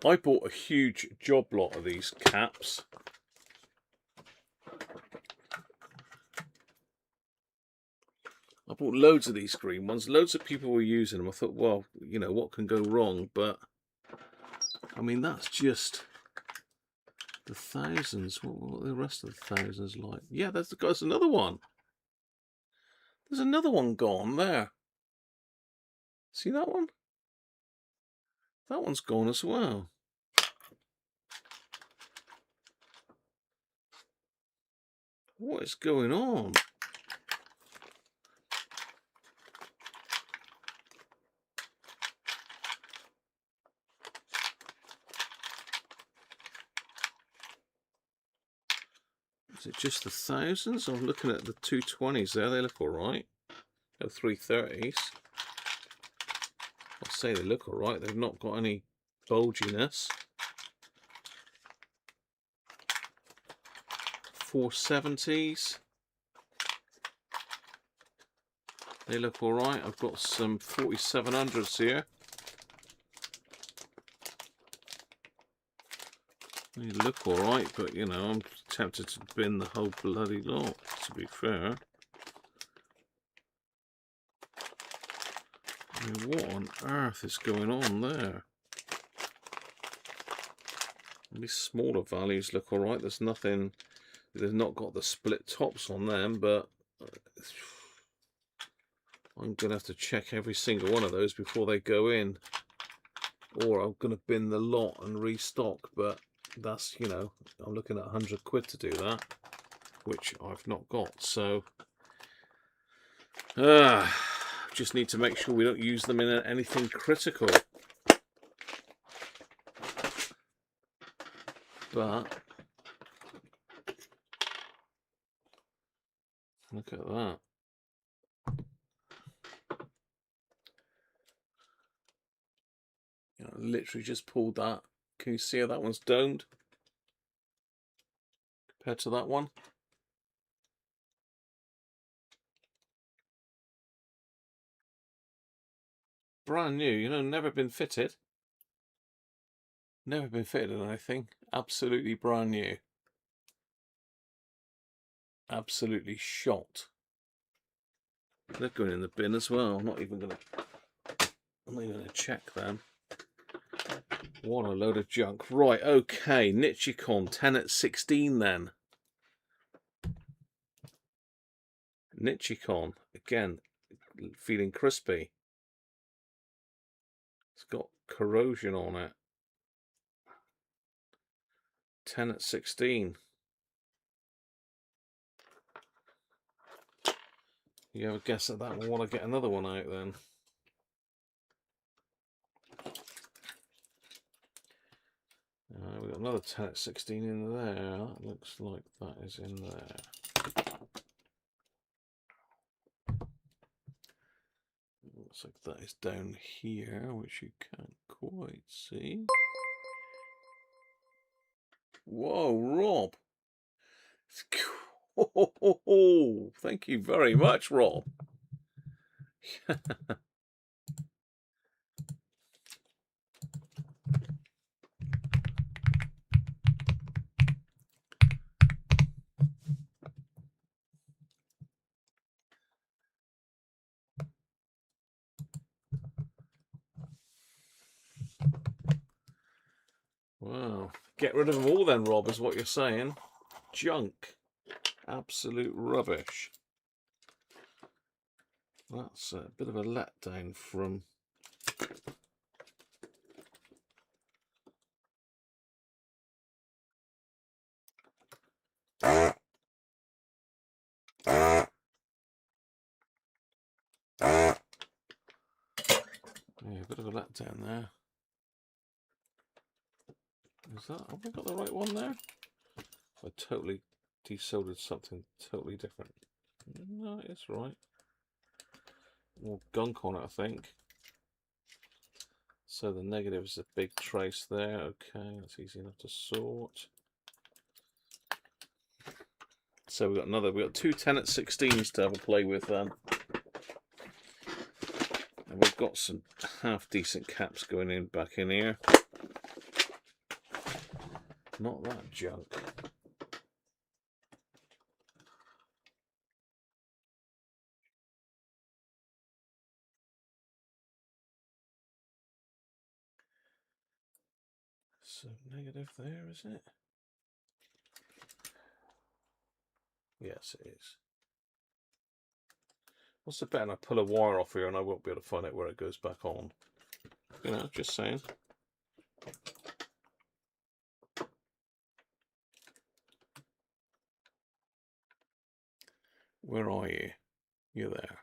I bought a huge job lot of these caps. I bought loads of these green ones. Loads of people were using them. I thought, well, you know, what can go wrong? But, I mean, that's just the thousands. What are the rest of the thousands like? Yeah, there's another one. There's another one gone there. See that one? That one's gone as well. What is going on? Is it just the thousands? I'm looking at the 220s there. They look all right. No 330s. I'll say they look all right. They've not got any bulginess. 470s. They look all right. I've got some 4700s here. They look all right, but you know, I'm tempted to bin the whole bloody lot, to be fair. I mean, what on earth is going on there? These smaller values look all right. There's nothing, they've not got the split tops on them, but I'm going to have to check every single one of those before they go in. Or I'm going to bin the lot and restock, but that's, you know, I'm looking at 100 quid to do that, which I've not got. So just need to make sure we don't use them in anything critical. But look at that. You know, literally just pulled that. Can you see how that one's domed compared to that one? Brand new, you know, never been fitted. Never been fitted in anything. Absolutely brand new. Absolutely shot. They're going in the bin as well. I'm not even gonna check them. What a load of junk. Right, okay, Nichicon 10 at 16 then. Nichicon, again, feeling crispy. It's got corrosion on it. 10 at 16. You have a guess at that one while I get another one out then. We've got another 10 at 16 in there. That looks like that is in there. Looks like that is down here, which you can't quite see. Whoa, Rob! Oh, thank you very much, Rob. Wow. Get rid of them all then, Rob, is what you're saying. Junk. Absolute rubbish. That's a bit of a letdown from... Yeah, a bit of a letdown there. Is that... Have I got the right one there? I totally desoldered something totally different. No, it's right. More gunk on it, I think. So the negative is a big trace there. Okay, that's easy enough to sort. So we've got two 10 at 16s to have a play with then. And we've got some half decent caps going in back in here. Not that junk. So negative there, is it? Yes, it is. What's the bet? I pull a wire off here and I won't be able to find out where it goes back on. You know, just saying. Where are you? You're there.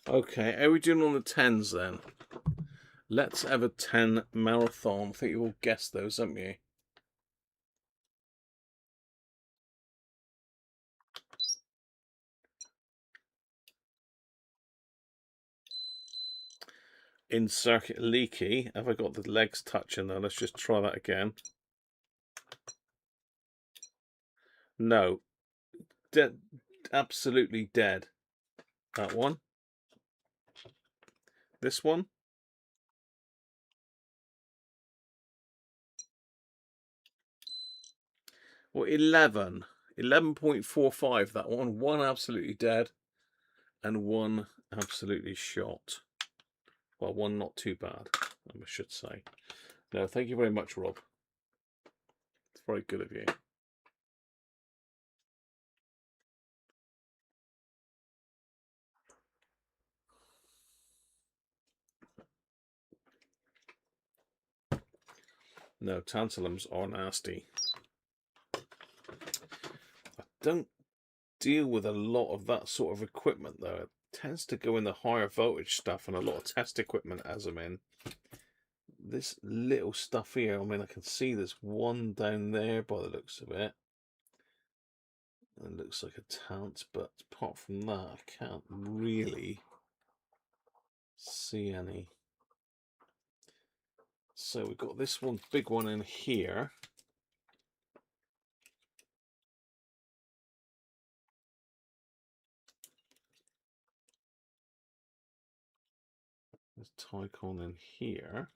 Okay, how are we doing on the 10s then? Let's have a 10 marathon. I think you all guessed those, haven't you? In circuit leaky. Have I got the legs touching there? Let's just try that again. No. Dead. Absolutely dead. That one. This one. Well, 11. 11.45, that one. One absolutely dead. And one absolutely shot. Well, one not too bad, I should say. No, thank you very much, Rob. It's very good of you. No, tantalums are nasty. I don't deal with a lot of that sort of equipment, though. It tends to go in the higher voltage stuff, and a lot of test equipment as them in. This little stuff here, I mean, I can see there's one down there by the looks of it. It looks like a tant, but apart from that, I can't really see any. So we've got this one, big one in here. There's Tycon in here.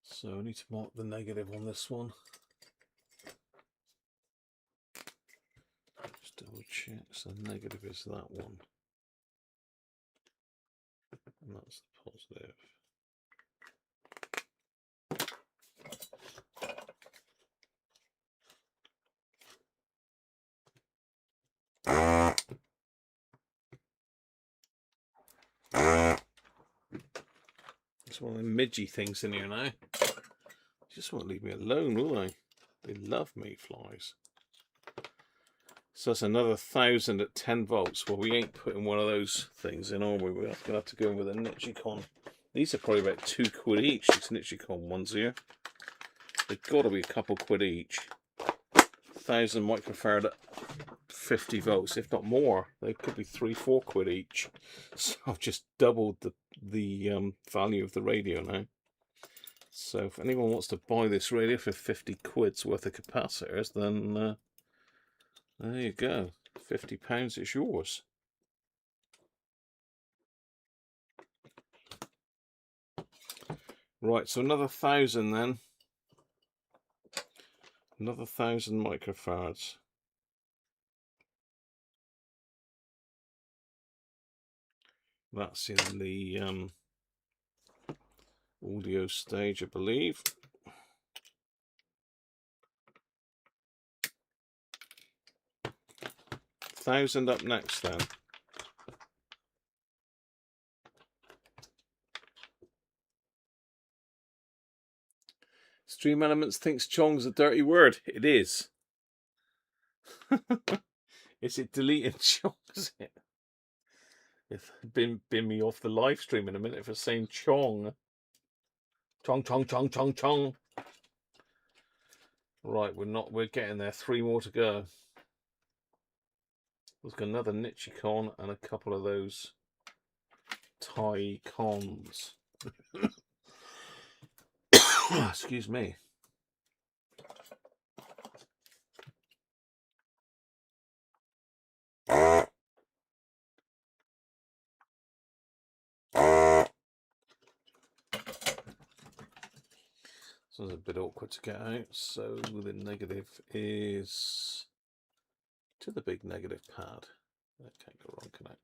So I need to mark the negative on this one. Just double check. So negative is that one. And that's the positive. It's one of the midgy things in here now. Just won't leave me alone, will they? They love me, flies. So that's another 1,000 at 10 volts. Well, we ain't putting one of those things in, are we? We're going to have to go in with a Nichicon. These are probably about £2 each, these Nichicon ones here. They've got to be a couple quid each. 1,000 microfarad at 50 volts, if not more. They could be £3-4 each. So I've just doubled the value of the radio now. So if anyone wants to buy this radio for 50 quid's worth of capacitors, then there you go. £50 is yours. Right, so another 1,000 then. Another 1,000 microfarads. That's in the audio stage, I believe. $1,000 up next then. Stream Elements thinks Chong's a dirty word. It is. Is it deleting Chong? Is it? If bin me off the live stream in a minute for saying Chong. Chong, chong, chong, chong, chong. Right, we're getting there. 3 more to go. There's got another Nichicon and a couple of those Tycons. Excuse me. So it's a bit awkward to get out. So the negative is to the big negative pad. That can't go wrong, can it?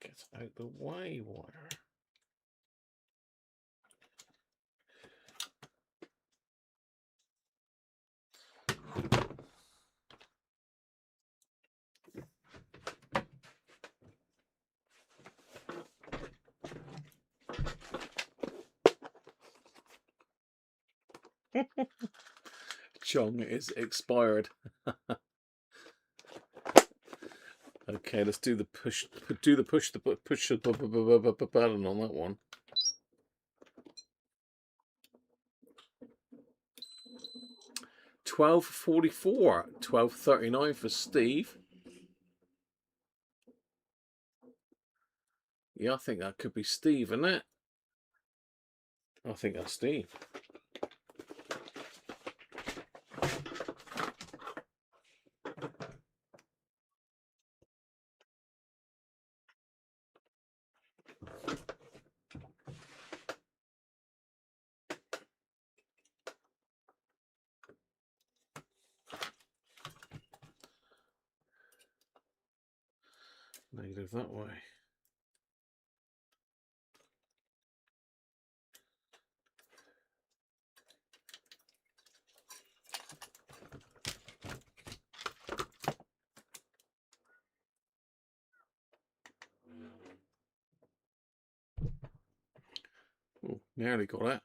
Get out the way, wire. Chong is expired. Okay, let's do the push. Do the push the button on that one. $12.44, $12.39 for Steve. Yeah, I think that could be Steve, isn't it? I think that's Steve. Negative that way. Oh, nearly got it.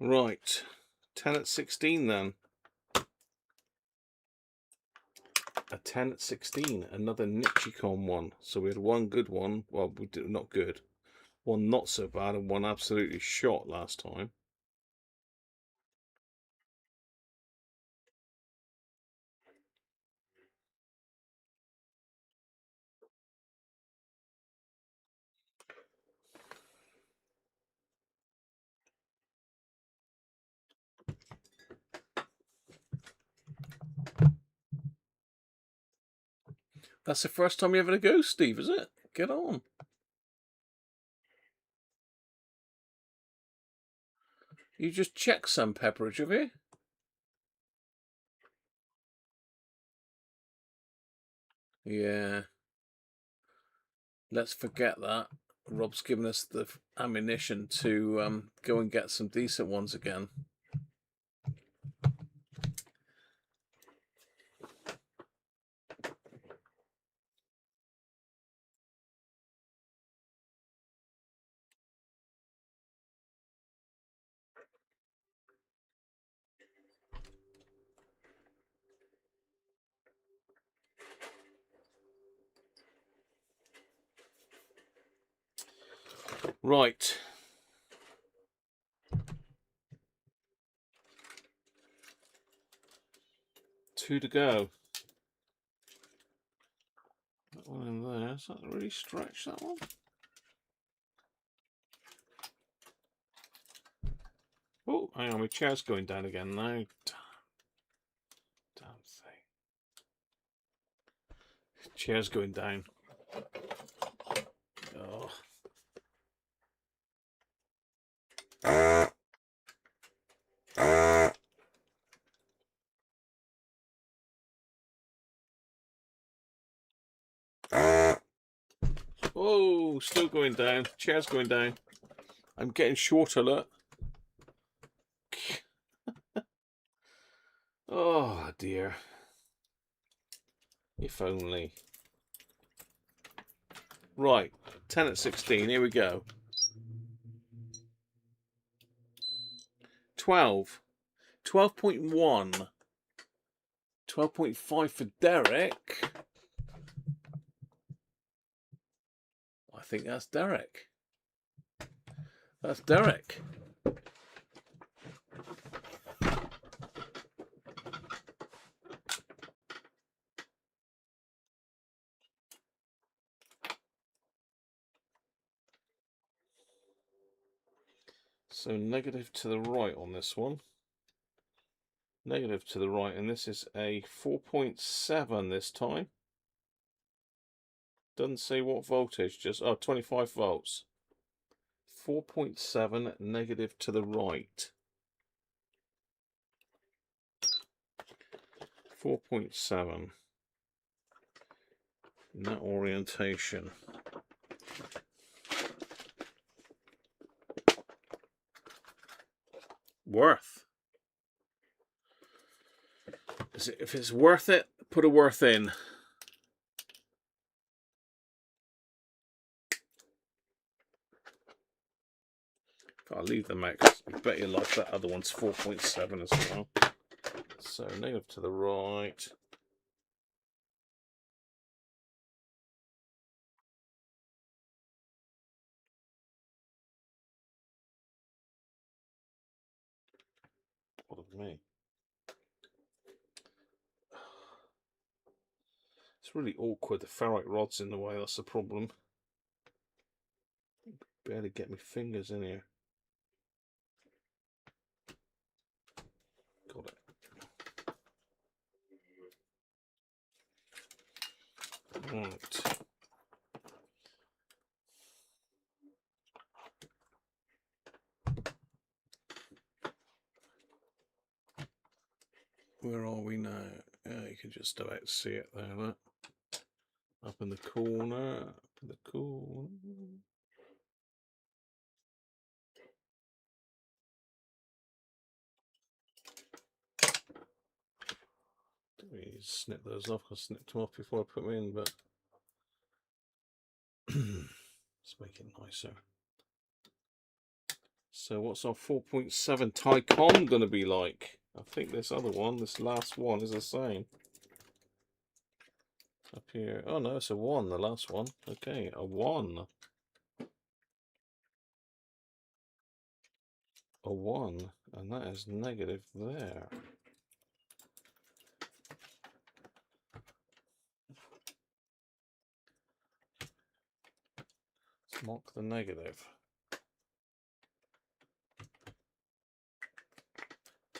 Right, 10 at 16 then. A 10 at 16, another Nichicon one. So we had one good one, well, we did not good, one not so bad, and one absolutely shot last time. That's the first time you ever had a go, Steve, is it? Get on. You just checked some pepperage, have you? Yeah. Let's forget that. Rob's given us the ammunition to go and get some decent ones again. Right. Two to go. That one in there. Is that really stretched, that one? Oh, hang on, my chair's going down again now. Damn thing. Chair's going down. Oh. Oh, still going down. Chair's going down. I'm getting shorter, look. Oh dear. If only. Right, 10 at 16, here we go. 12. 12.1. 12.5 for Derek. I think that's Derek. That's Derek. So negative to the right on this one. Negative to the right, and this is a 4.7 this time. Doesn't say what voltage, just 25 volts. 4.7 negative to the right. 4.7 in that orientation. Worth. If it's worth it, put a worth in. I'll leave them out because I bet you like that other one's 4.7 as well. So negative to the right. What of me? It's really awkward. The ferrite rod's in the way. That's the problem. Barely get my fingers in here. Got it. Right. Where are we now? Yeah, you can just about see it there. Look. Up in the corner. Up in the corner. Don't really snip those off. I snipped them off before I put them in, but let's make it nicer. So what's our 4.7 Tycom going to be like? I think this other one, this last one, is the same. Up here. Oh no, it's a 1, the last one. Okay, a 1. A 1. And that is negative there. Let's mark the negative.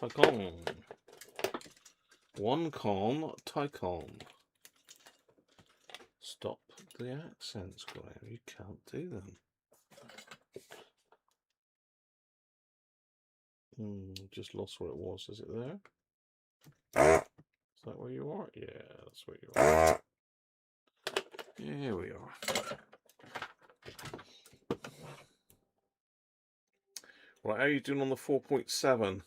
Tycom. 1 com, Tycom. Stop the accents, Graham. You can't do them. Just lost where it was. Is it there? Is that where you are? Yeah, that's where you are. Here we are. Right, how are you doing on the 4.7?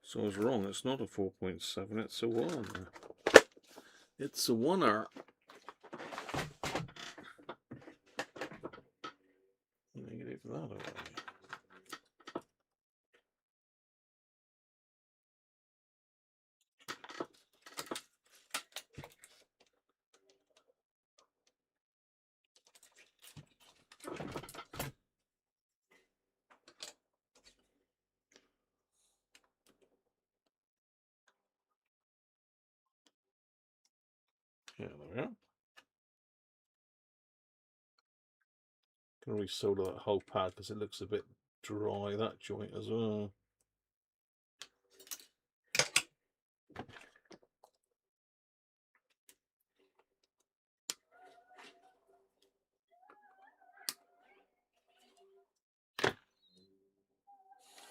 So I was wrong, it's not a 4.7, it's a 1. It's a 1er. Negative that away. Yeah, there we are. Can re-solder that whole pad because it looks a bit dry, that joint as well.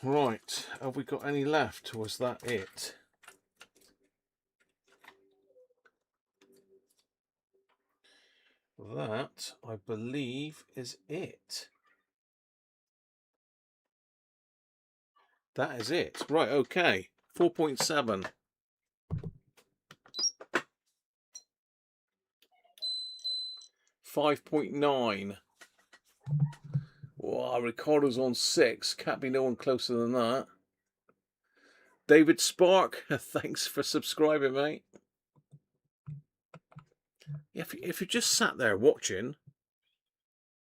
Right, have we got any left? Or was that it? That, I believe, is it. That is it. Right, okay. 4.7. $5.9. Wow, Ricardo's on 6. Can't be no one closer than that. David Spark, thanks for subscribing, mate. If you just sat there watching,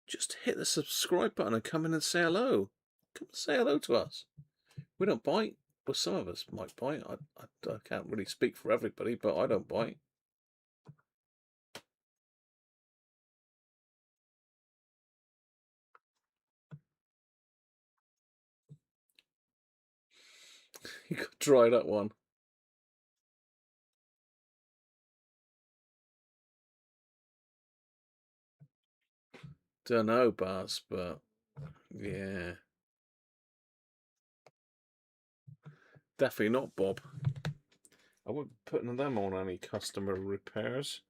just hit the subscribe button and come in and say hello. Come and say hello to us. We don't bite. Well, some of us might bite. I can't really speak for everybody, but I don't bite. You got to try that one. Don't know, Baz, but yeah. Definitely not Bob. I wouldn't be putting them on any customer repairs.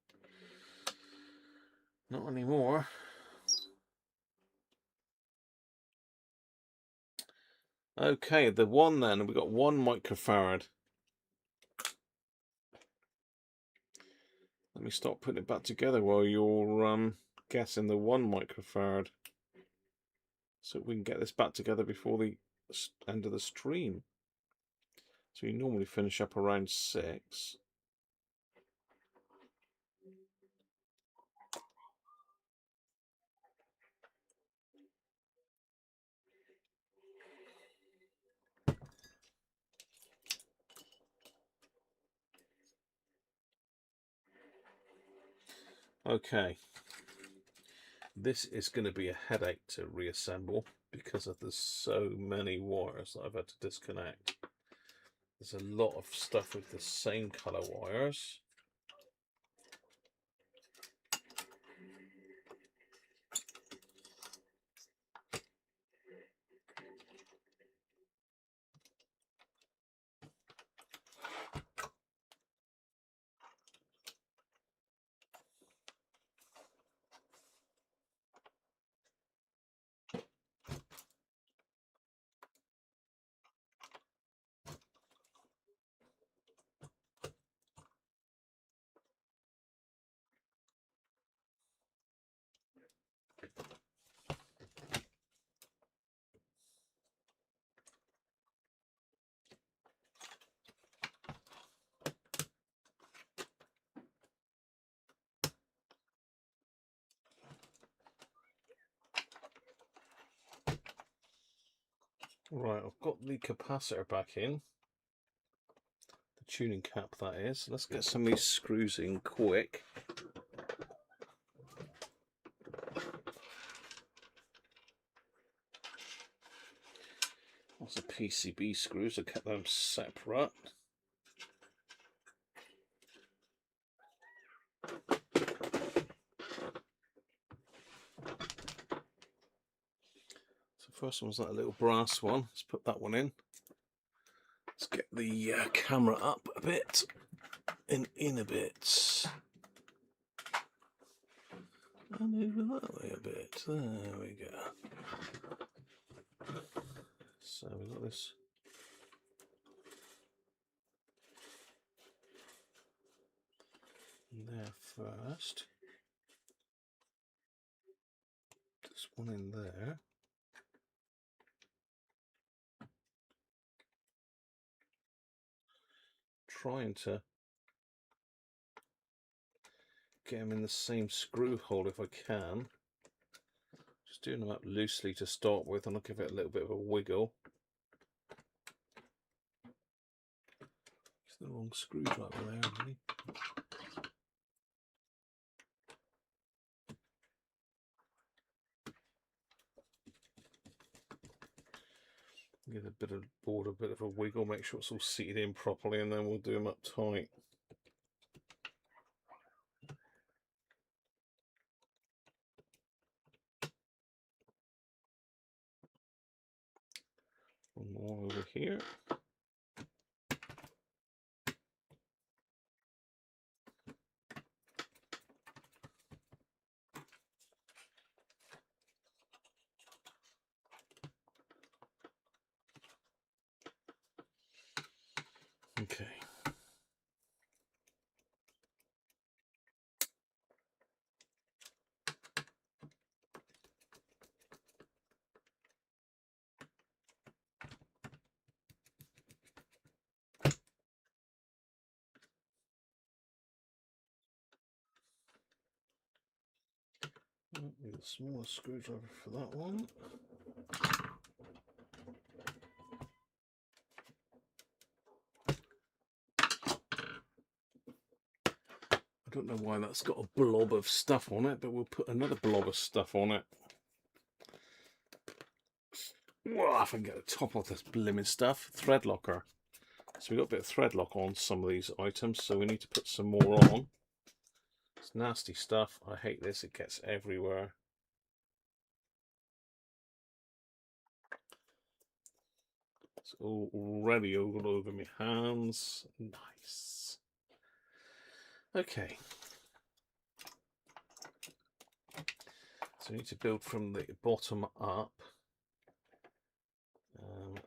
Not anymore. Okay, the 1 then. We've got 1 microfarad. Let me start putting it back together while you're guessing the 1 microfarad. So we can get this back together before the end of the stream. So you normally finish up around 6. Okay. This is going to be a headache to reassemble because of there's so many wires that I've had to disconnect. There's a lot of stuff with the same color wires. Right, I've got the capacitor back in. The tuning cap, that is. Let's get some of these screws in quick. Lots of PCB screws, I kept them separate. So first one's that little brass one. Let's put that one in. Let's get the camera up a bit and in a bit. And over that way a bit. There we go. So we've got this. There first. This one in there. Trying to get them in the same screw hole if I can. Just doing them up loosely to start with, and I'll give it a little bit of a wiggle. It's the wrong screwdriver there, really. Give a bit of board a bit of a wiggle, make sure it's all seated in properly, and then we'll do them up tight. One more over here. Okay. Need a smaller screwdriver for that one. I don't know why that's got a blob of stuff on it, but we'll put another blob of stuff on it. Well, if I can get the top of this blimmin' stuff. Thread locker. So we've got a bit of thread lock on some of these items, so we need to put some more on. It's nasty stuff. I hate this, it gets everywhere. It's already all over my hands. Nice. Okay. So we need to build from the bottom up.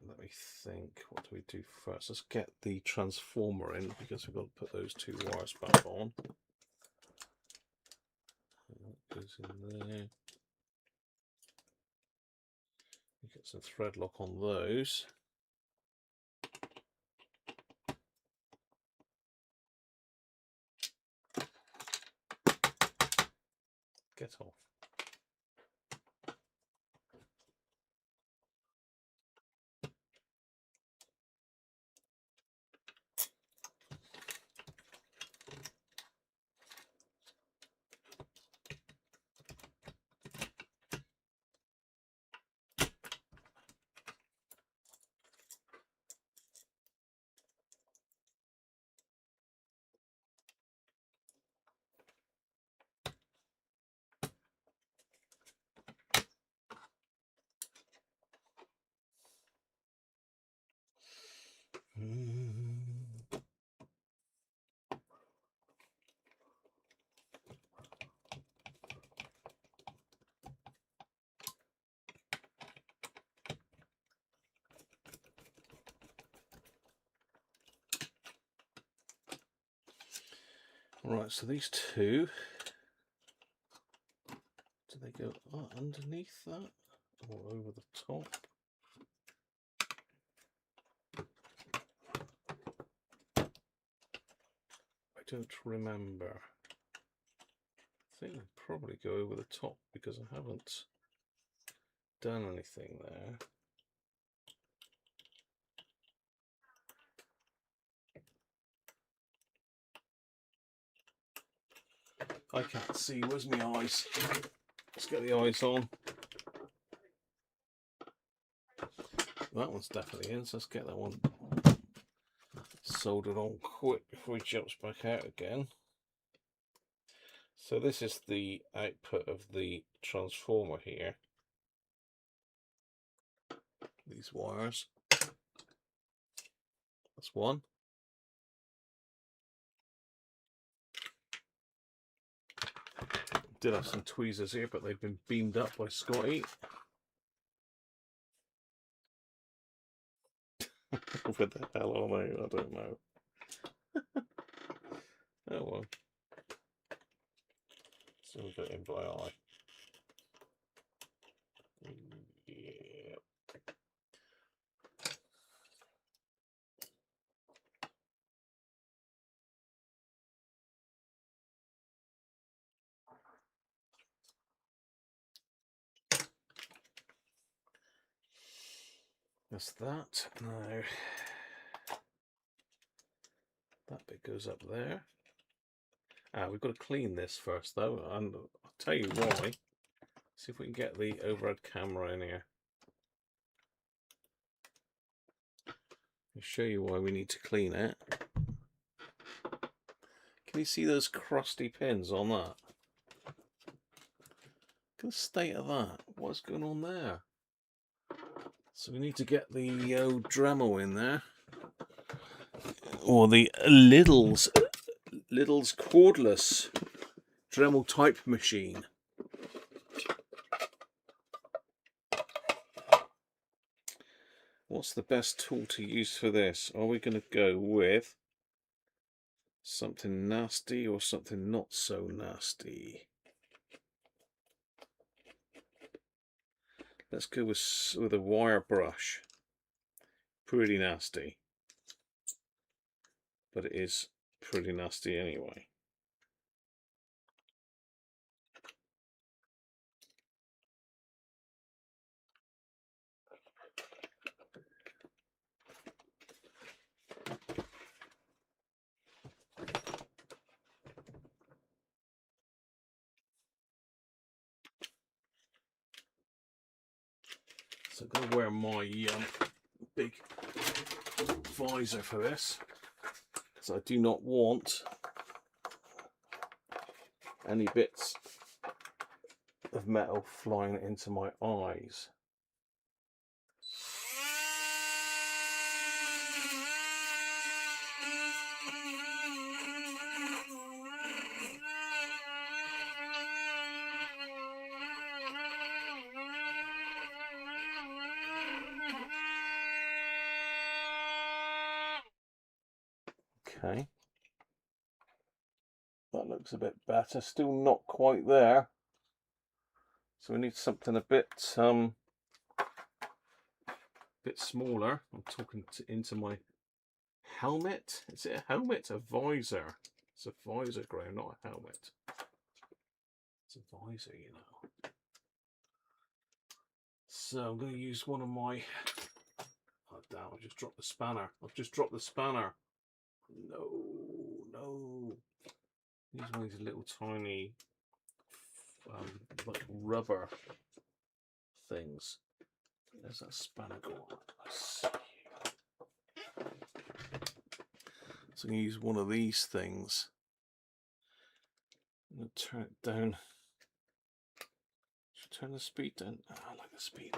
Let me think. What do we do first? Let's get the transformer in, because we've got to put those two wires back on. That goes in there. Get some thread lock on those. Get off. Right, so these two, do they go underneath that or over the top? I don't remember. I think they probably go over the top because I haven't done anything there. I can't see. Where's my eyes? Let's get the eyes on. That one's definitely in, so let's get that one soldered on quick before he jumps back out again. So this is the output of the transformer here. These wires. That's one. Did have some tweezers here, but they've been beamed up by Scotty. What the hell are they? I don't know. Oh well. So we'll get in by eye. Yeah. That's that. Now that bit goes up there. We've got to clean this first though, and I'll tell you why. See if we can get the overhead camera in here. I'll show you why we need to clean it. Can you see those crusty pins on that? Look at the state of that. What's going on there? So we need to get the old Dremel in there. Or the Lidl's cordless Dremel type machine. What's the best tool to use for this? Are we going to go with something nasty or something not so nasty? Let's go with a wire brush. Pretty nasty. But it is pretty nasty anyway. So I'm going to wear my big visor for this, so I do not want any bits of metal flying into my eyes. Okay, that looks a bit better. Still not quite there. So we need something a bit smaller. I'm talking into my helmet. Is it a helmet? A visor. It's a visor, Graham, not a helmet. It's a visor, you know. So I'm going to use one of my. Oh damn! I just dropped the spanner. I've just dropped the spanner. No. Use one of these little tiny like rubber things. There's that spanner go on. So I'm going to use one of these things. I'm going to turn it down. Should I turn the speed down? Oh, I like the speed.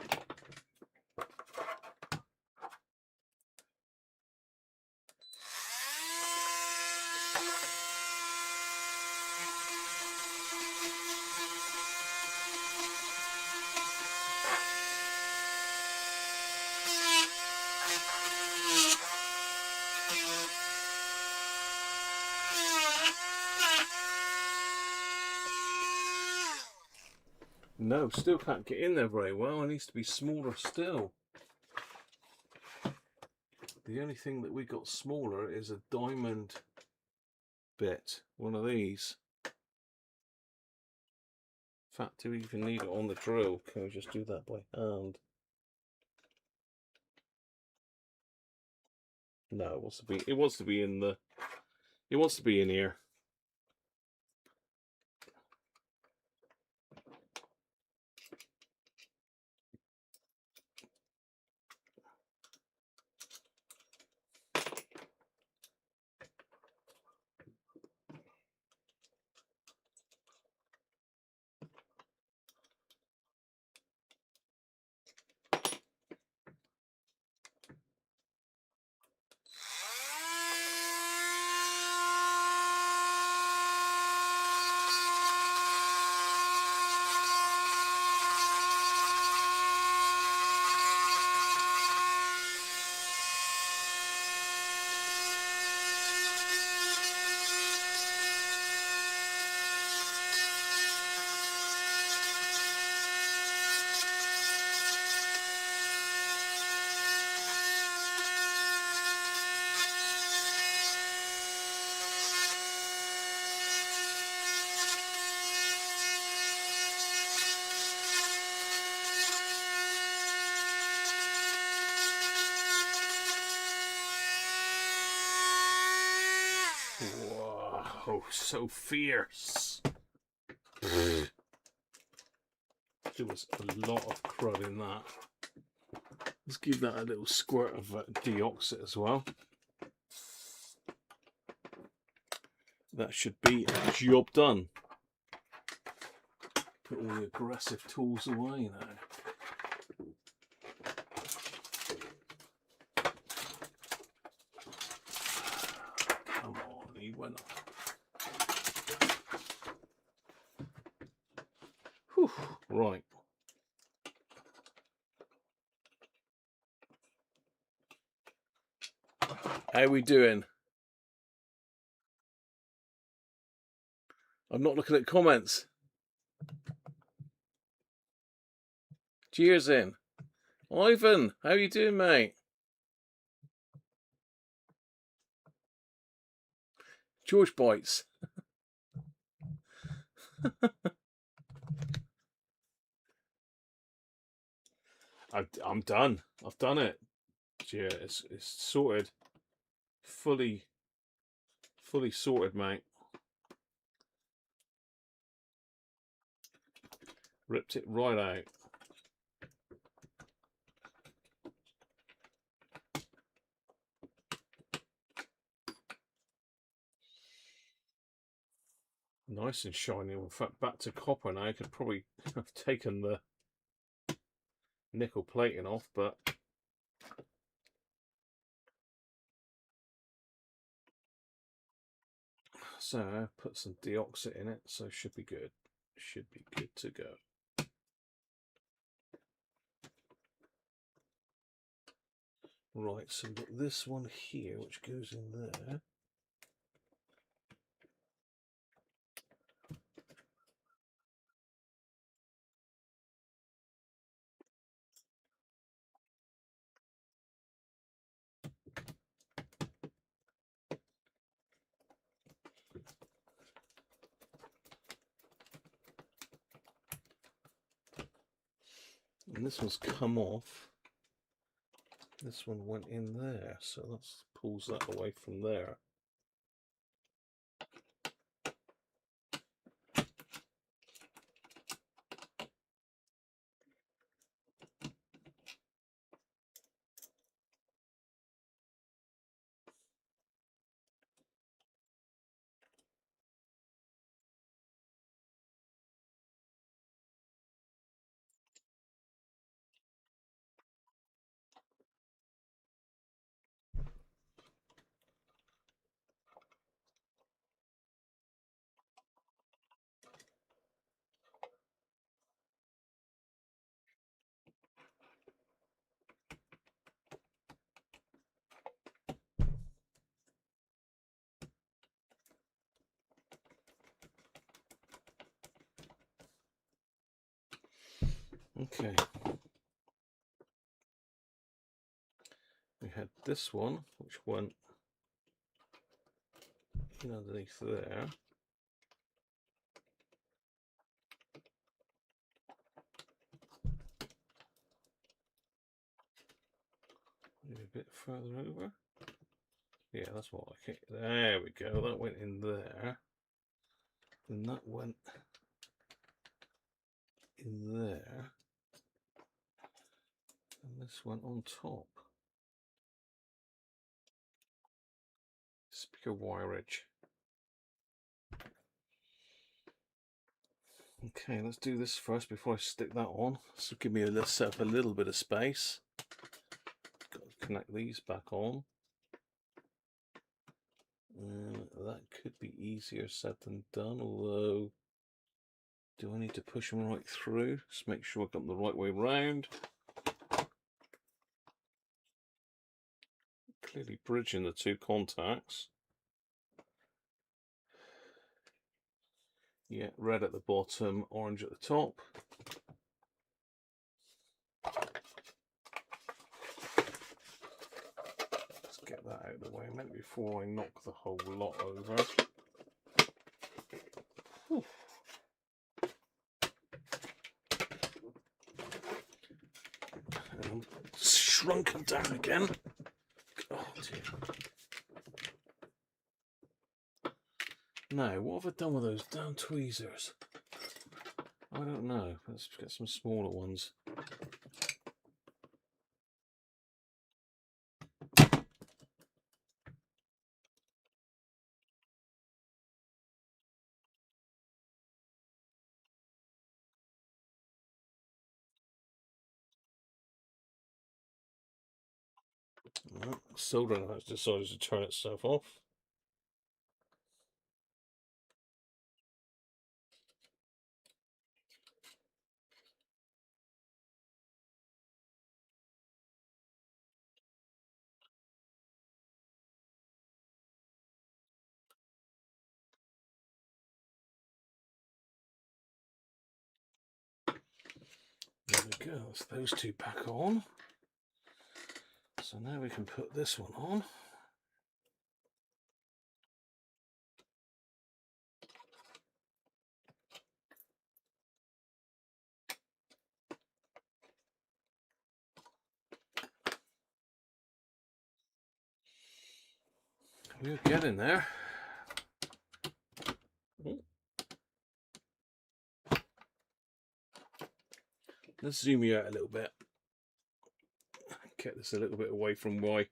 No, still can't get in there very well. It needs to be smaller still. The only thing that we got smaller is a diamond bit. One of these. In fact, do we even need it on the drill? Can we just do that by hand? No, it wants to be in the. It wants to be in here. Whoa, so fierce. There was a lot of crud in that. Let's give that a little squirt of deoxit as well. That should be a job done. Put all the aggressive tools away now. Come on, he went up. Whew, right. How we doing? I'm not looking at comments. Cheers in. Ivan, how you doing, mate? George bites. I'm done. I've done it. Yeah, it's sorted. Fully sorted, mate. Ripped it right out. Nice and shiny. In fact, back to copper now. I could probably have taken the nickel plating off, but so put some deoxit in it, so should be good. Should be good to go. Right, so we've got this one here, which goes in there. And this one's come off. This one went in there, so let's pulls that away from there. Okay. We had this one, which went in underneath there. Maybe a bit further over. Yeah, that's what I think. There we go. That went in there. And that went in there. And this went on top. Speaker wireage. Okay, let's do this first before I stick that on. So give me a set up a little bit of space. Got to connect these back on. That could be easier said than done, although do I need to push them right through? Just make sure I've got them the right way round. Clearly bridging the two contacts. Yeah, red at the bottom, orange at the top. Let's get that out of the way a minute before I knock the whole lot over. Whew. And shrunk them down again. Oh dear. Now, what have I done with those damn tweezers? I don't know. Let's get some smaller ones. Well, soldering has decided to turn itself off. There we go, that's those two back on. So now we can put this one on. We'll get in there. Let's zoom you out a little bit. Get this a little bit away from my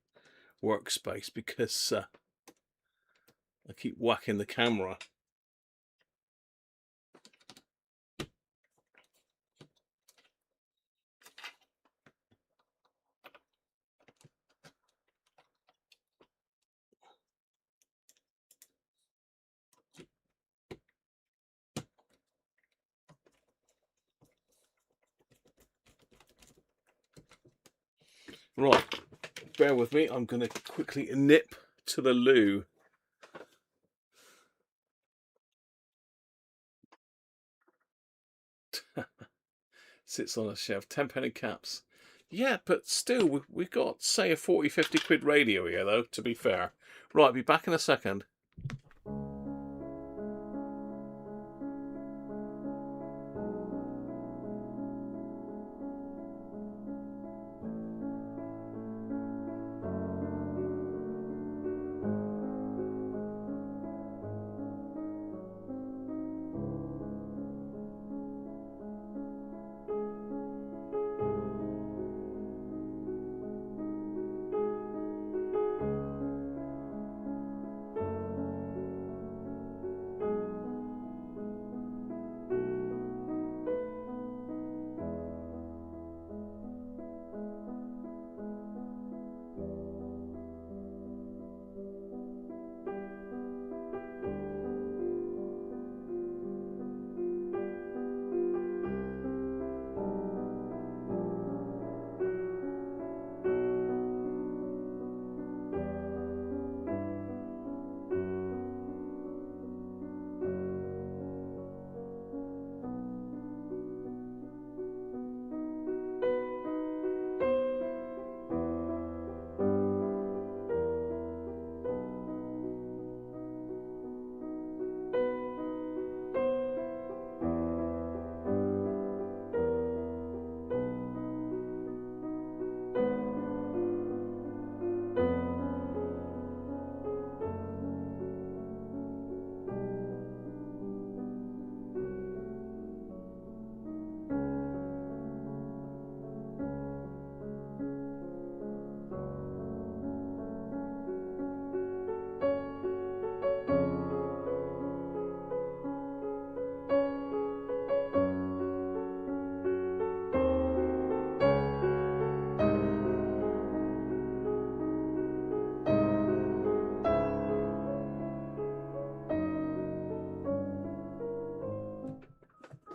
workspace because I keep whacking the camera. Right, bear with me, I'm going to quickly nip to the loo. Sits on a shelf, 10p caps. Yeah, but still, we've got, say, a 40-50 quid radio here, though, to be fair. Right, I'll be back in a second.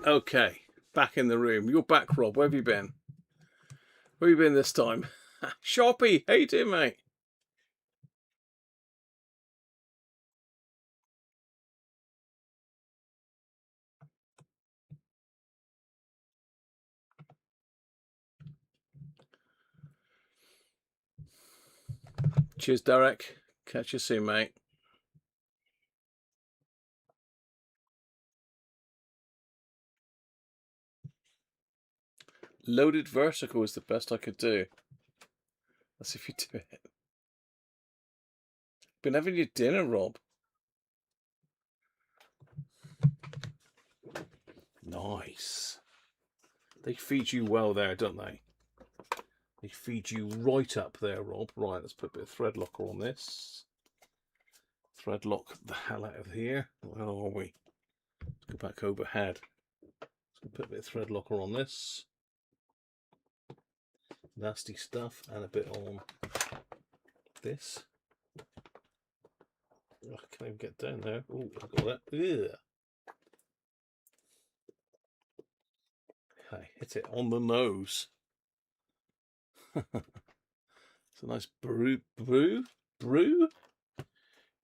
Okay, back in the room. You're back, Rob. Where have you been? Where have you been this time? Sharpie, how you doing, mate? Cheers, Derek. Catch you soon, mate. Loaded vertical is the best I could do. That's if you do it. Been having your dinner, Rob? Nice. They feed you well there, don't they? They feed you right up there, Rob. Right, let's put a bit of thread locker on this. Thread lock the hell out of here. Where are we? Let's go back overhead. Let's put a bit of thread locker on this. Nasty stuff, and a bit on this. Oh, I can't even get down there. Oh, I got that. Ugh. Okay, hit it on the nose. It's a nice brew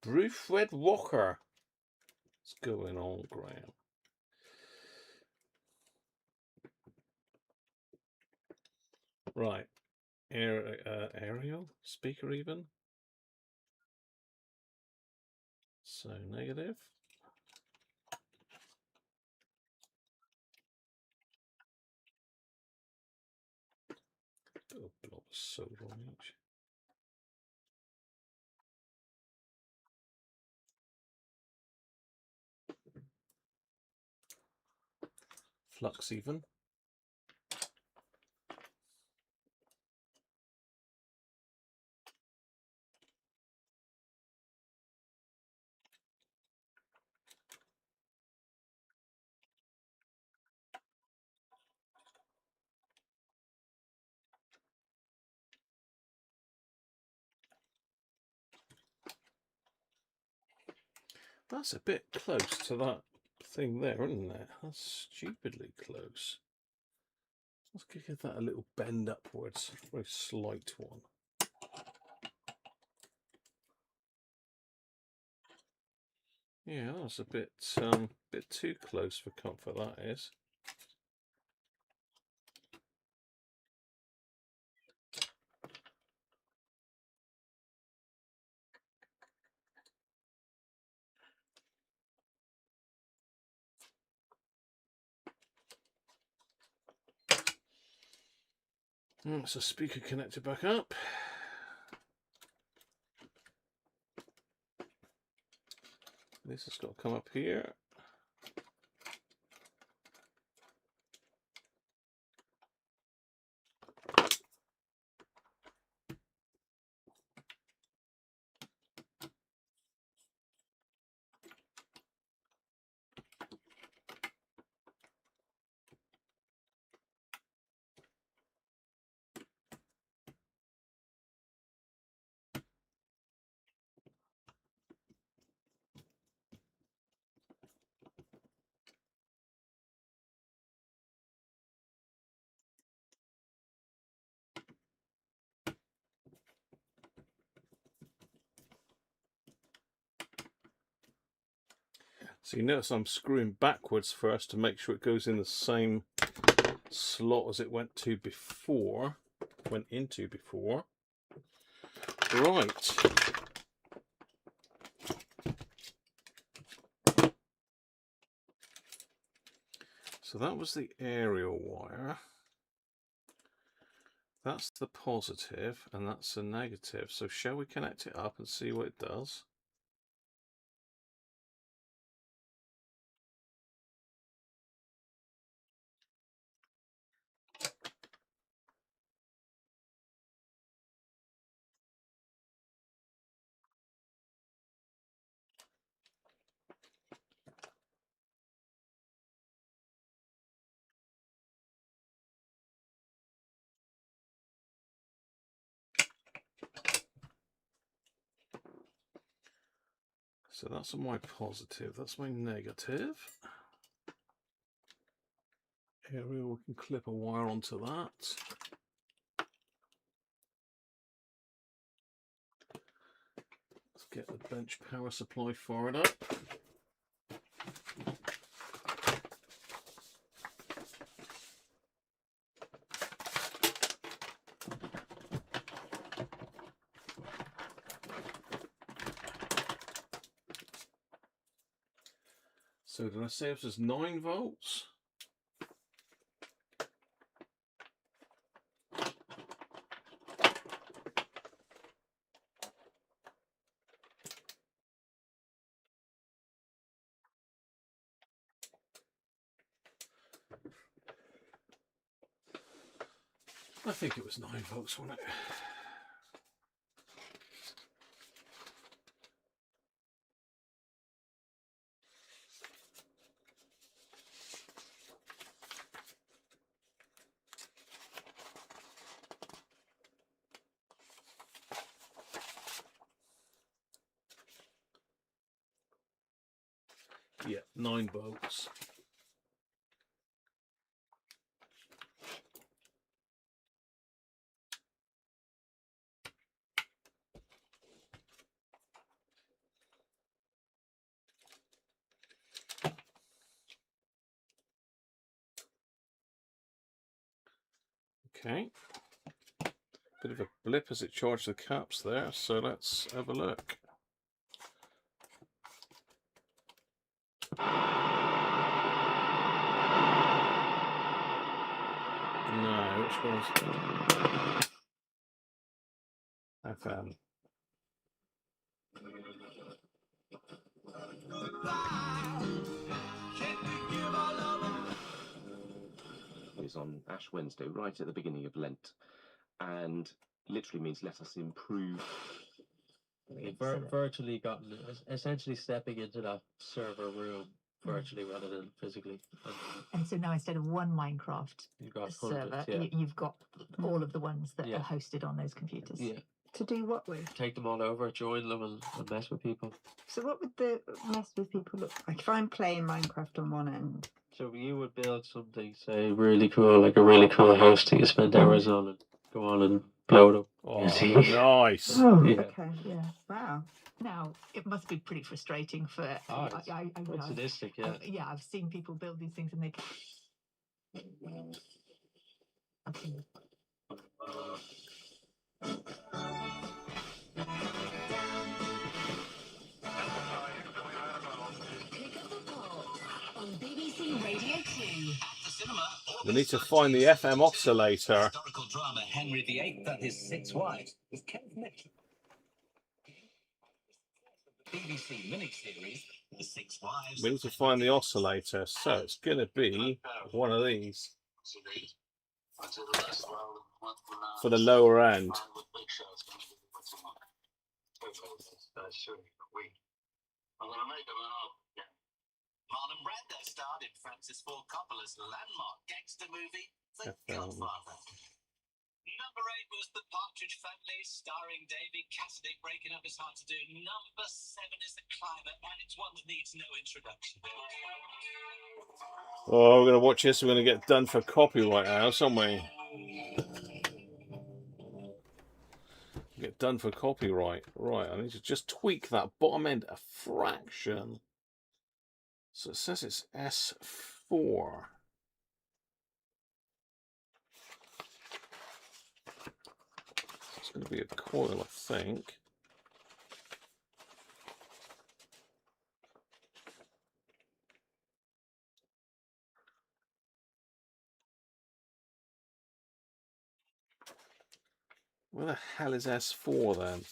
thread walker. What's going on, Graham? Right, aerial speaker even. So negative. Little blob of soda on each. Flux even. That's a bit close to that thing there, isn't it? That's stupidly close. Let's give that a little bend upwards, a very slight one. Yeah, that's a bit too close for comfort, that is. So speaker connected back up. This has got to come up here. So you notice I'm screwing backwards first to make sure it goes in the same slot as it went into before. Right. So that was the aerial wire. That's the positive and that's the negative. So shall we connect it up and see what it does? So that's my positive, that's my negative. Aerial, we can clip a wire onto that. Let's get the bench power supply fired up. So did I say this is 9 volts? I think it was 9 volts, wasn't it? Yeah, 9 volts. Okay. Bit of a blip as it charged the caps there, so let's have a look. No, which one's FM? Is on Ash Wednesday, right at the beginning of Lent, and literally means let us improve. Virtually gotten, essentially stepping into that server room virtually rather than physically. And so now instead of one Minecraft You've got server, hundreds, yeah. you've got all of the ones that Yeah. are hosted on those computers. Yeah. To do what with? Take them all over, join them, and mess with people. So what would the mess with people look like? If I'm playing Minecraft on one end. So you would build something, say, really cool, like a really cool house that you spend hours on and go on and blow it up. Oh, nice. Oh, Yeah. okay, yeah. Wow. Now, it must be pretty frustrating for... It's sadistic, yeah. Yeah, I've seen people build these things and they... On BBC Radio 2. We need to find the FM oscillator. Historical drama Henry VIII and his 6 wives with Kenneth Mitchell. BBC miniseries The 6 Wives. We need to find the oscillator, so it's going to be one of these for the lower end. Marlon Brando starred in Francis Ford Coppola's landmark gangster movie, The Godfather. Number 8 was The Partridge Family, starring David Cassidy breaking up his heart to do. Number 7 is The Climber, and it's one that needs no introduction. Oh, we're going to watch this. We're going to get done for copyright now, aren't we? Get done for copyright. Right, I need to just tweak that bottom end a fraction. So it says it's S4. It's going to be a coil, I think. Where the hell is S4 then?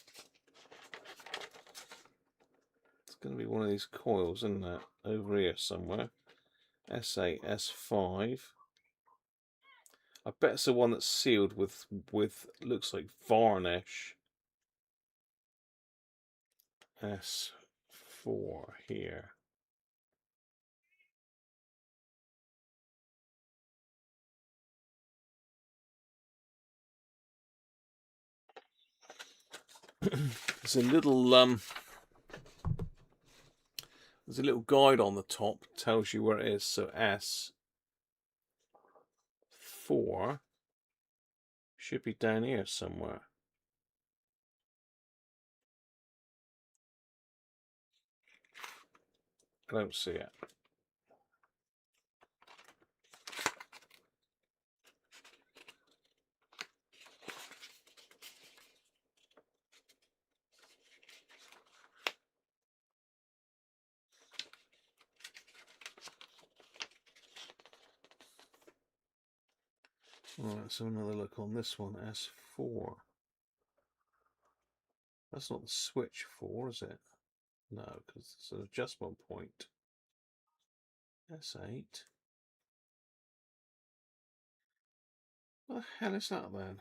It's going to be one of these coils, isn't it? Over here somewhere. S8, S5. I bet it's the one that's sealed with looks like varnish. S4 here. There's a little guide on the top, tells you where it is. So S4 should be down here somewhere. I don't see it. Alright, so another look on this one, S4. That's not the switch 4, is it? No, because it's an adjustment point. S8. What the hell is that then?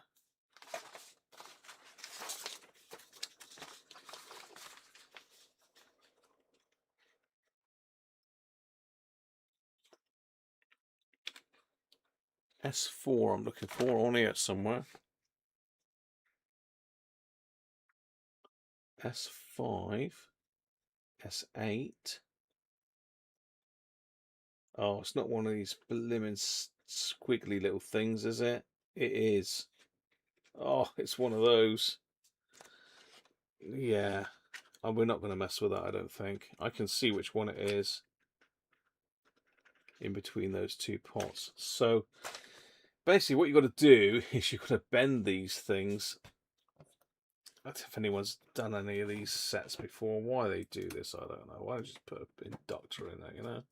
S4 I'm looking for on here somewhere. S5, S8. Oh, it's not one of these blimmin' squiggly little things, is it? It is. Oh, it's one of those. Yeah. Oh, we're not going to mess with that, I don't think. I can see which one it is in between those two pots. So basically what you've got to do is you've got to bend these things. I don't know if anyone's done any of these sets before. Why they do this, I don't know. Why don't you just put an inductor in there, you know?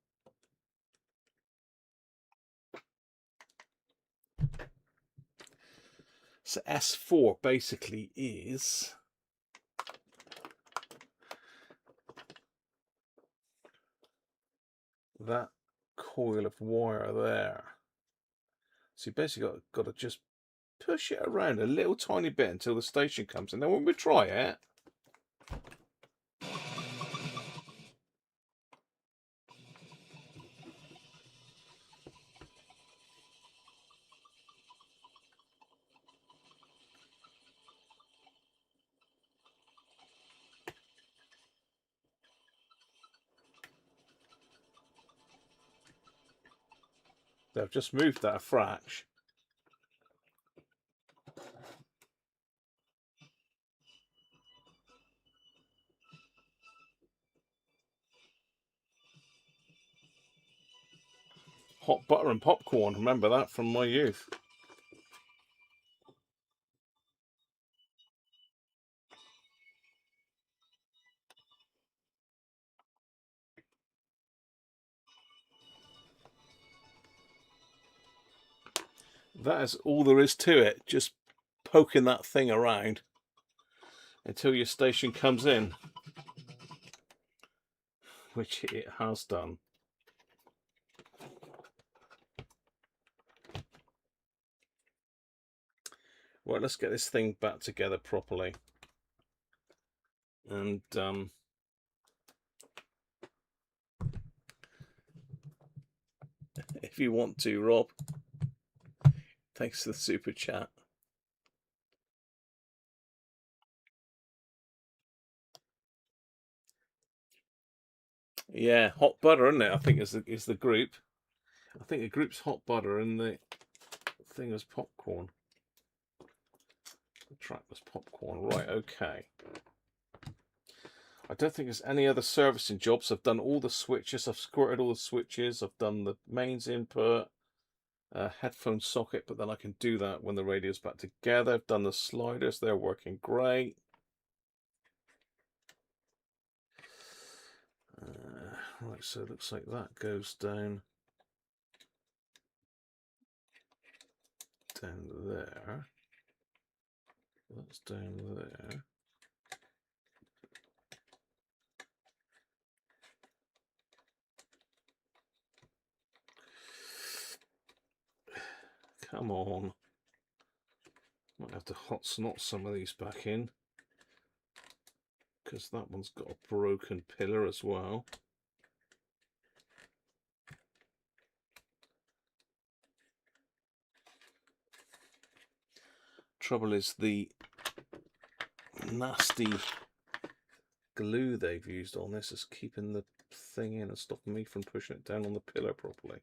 So S4 basically is that coil of wire there. So you basically got to just push it around a little tiny bit until the station comes in. Then when we try it, they've just moved that a fraction. Hot butter and popcorn, remember that from my youth. That is all there is to it, just poking that thing around until your station comes in, which it has done. Right, let's get this thing back together properly. And if you want to, Rob, thanks for the super chat. Yeah, hot butter, isn't it? I think is the group. I think the group's hot butter and the thing is popcorn. The track was popcorn. Right, okay. I don't think there's any other servicing jobs. I've done all the switches. I've squirted all the switches. I've done the mains input, headphone socket, but then I can do that when the radio's back together. I've done the sliders. They're working great. Right, so it looks like that goes down there. That's down there. Come on. Might have to hot snot some of these back in, because that one's got a broken pillar as well. Trouble is the nasty glue they've used on this is keeping the thing in and stopping me from pushing it down on the pillar properly.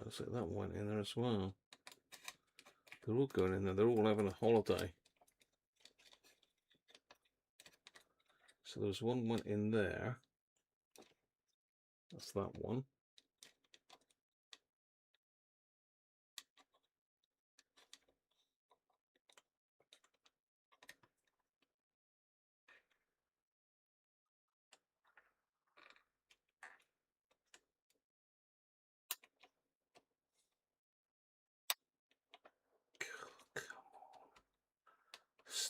Looks like that went in there as well. They're all going in there. They're all having a holiday. So there's one went in there. That's that one.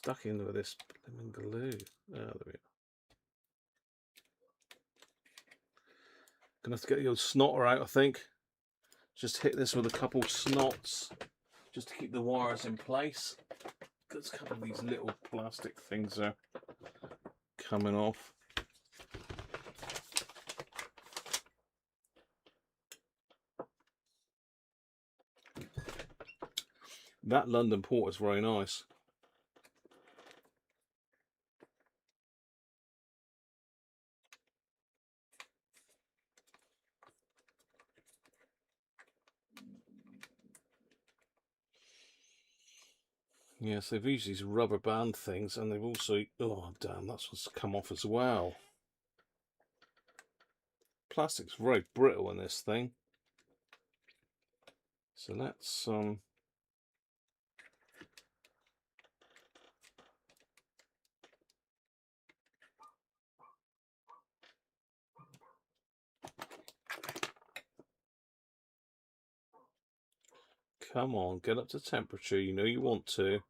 stuck in with this lemon glue. Oh, there we go. Gonna have to get the old snotter out, I think. Just hit this with a couple snots just to keep the wires in place. There's a couple of these little plastic things are coming off. That London port is very nice. Yes, they've used these rubber band things, and they've also... Oh, damn, that's what's come off as well. Plastic's very brittle in this thing. So let's... Come on, get up to temperature. You know you want to.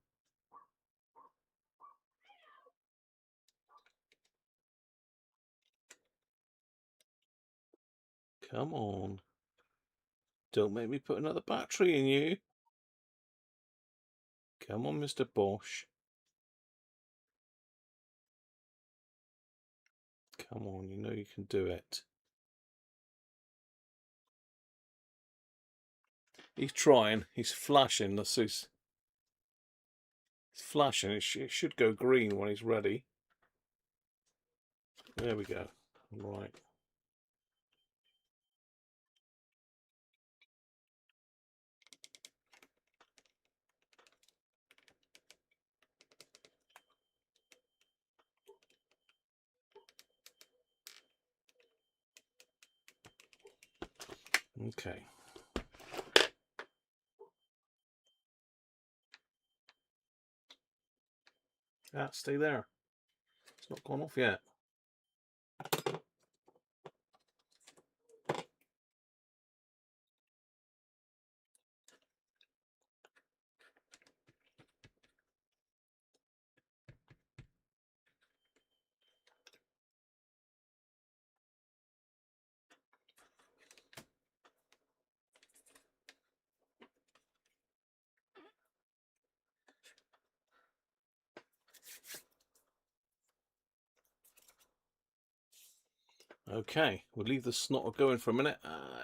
Come on. Don't make me put another battery in you. Come on, Mr. Bosch. Come on, you know you can do it. He's trying. He's flashing. Let's see. He's flashing. It should go green when he's ready. There we go. Right. Okay. Ah, stay there. It's not gone off yet. Okay, we'll leave the snot going for a minute.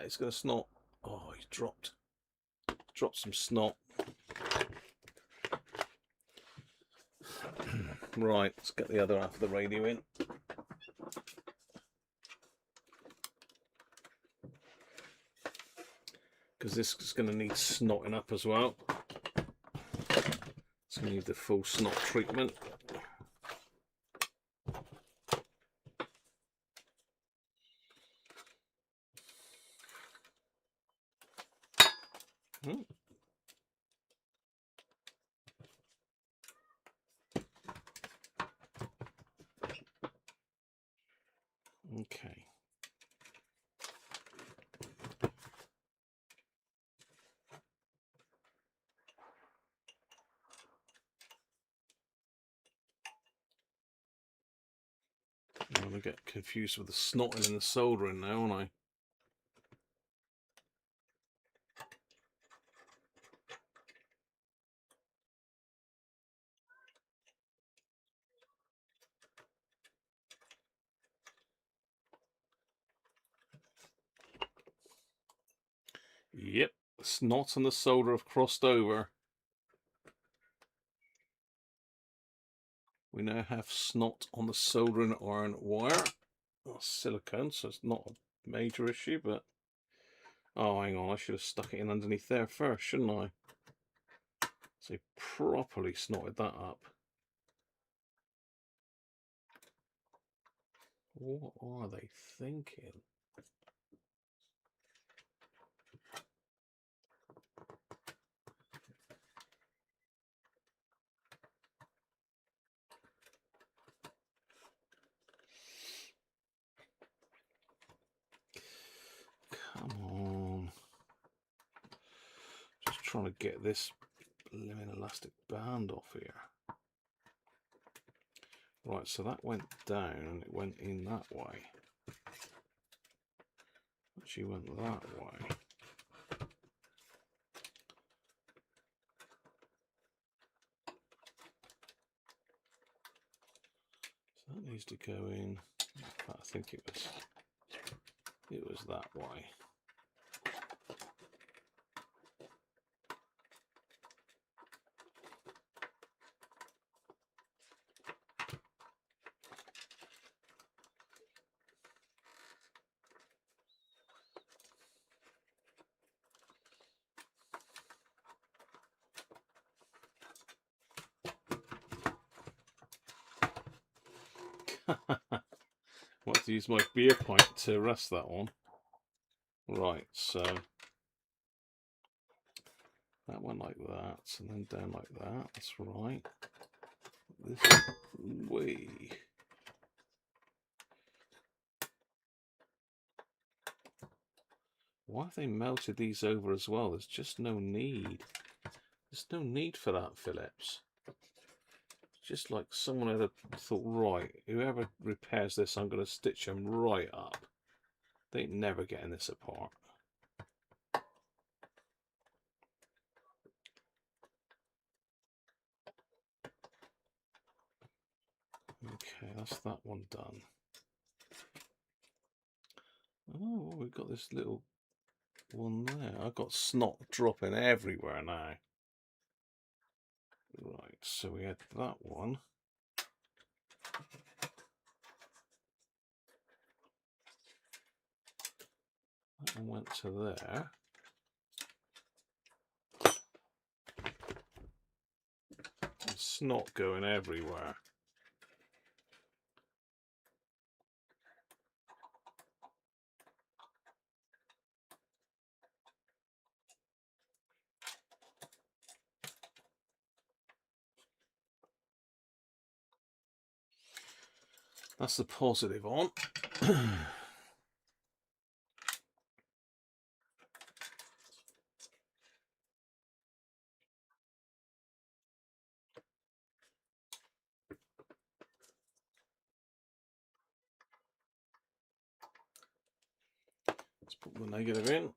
It's going to snot. Oh, he's dropped some snot. Right, let's get the other half of the radio in. Because this is going to need snotting up as well. It's going to need the full snot treatment. Okay. I'm going to get confused with the snotting and the soldering now, aren't I? Yep, the snot and the solder have crossed over. We now have snot on the soldering iron wire. Oh, silicone, so it's not a major issue, but... Oh, hang on, I should have stuck it in underneath there first, shouldn't I? So properly snotted that up. What are they thinking? Come on. Just trying to get this lemon elastic band off here. Right, so that went down and it went in that way. Actually went that way. So that needs to go in. I think it was that way. I'll have to use my beer pint to rest that one. Right, so that one like that, and then down like that. That's right. This way. Why have they melted these over as well? There's just no need. There's no need for that, Phillips. It's just like someone had thought, right, whoever repairs this, I'm going to stitch them right up. They ain't never getting this apart. Okay, that's that one done. Oh, we've got this little one there. I've got snot dropping everywhere now. Right, so we had that one. That one went to there. And snot going everywhere. That's the positive on. Let's put the negative in.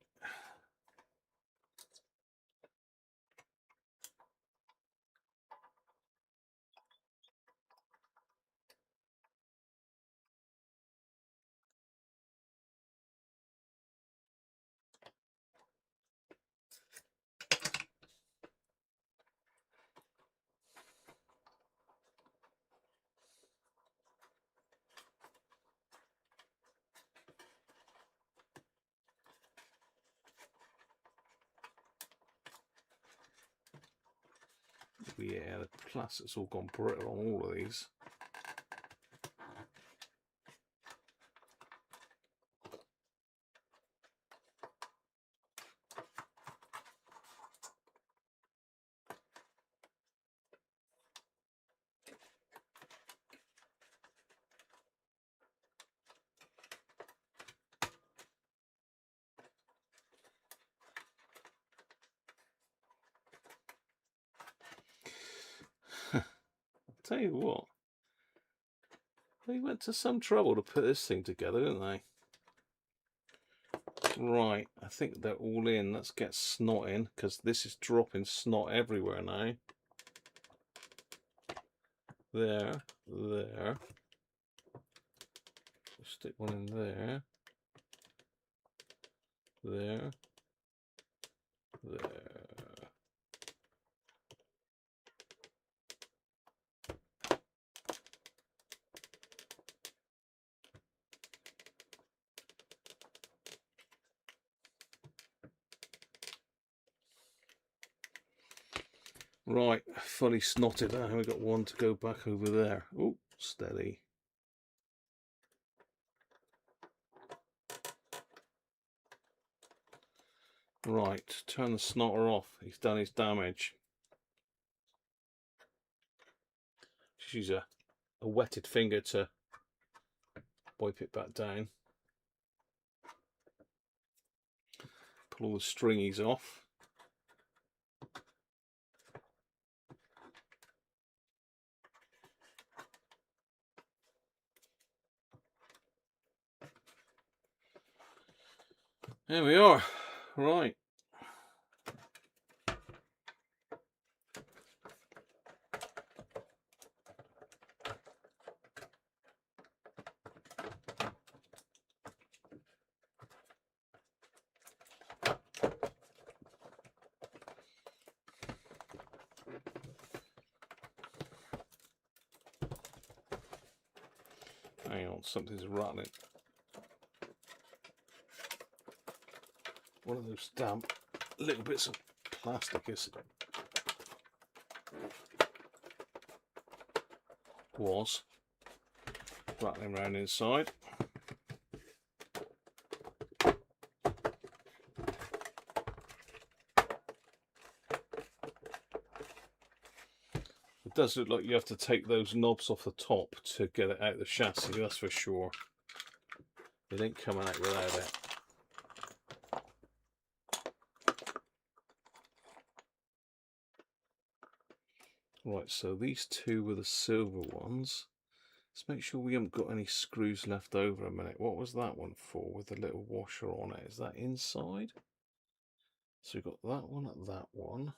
Yeah, the plastic's all gone brittle on all of these. Tell you what, they went to some trouble to put this thing together, didn't they? Right, I think they're all in. Let's get snot in, because this is dropping snot everywhere now. There, there. Stick one in there. There. There. Right, fully snotted now. We've got one to go back over there. Oh, steady. Right, turn the snotter off. He's done his damage. Just use a wetted finger to wipe it back down. Pull all the stringies off. There we are. Right. Hang on, something's rattling. One of those damp little bits of plastic was rattling around inside. It does look like you have to take those knobs off the top to get it out of the chassis, that's for sure. It ain't coming out without it. Right, so these two were the silver ones. Let's make sure we haven't got any screws left over a minute. What was that one for with the little washer on it? Is that inside? So we've got that one at that one.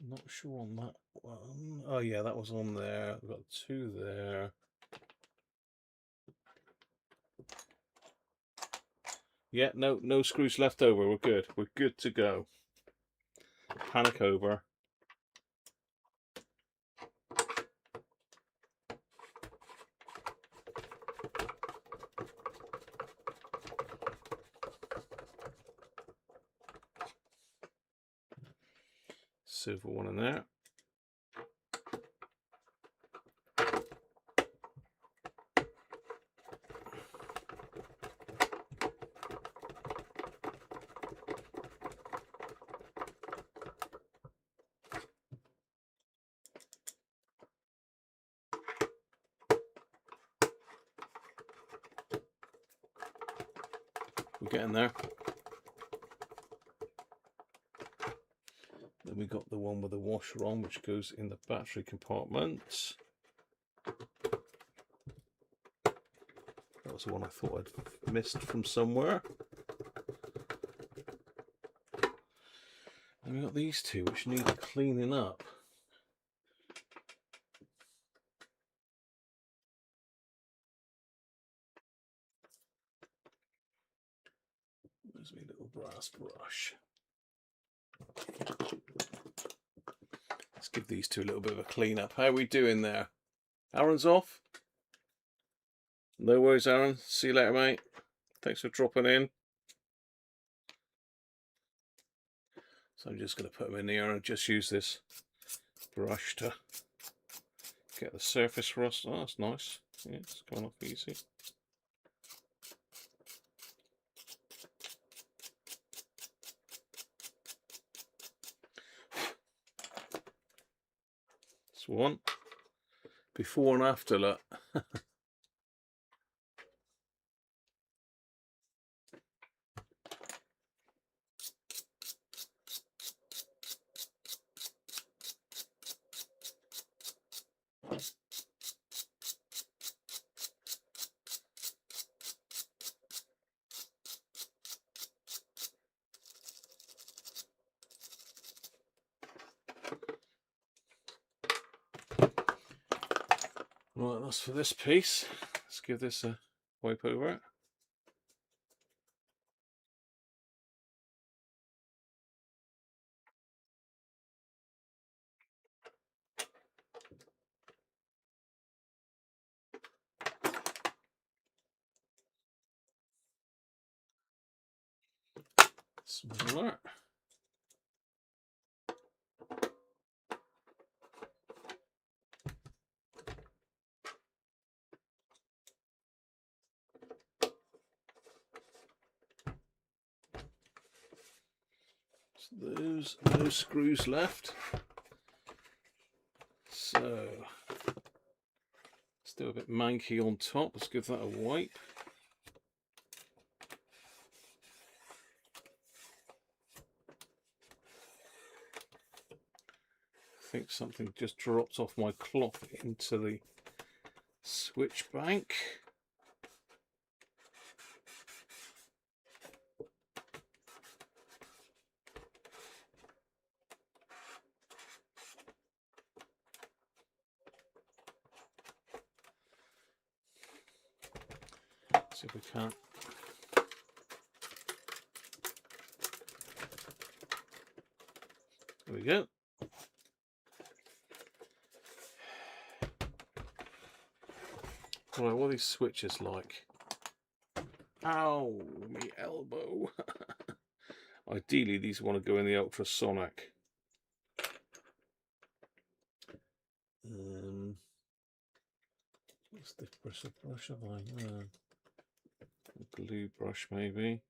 Not sure on that one. Oh yeah, that was on there. We've got two there. Yeah, no screws left over. We're good. We're good to go. Panic over. Silver one in there. We're getting there. Then we got the one with the washer on, which goes in the battery compartment. That was the one I thought I'd missed from somewhere. And we got these two, which need cleaning up. There's my little brass brush. Let's give these two a little bit of a clean up. How are we doing there? Aaron's off? No worries, Aaron. See you later, mate. Thanks for dropping in. So I'm just going to put them in here and just use this brush to get the surface rust. Oh, that's nice. Yeah, it's coming off easy. That's one. Before and after, look. Right, that's for this piece. Let's give this a wipe over it. Smaller. There's no screws left, so still a bit manky on top. Let's give that a wipe. think something just dropped off my clock into the switch bank. See if we can't. There we go. Right, what are these switches like? Ow, me elbow. Ideally, these want to go in the ultrasonic. What's the brush of line? A glue brush, maybe.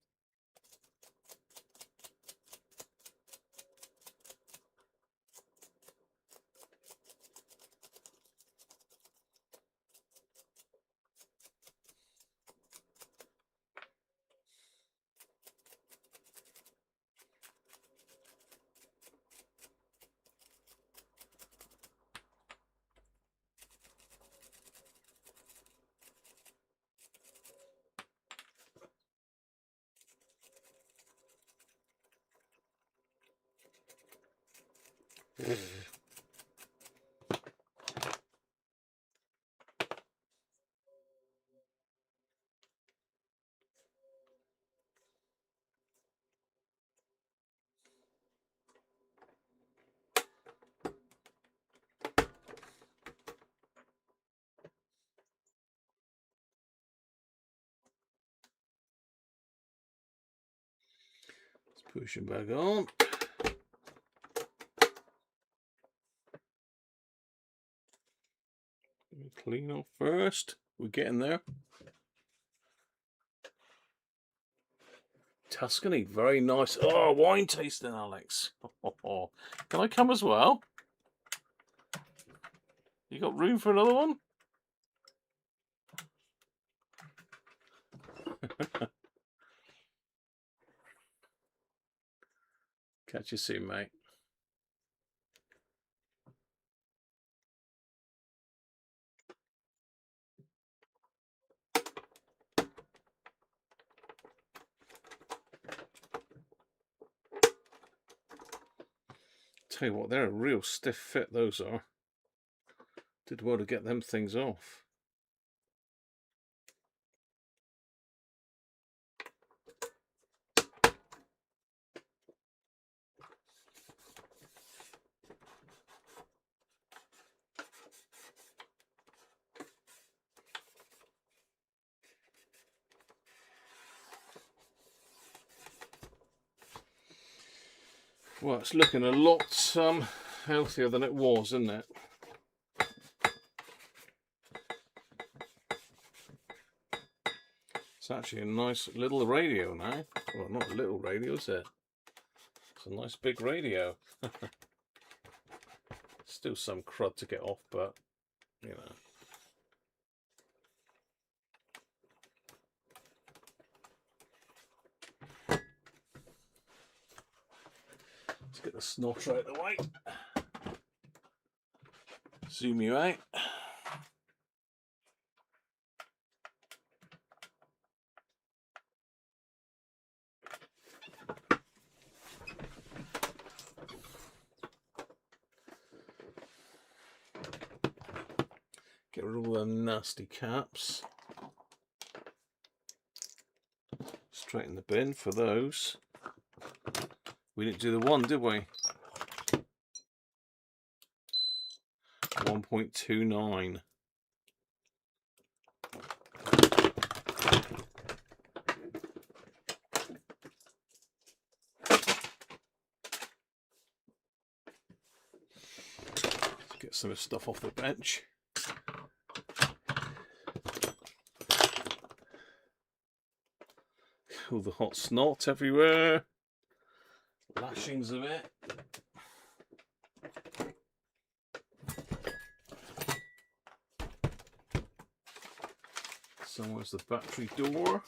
Let's push him back on. Clean off first. We're getting there. Tuscany, very nice. Oh, wine tasting, Alex. Can I come as well? You got room for another one? Catch you soon, mate. Tell you what, they're a real stiff fit, those are. Did well to get them things off. Well, it's looking a lot healthier than it was, isn't it? It's actually a nice little radio now. Well, not a little radio, is it? It's a nice big radio. Still some crud to get off, but, you know. Let's get the snot out of the way. Zoom you out. Get rid of all the nasty caps. Straight in the bin for those. We didn't do the one, did we? 1.29. Let's get some of the stuff off the bench. All the hot snot everywhere. Lashings of it. Somewhere's the battery door.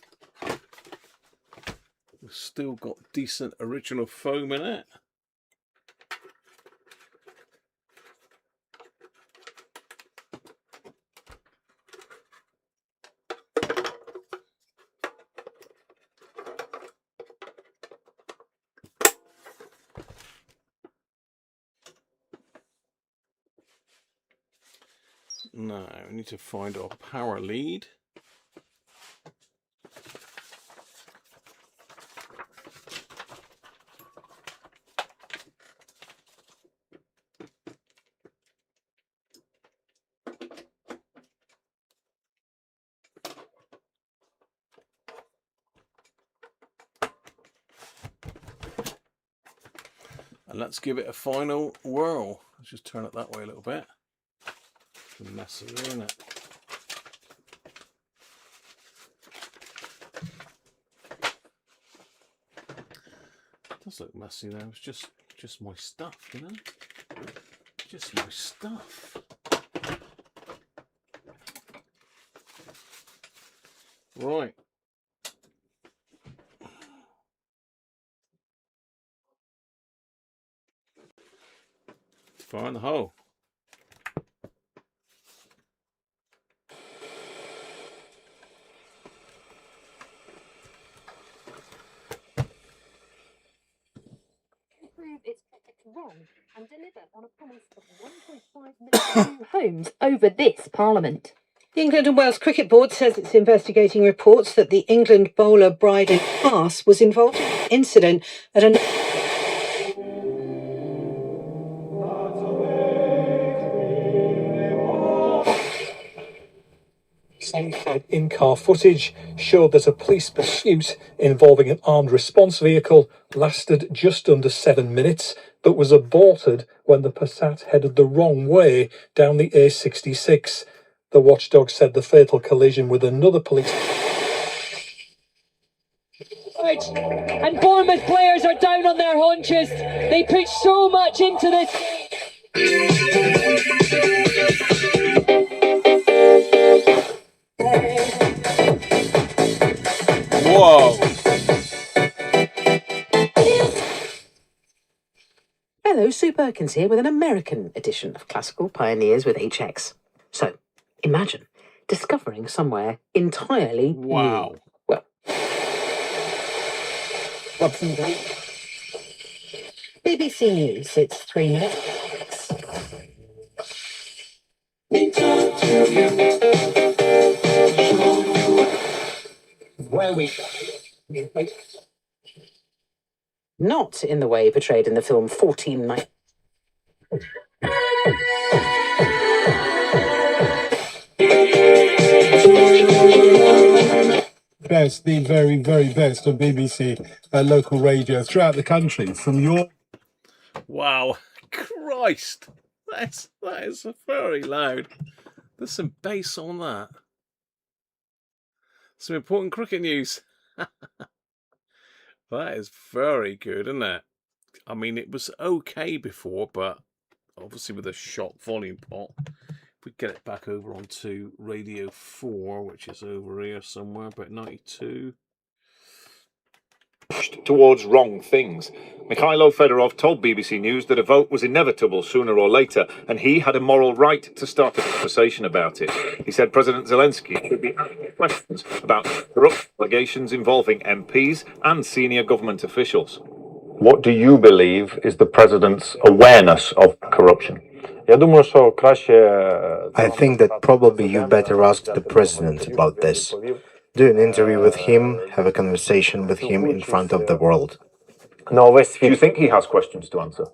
We've still got decent original foam in it. Now, we need to find our power lead. And let's give it a final whirl. Let's just turn it that way a little bit. It's messy, isn't it? It does look messy though. It's just my stuff, you know? Just my stuff. Right. Fire in the hole. It's wrong and deliver on a promise of 1.5 million homes over this Parliament. The England and Wales Cricket Board says it's investigating reports that the England bowler Bryden Haas was involved in an incident at an... In-car footage showed that a police pursuit involving an armed response vehicle lasted just under 7 minutes, but was aborted when the Passat headed the wrong way down the A66. The watchdog said the fatal collision with another police... Right. And Bournemouth players are down on their haunches. They put so much into this. Whoa! Hello, Sue Perkins here with an American edition of Classical Pioneers with HX. So, imagine discovering somewhere entirely new. Well, Watson Gate. BBC News, it's 3 minutes. Where we not in the way portrayed in the film 1490. Best, the very, very best of BBC local radio throughout the country. From your... Wow, Christ, that is very loud. There's some bass on that. Some important cricket news. That is very good, isn't it? I mean, it was okay before, but obviously with a shot volume pot. If we get it back over onto Radio 4, which is over here somewhere, about 92. Towards wrong things. Mikhailo Fedorov told BBC News that a vote was inevitable sooner or later, and he had a moral right to start a conversation about it. He said President Zelensky should be asking questions about corrupt allegations involving MPs and senior government officials. What do you believe is the president's awareness of corruption? I think that probably you better ask the president about this. Do an interview with him, have a conversation with him in front of the world. Do you think he has questions to answer?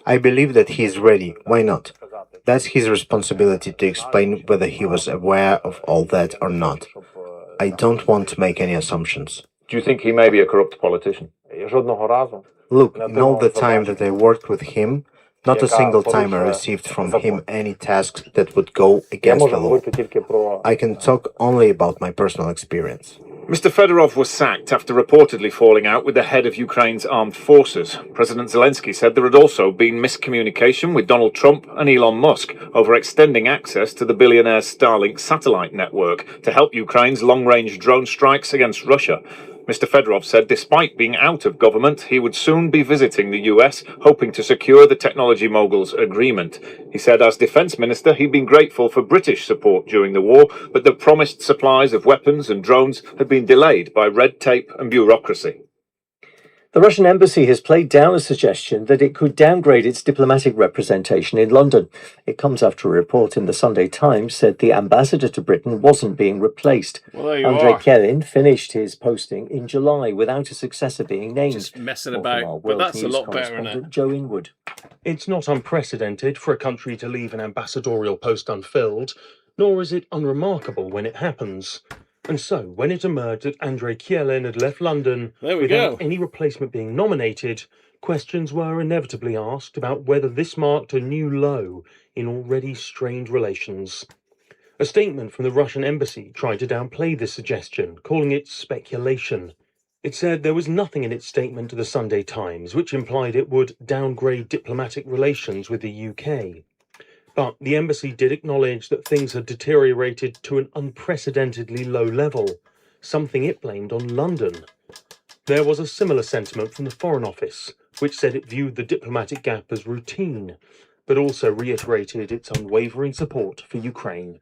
I believe that he is ready. Why not? That's his responsibility to explain whether he was aware of all that or not. I don't want to make any assumptions. Do you think he may be a corrupt politician? Look, in all the time that I worked with him, not a single time I received from him any tasks that would go against the law. I can talk only about my personal experience. Mr. Fedorov was sacked after reportedly falling out with the head of Ukraine's armed forces. President Zelensky said there had also been miscommunication with Donald Trump and Elon Musk over extending access to the billionaire's Starlink satellite network to help Ukraine's long-range drone strikes against Russia. Mr. Fedorov said despite being out of government, he would soon be visiting the US, hoping to secure the technology mogul's agreement. He said as defence minister, he'd been grateful for British support during the war, but the promised supplies of weapons and drones had been delayed by red tape and bureaucracy. The Russian embassy has played down a suggestion that it could downgrade its diplomatic representation in London. It comes after a report in the Sunday Times said the ambassador to Britain wasn't being replaced. Well, there you Andrei are. Kelin finished his posting in July without a successor being named. Just messing More from our about, but World that's a News lot better, isn't correspondent it? Joe Inwood. It's not unprecedented for a country to leave an ambassadorial post unfilled, nor is it unremarkable when it happens. And so, when it emerged that Andrei Kielin had left London There we without go. any replacement being nominated, questions were inevitably asked about whether this marked a new low in already strained relations. A statement from the Russian embassy tried to downplay this suggestion, calling it speculation. It said there was nothing in its statement to the Sunday Times which implied it would downgrade diplomatic relations with the UK. But the embassy did acknowledge that things had deteriorated to an unprecedentedly low level, something it blamed on London. There was a similar sentiment from the Foreign Office, which said it viewed the diplomatic gap as routine, but also reiterated its unwavering support for Ukraine.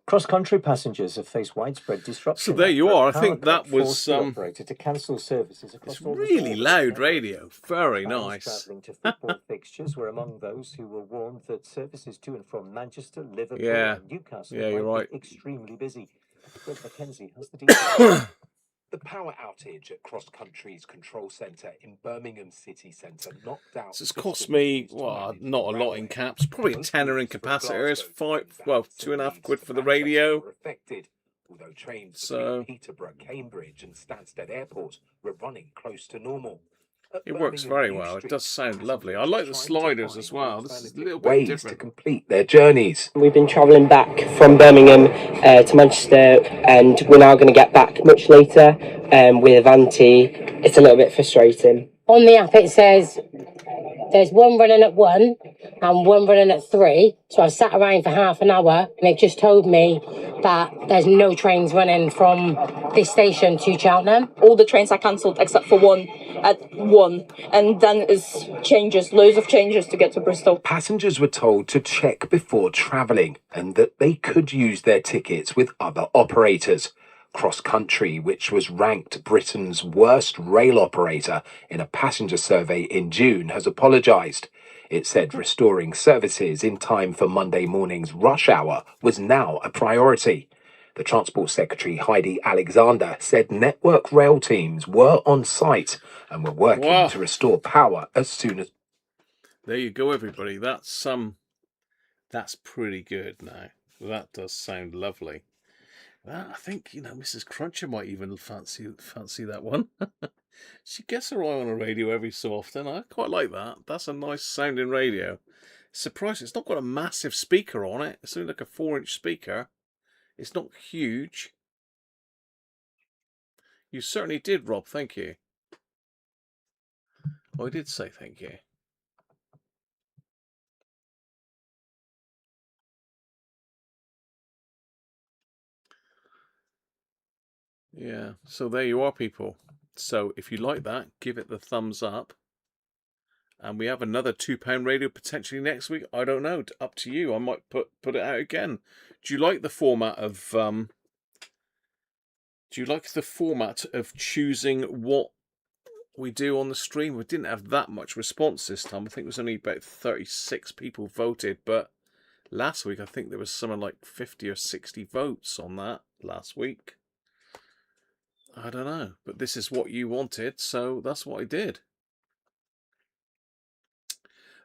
Cross-country passengers have faced widespread disruption. So there you after a are. I power think cut that was forced the operator to cancel services across it's all the really borders. loud radio. Very Fans nice. travelling to football fixtures were among those who were warned that services to and from Manchester, Liverpool, Yeah. and Newcastle Yeah, you're might right. be extremely busy. Greg Mackenzie has the details. The power outage at Cross Country's control centre in Birmingham city centre knocked out. So it's cost me, well, not a lot in caps, probably a tenner in capacitors, £2.5 for the radio. Affected, although trains So between Peterborough, Cambridge, and Stansted Airport were running close to normal. it works very well. It does sound lovely. I like the sliders as well. This is a little bit Ways different. to complete their journeys. We've been travelling back from Birmingham to Manchester, and we're now going to get back much later with Avanti. It's a little bit frustrating. On the app it says there's one running at 1 and one running at 3. So I've sat around for half an hour and they've just told me that there's no trains running from this station to Cheltenham. All the trains are cancelled except for one at 1, and then it's changes, loads of changes to get to Bristol. Passengers were told to check before travelling and that they could use their tickets with other operators. Cross Country, which was ranked Britain's worst rail operator in a passenger survey in June, has apologised. It said restoring services in time for Monday morning's rush hour was now a priority. The Transport Secretary, Heidi Alexander, said network rail teams were on site and were working to restore power as soon as... There you go, everybody. That's pretty good now. That does sound lovely. Well, I think, Mrs. Cruncher might even fancy that one. She gets her eye on a radio every so often. I quite like that. That's a nice sounding radio. Surprised it's not got a massive speaker on it. It's only like a 4-inch speaker. It's not huge. You certainly did, Rob. Thank you. Oh, I did say thank you. Yeah, so there you are, people. So if you like that, give it the thumbs up. And we have another £2 radio potentially next week. I don't know. Up to you. I might put it out again. Do you like the format of choosing what we do on the stream? We didn't have that much response this time. I think it was only about 36 people voted, but last week I think there was something like 50 or 60 votes on that last week. I don't know, but this is what you wanted, so that's what I did.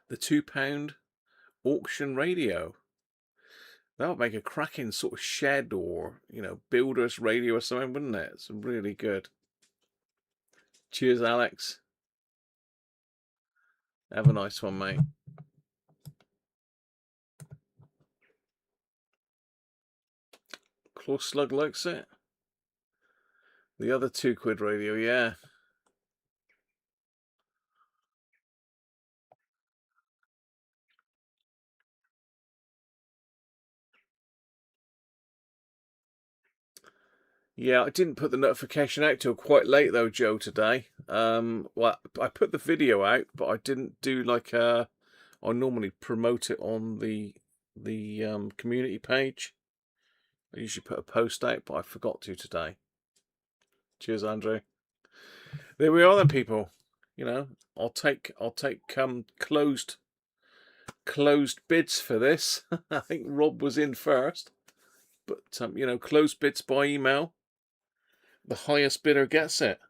The £2 auction radio. That would make a cracking sort of shed or, builder's radio or something, wouldn't it? It's really good. Cheers, Alex. Have a nice one, mate. Claw Slug likes it. The other £2 radio, yeah. Yeah, I didn't put the notification out till quite late though, Joe, today. Well, I put the video out, but I didn't do I normally promote it on the community page. I usually put a post out, but I forgot to today. Cheers, Andrew. There we are then, people. You know, I'll take closed bids for this. I think Rob was in first, but you know, closed bids by email. The highest bidder gets it.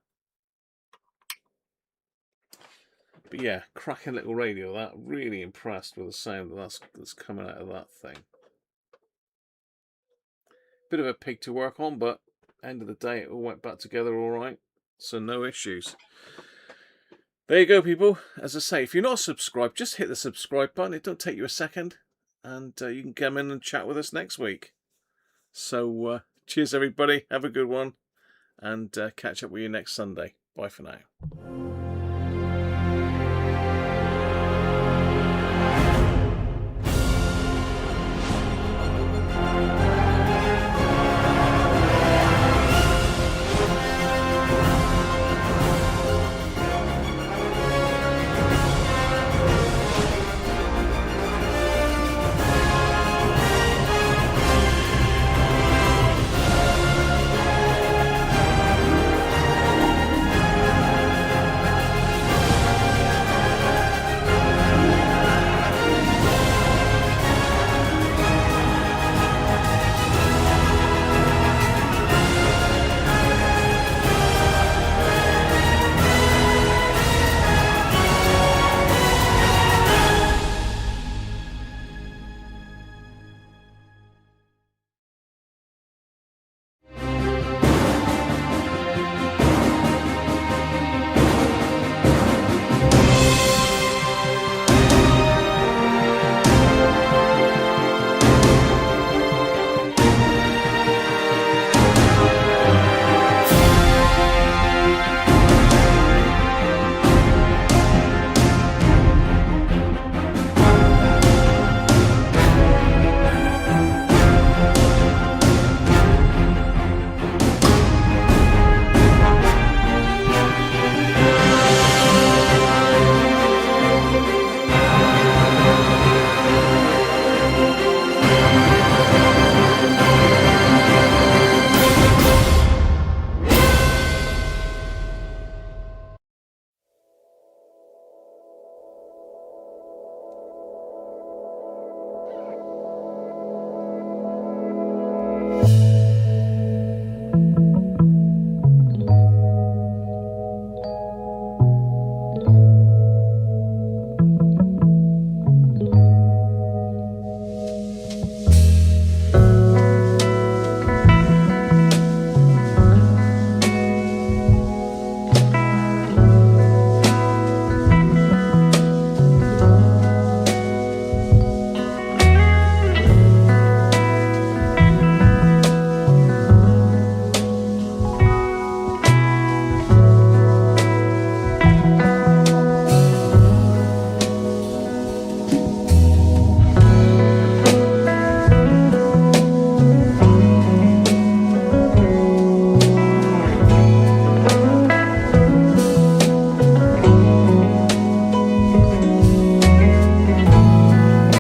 But yeah, cracking little radio. That really impressed with the sound that's coming out of that thing. Bit of a pig to work on, but end of the day, it all went back together all right. So no issues. There you go, people. As I say, if you're not subscribed, just hit the subscribe button. It don't take you a second. And you can come in and chat with us next week. So, cheers, everybody. Have a good one. And catch up with you next Sunday. Bye for now.